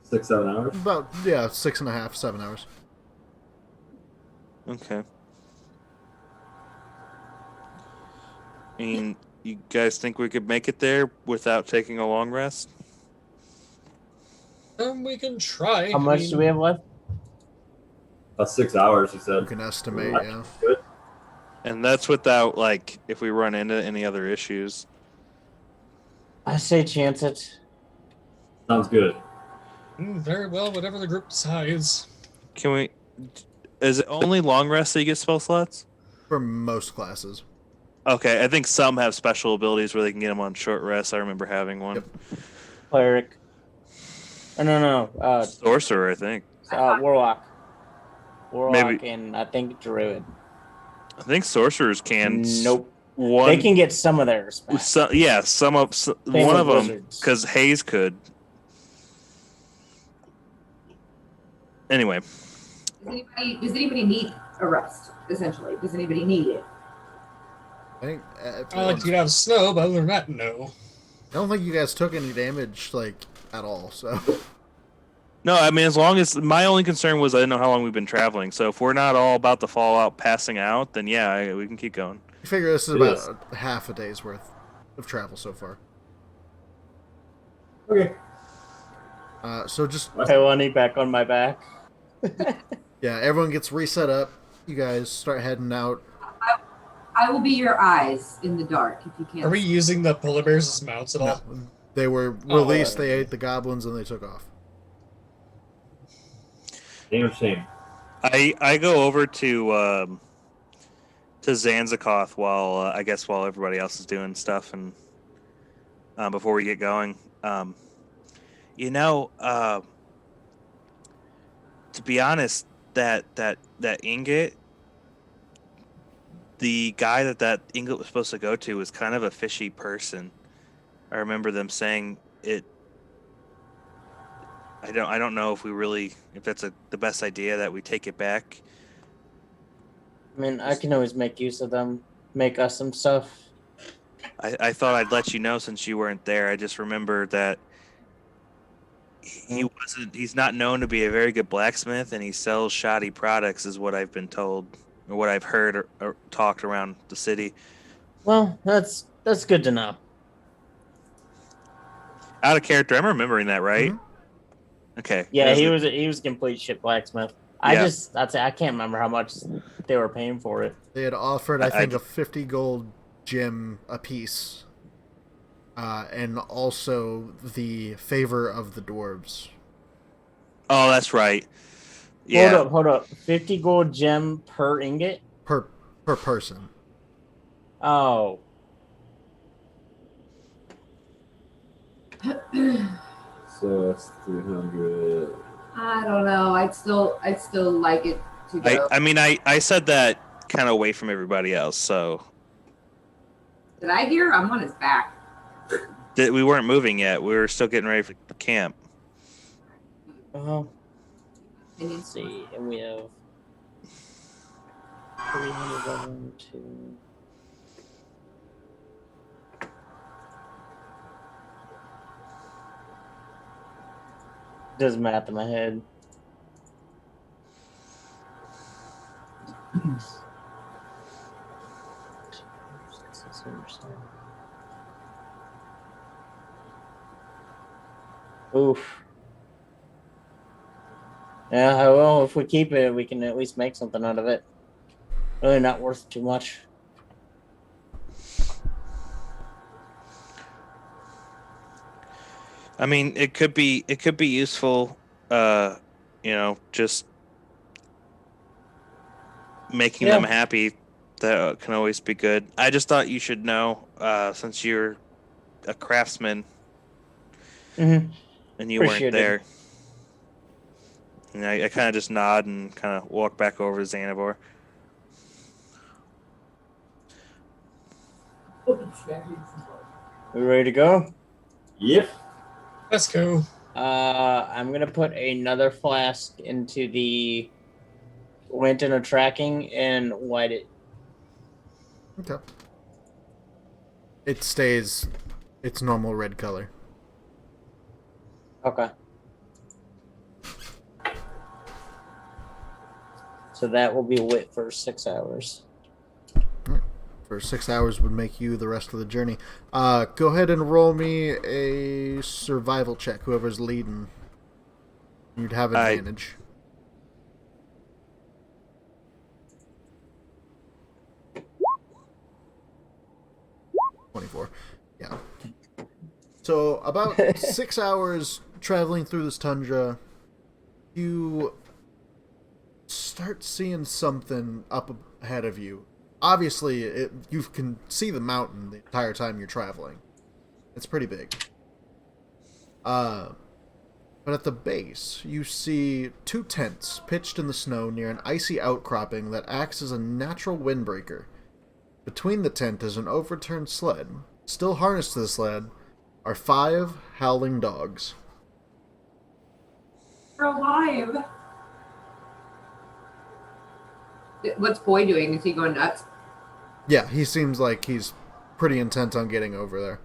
6, 7 hours. About 6.5, 7 hours. Okay. I mean, you guys think we could make it there without taking a long rest? We can try. How much do we have left? About 6 hours, he You said. can estimate, That's yeah. good. And that's without, like, if we run into any other issues. I say chance it. Sounds good. Very well, whatever the group decides. Can we... Is it only long rest that you get spell slots? For most classes. Okay, I think some have special abilities where they can get them on short rest. I remember having one. Yep. Cleric. Oh, no. Sorcerer, I think. Warlock. Warlock Maybe. and I think Druid. I think sorcerers can. Nope. One. They can get some of theirs back. Some Same one with of them, wizards. because Hayes could. Anyway, Does anybody need a rest? Essentially, does anybody need it? I think. I like to get out of snow, but other than that, no. I don't think you guys took any damage, like, at all, so. no, I mean, as long as my only concern was I didn't know how long we've been traveling. So if we're not all about to fall out, passing out, then yeah, we can keep going. I figure this is It about is. half a day's worth of travel so far. Okay. So just, I want to back on my back. yeah, everyone gets reset up. You guys start heading out. I will be your eyes in the dark if you can't. Are we using the polar bears as mounts at No, all? they were released, they ate the goblins, and they took off. Damn shame. I go over to Zanzikoth while while everybody else is doing stuff and before we get going. To be honest, that ingot, the guy that ingot was supposed to go to was kind of a fishy person. I remember them saying it. I don't know if that's the best idea that we take it back. I mean, I can always make use of them, make us some stuff. I thought I'd let you know since you weren't there. I just remember that He's not known to be a very good blacksmith, and he sells shoddy products, is what I've been told, or what I've heard or talked around the city. Well, that's good to know. Out of character, I'm remembering that, right? Mhm. Okay. Yeah, It he was- was a complete shit blacksmith. Yeah. I can't remember how much they were paying for it. They had offered, I- I think, I- a 50 gold gem apiece. And also the favor of the dwarves. Oh, that's right. Yeah. Hold up. 50 gold gem per ingot? Per person. Oh. So that's 300. I don't know. I'd still like it to go. I mean, I said that kind of away from everybody else, so Did I hear? I'm on his back. that we weren't moving yet. We were still getting ready for camp. Let's see, and we have 300 of them to. Does math in my head. Oof. Yeah, well, if we keep it, we can at least make something out of it. Really not worth too much. I mean, it could be useful. Just making them happy. That can always be good. I just thought you should know, since you're a craftsman Mm-hmm. and you Appreciate weren't there. And I kind of just nod and kind of walk back over to Xanabor. We ready to go? Yep. Let's go. I'm gonna put another flask into the lantern of tracking and light it. Okay. It stays its normal red color. Okay. So that will be lit for 6 hours. For 6 hours would make you the rest of the journey. Go ahead and roll me a survival check, whoever's leading. You'd have advantage. 24. Yeah. So about 6 hours traveling through this tundra, you start seeing something up ahead of you. Obviously, you can see the mountain the entire time you're traveling. It's pretty big. But at the base, you see 2 tents pitched in the snow near an icy outcropping that acts as a natural windbreaker. Between the tent is an overturned sled. Still harnessed to the sled are 5 howling dogs. We're alive. What's Boy doing? Is he going nuts? Yeah, he seems like he's pretty intent on getting over there.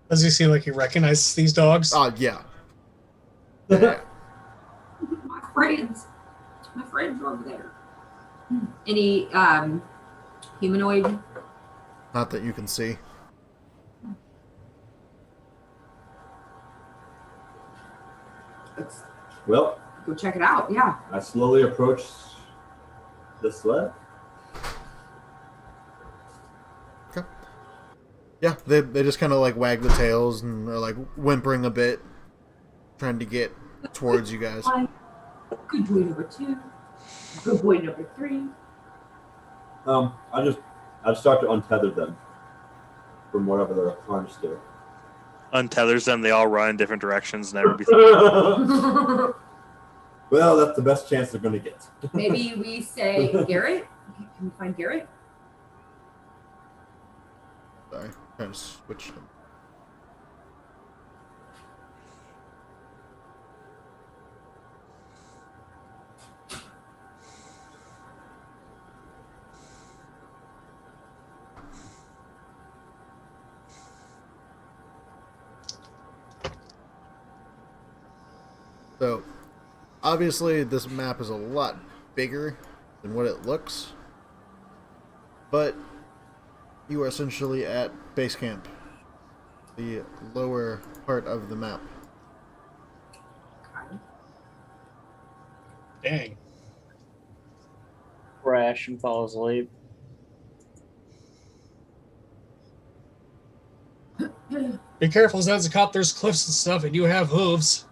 Does he seem like he recognizes these dogs? Yeah. Yeah. My friends are over there. Any humanoid? Not that you can see. Let's Well, go check it out. Yeah. I slowly approach the sled. Okay. Yeah, they just kind of like wag the tails and are like whimpering a bit, trying to get towards you guys. Good boy number 2. Good boy number 3. I start to untether them from whatever they're harnessed to. Untethers them. They all run in different directions. Never be. Well, that's the best chance they're going to get. Maybe we say Garrett. Can we find Garrett? Sorry, trying to switch them. So, obviously, this map is a lot bigger than what it looks, but you are essentially at base camp, the lower part of the map. Dang. Crash and fall asleep. Be careful, as a cop, there's cliffs and stuff, and you have hooves.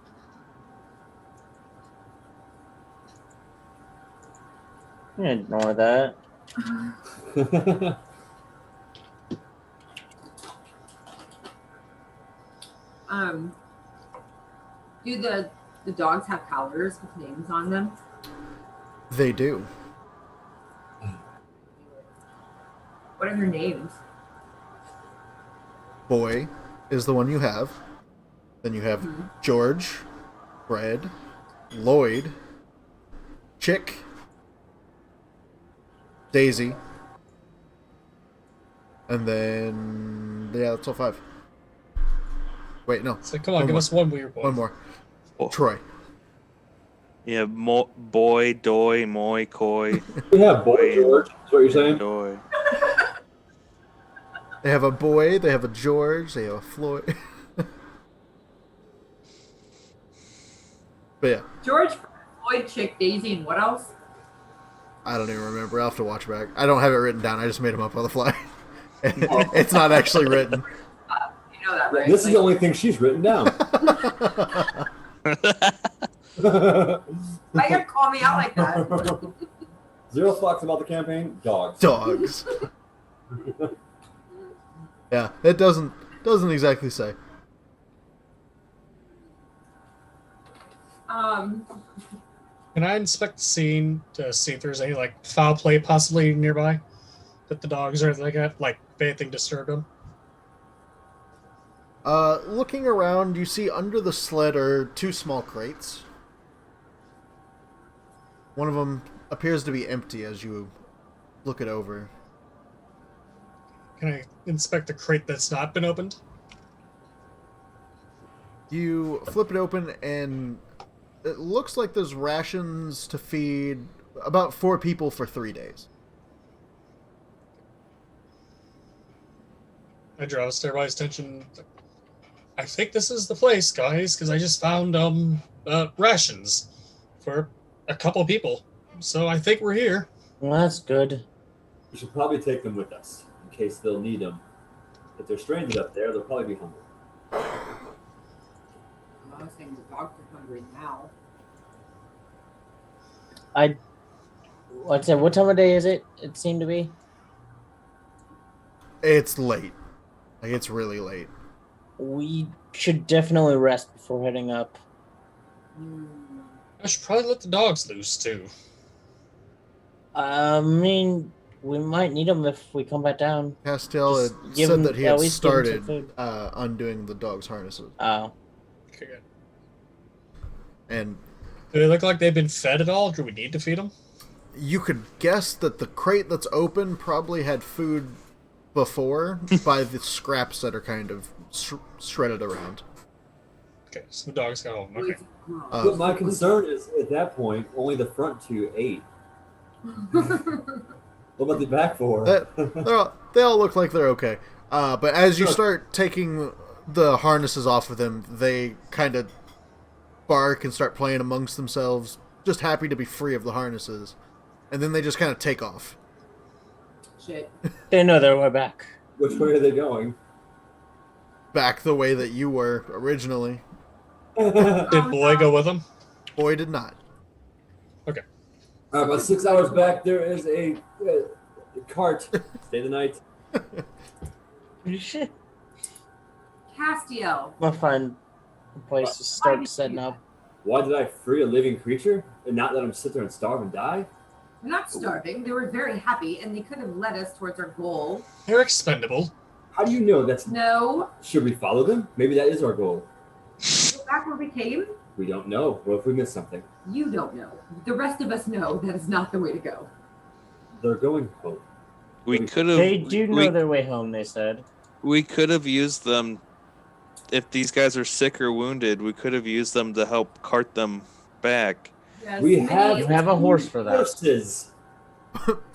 Ignore that. Do the dogs have collars with names on them? They do. What are their names? Boy is the one you have. Then you have George, Fred, Lloyd, Chick, Daisy, and then yeah, that's all 5. Wait, no. So come on, give us one weird one. One more. Oh. Troy. Yeah, boy, doy, moy, koi. We have Boy George. That's what you're saying? Doy. They have a Boy, they have a George, they have a Floyd. But yeah, George, Floyd, Chick, Daisy, and what else? I don't even remember. I'll have to watch back. I don't have it written down. I just made them up on the fly. It's not actually written. You know that, right? This is the only thing she's written down. Why you call me out like that? 0 fucks about the campaign. Dogs. Dogs. Yeah, it doesn't exactly say. Can I inspect the scene to see if there's any like foul play possibly nearby that the dogs or like if anything disturbed them? Looking around, you see under the sled are 2 small crates. One of them appears to be empty as you look it over. Can I inspect the crate that's not been opened? You flip it open and it looks like there's rations to feed about 4 people for 3 days. I draw everybody's attention. I think this is the place, guys, because I just found rations for a couple people. So I think we're here. Well, that's good. We should probably take them with us in case they'll need them. If they're stranded up there, they'll probably be hungry. I was saying the dogs are hungry now. What time of day is it? It seemed to be. It's late. Like, it's really late. We should definitely rest before heading up. I should probably let the dogs loose too. I mean, we might need them if we come back down. Castell had Just give said him- that he at had least give him some started food. undoing the dog's harnesses. Oh. Okay, good. And Do they look like they've been fed at all? Do we need to feed them? you could guess that the crate that's open probably had food before by the scraps that are kind of shredded around. Okay, so the dogs got home. Okay. But my concern is, at that point, only the front 2 ate. What about the back 4? They all look like they're okay. But as you start taking the harnesses off of them, they kind of bark and start playing amongst themselves, just happy to be free of the harnesses. And then they just kind of take off. Shit. They know their way back. Which way are they going? Back the way that you were originally. Did Boy go with them? Boy did not. Okay. About 6 hours back, there is a cart. Stay the night. Shit. Castiel. I'll find a place to start setting up. Why did I free a living creature and not let him sit there and starve and die? We're not starving. They were very happy, and they could have led us towards our goal. They're expendable. How do you know that's... No. Should we follow them? Maybe that is our goal. Go back where we came. We don't know. What if we miss something? You don't know. The rest of us know that is not the way to go. They're going home. We could have. They do know their way home, they said. We could have used them if these guys are sick or wounded, we could have used them to help cart them back. Yes, We Minnie, have- You have a horse for that. Horses.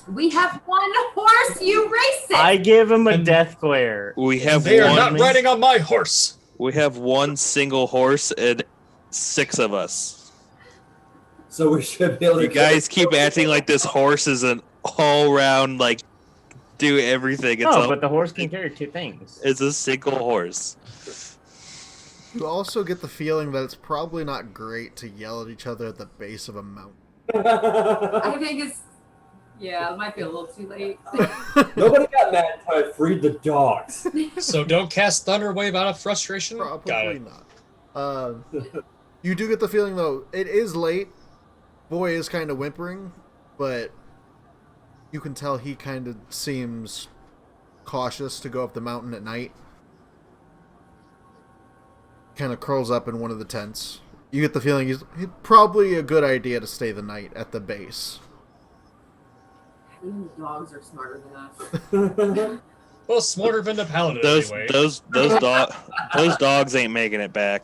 We have one horse, you racist! I give him a And- death glare. We have They are one. not riding on my horse. We have one single horse and 6 of us. So we should be able to. You guys keep acting like this horse is an all-round like do everything. It's No, a, but the horse can carry 2 things. it's a single horse. You also get the feeling that it's probably not great to yell at each other at the base of a mountain. I think it's. Yeah, it might be a little too late. Nobody got mad until I freed the dogs. So don't cast Thunder Wave out of frustration. Got Probably it. not. You do get the feeling, though, it is late. Boy is kind of whimpering, but you can tell he kind of seems cautious to go up the mountain at night. Kind of curls up in one of the tents. You get the feeling he's probably a good idea to stay the night at the base. Even the dogs are smarter than us. Well, smarter than the paladin Those anyway. those dogs ain't making it back.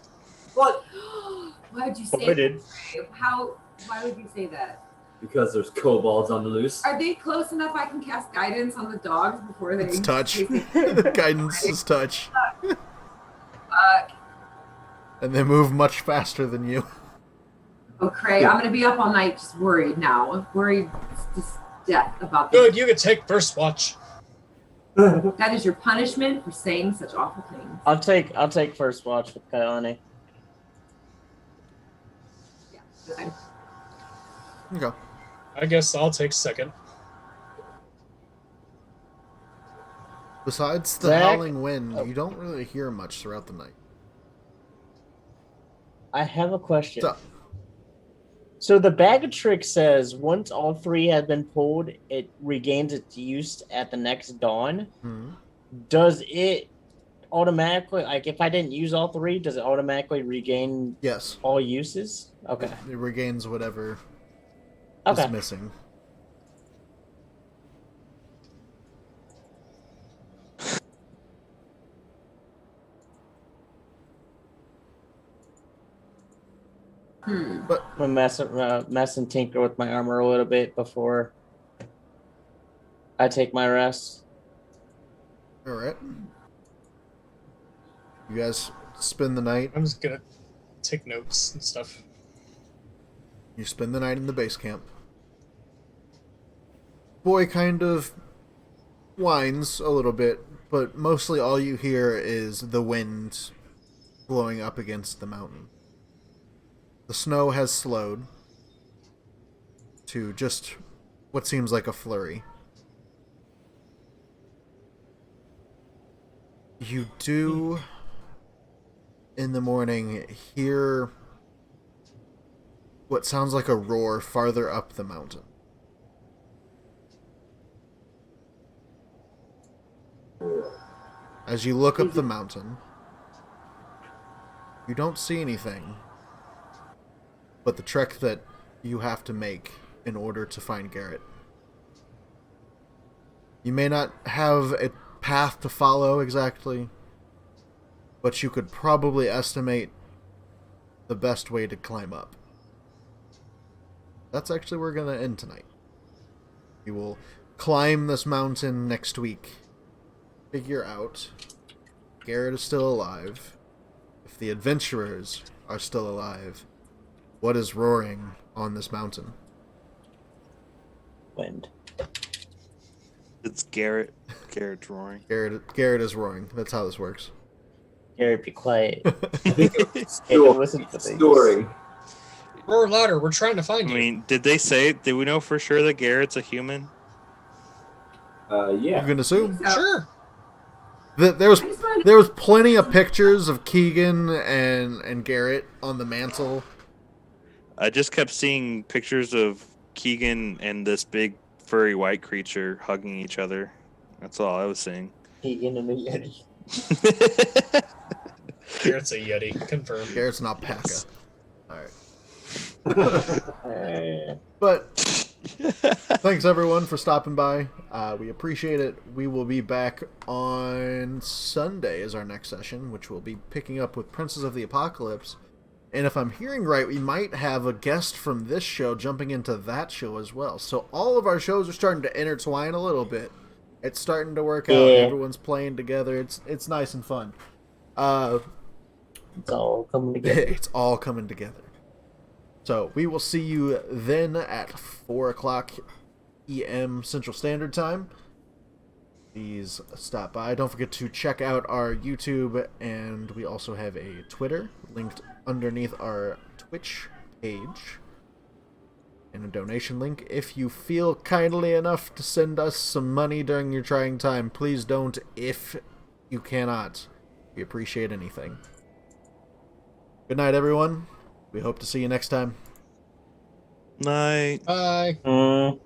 What? Why would you say Avoided. that? Why would you say that? Because there's kobolds on the loose. Are they close enough I can cast guidance on the dogs before they... It's touch. Fuck. Guidance is touch. And they move much faster than you. Oh, Craig, I'm going to be up all night just worried now. Worried to death about Good, this. you can take first watch. That is your punishment for saying such awful things. I'll take first watch with Kailani. Yeah, fine. Okay. I guess I'll take second. Besides the Zach? howling wind, you don't really hear much throughout the night. I have a question. So, So the bag of tricks says once all 3 have been pulled, it regains its use at the next dawn. hmm. Does it automatically, like if I didn't use all 3, does it automatically regain Yes. all uses? Okay. It regains whatever Okay. is missing. Hmm. But I'm gonna mess and tinker with my armor a little bit before I take my rest. all right, you guys spend the night. I'm just gonna take notes and stuff. You spend the night in the base camp. Boy kind of whines a little bit, but mostly all you hear is the wind blowing up against the mountain. The snow has slowed to just what seems like a flurry. You do, in the morning, hear what sounds like a roar farther up the mountain. As you look up the mountain, you don't see anything but the trek that you have to make in order to find Garrett. You may not have a path to follow exactly, but you could probably estimate the best way to climb up. That's actually where we're going to end tonight. You will climb this mountain next week, figure out if Garrett is still alive, if the adventurers are still alive, what is roaring on this mountain. Wind. It's Garrett. Garrett's roaring. Garrett is roaring. That's how this works. Gary, be quiet. Story. Listen to things. Story. Roar louder, we're trying to find I you. mean, did we know for sure that Garrett's a human? You Yeah. can assume. Sure. There was I just wanted there was plenty of pictures of Keegan and Garrett on the mantle. I just kept seeing pictures of Keegan and this big furry white creature hugging each other. That's all I was seeing. Keegan and the Yeti. Garrett's a Yeti. Confirmed. Garrett's not Paka. Alright. Uh, But Thanks everyone for stopping by. We appreciate it. We will be back on Sunday as our next session, which will be picking up with Princes of the Apocalypse. And if I'm hearing right, we might have a guest from this show jumping into that show as well. So all of our shows are starting to intertwine a little bit. It's starting to work out. Yeah. Everyone's playing together. It's nice and fun. It's all coming together. It's all coming together. So we will see you then at 4 o'clock EM Central Standard Time. Please stop by. Don't forget to check out our YouTube, and we also have a Twitter linked underneath our Twitch page. And a donation link. If you feel kindly enough to send us some money during your trying time, please don't if you cannot. We appreciate anything. Good night, everyone. We hope to see you next time. Night. Bye.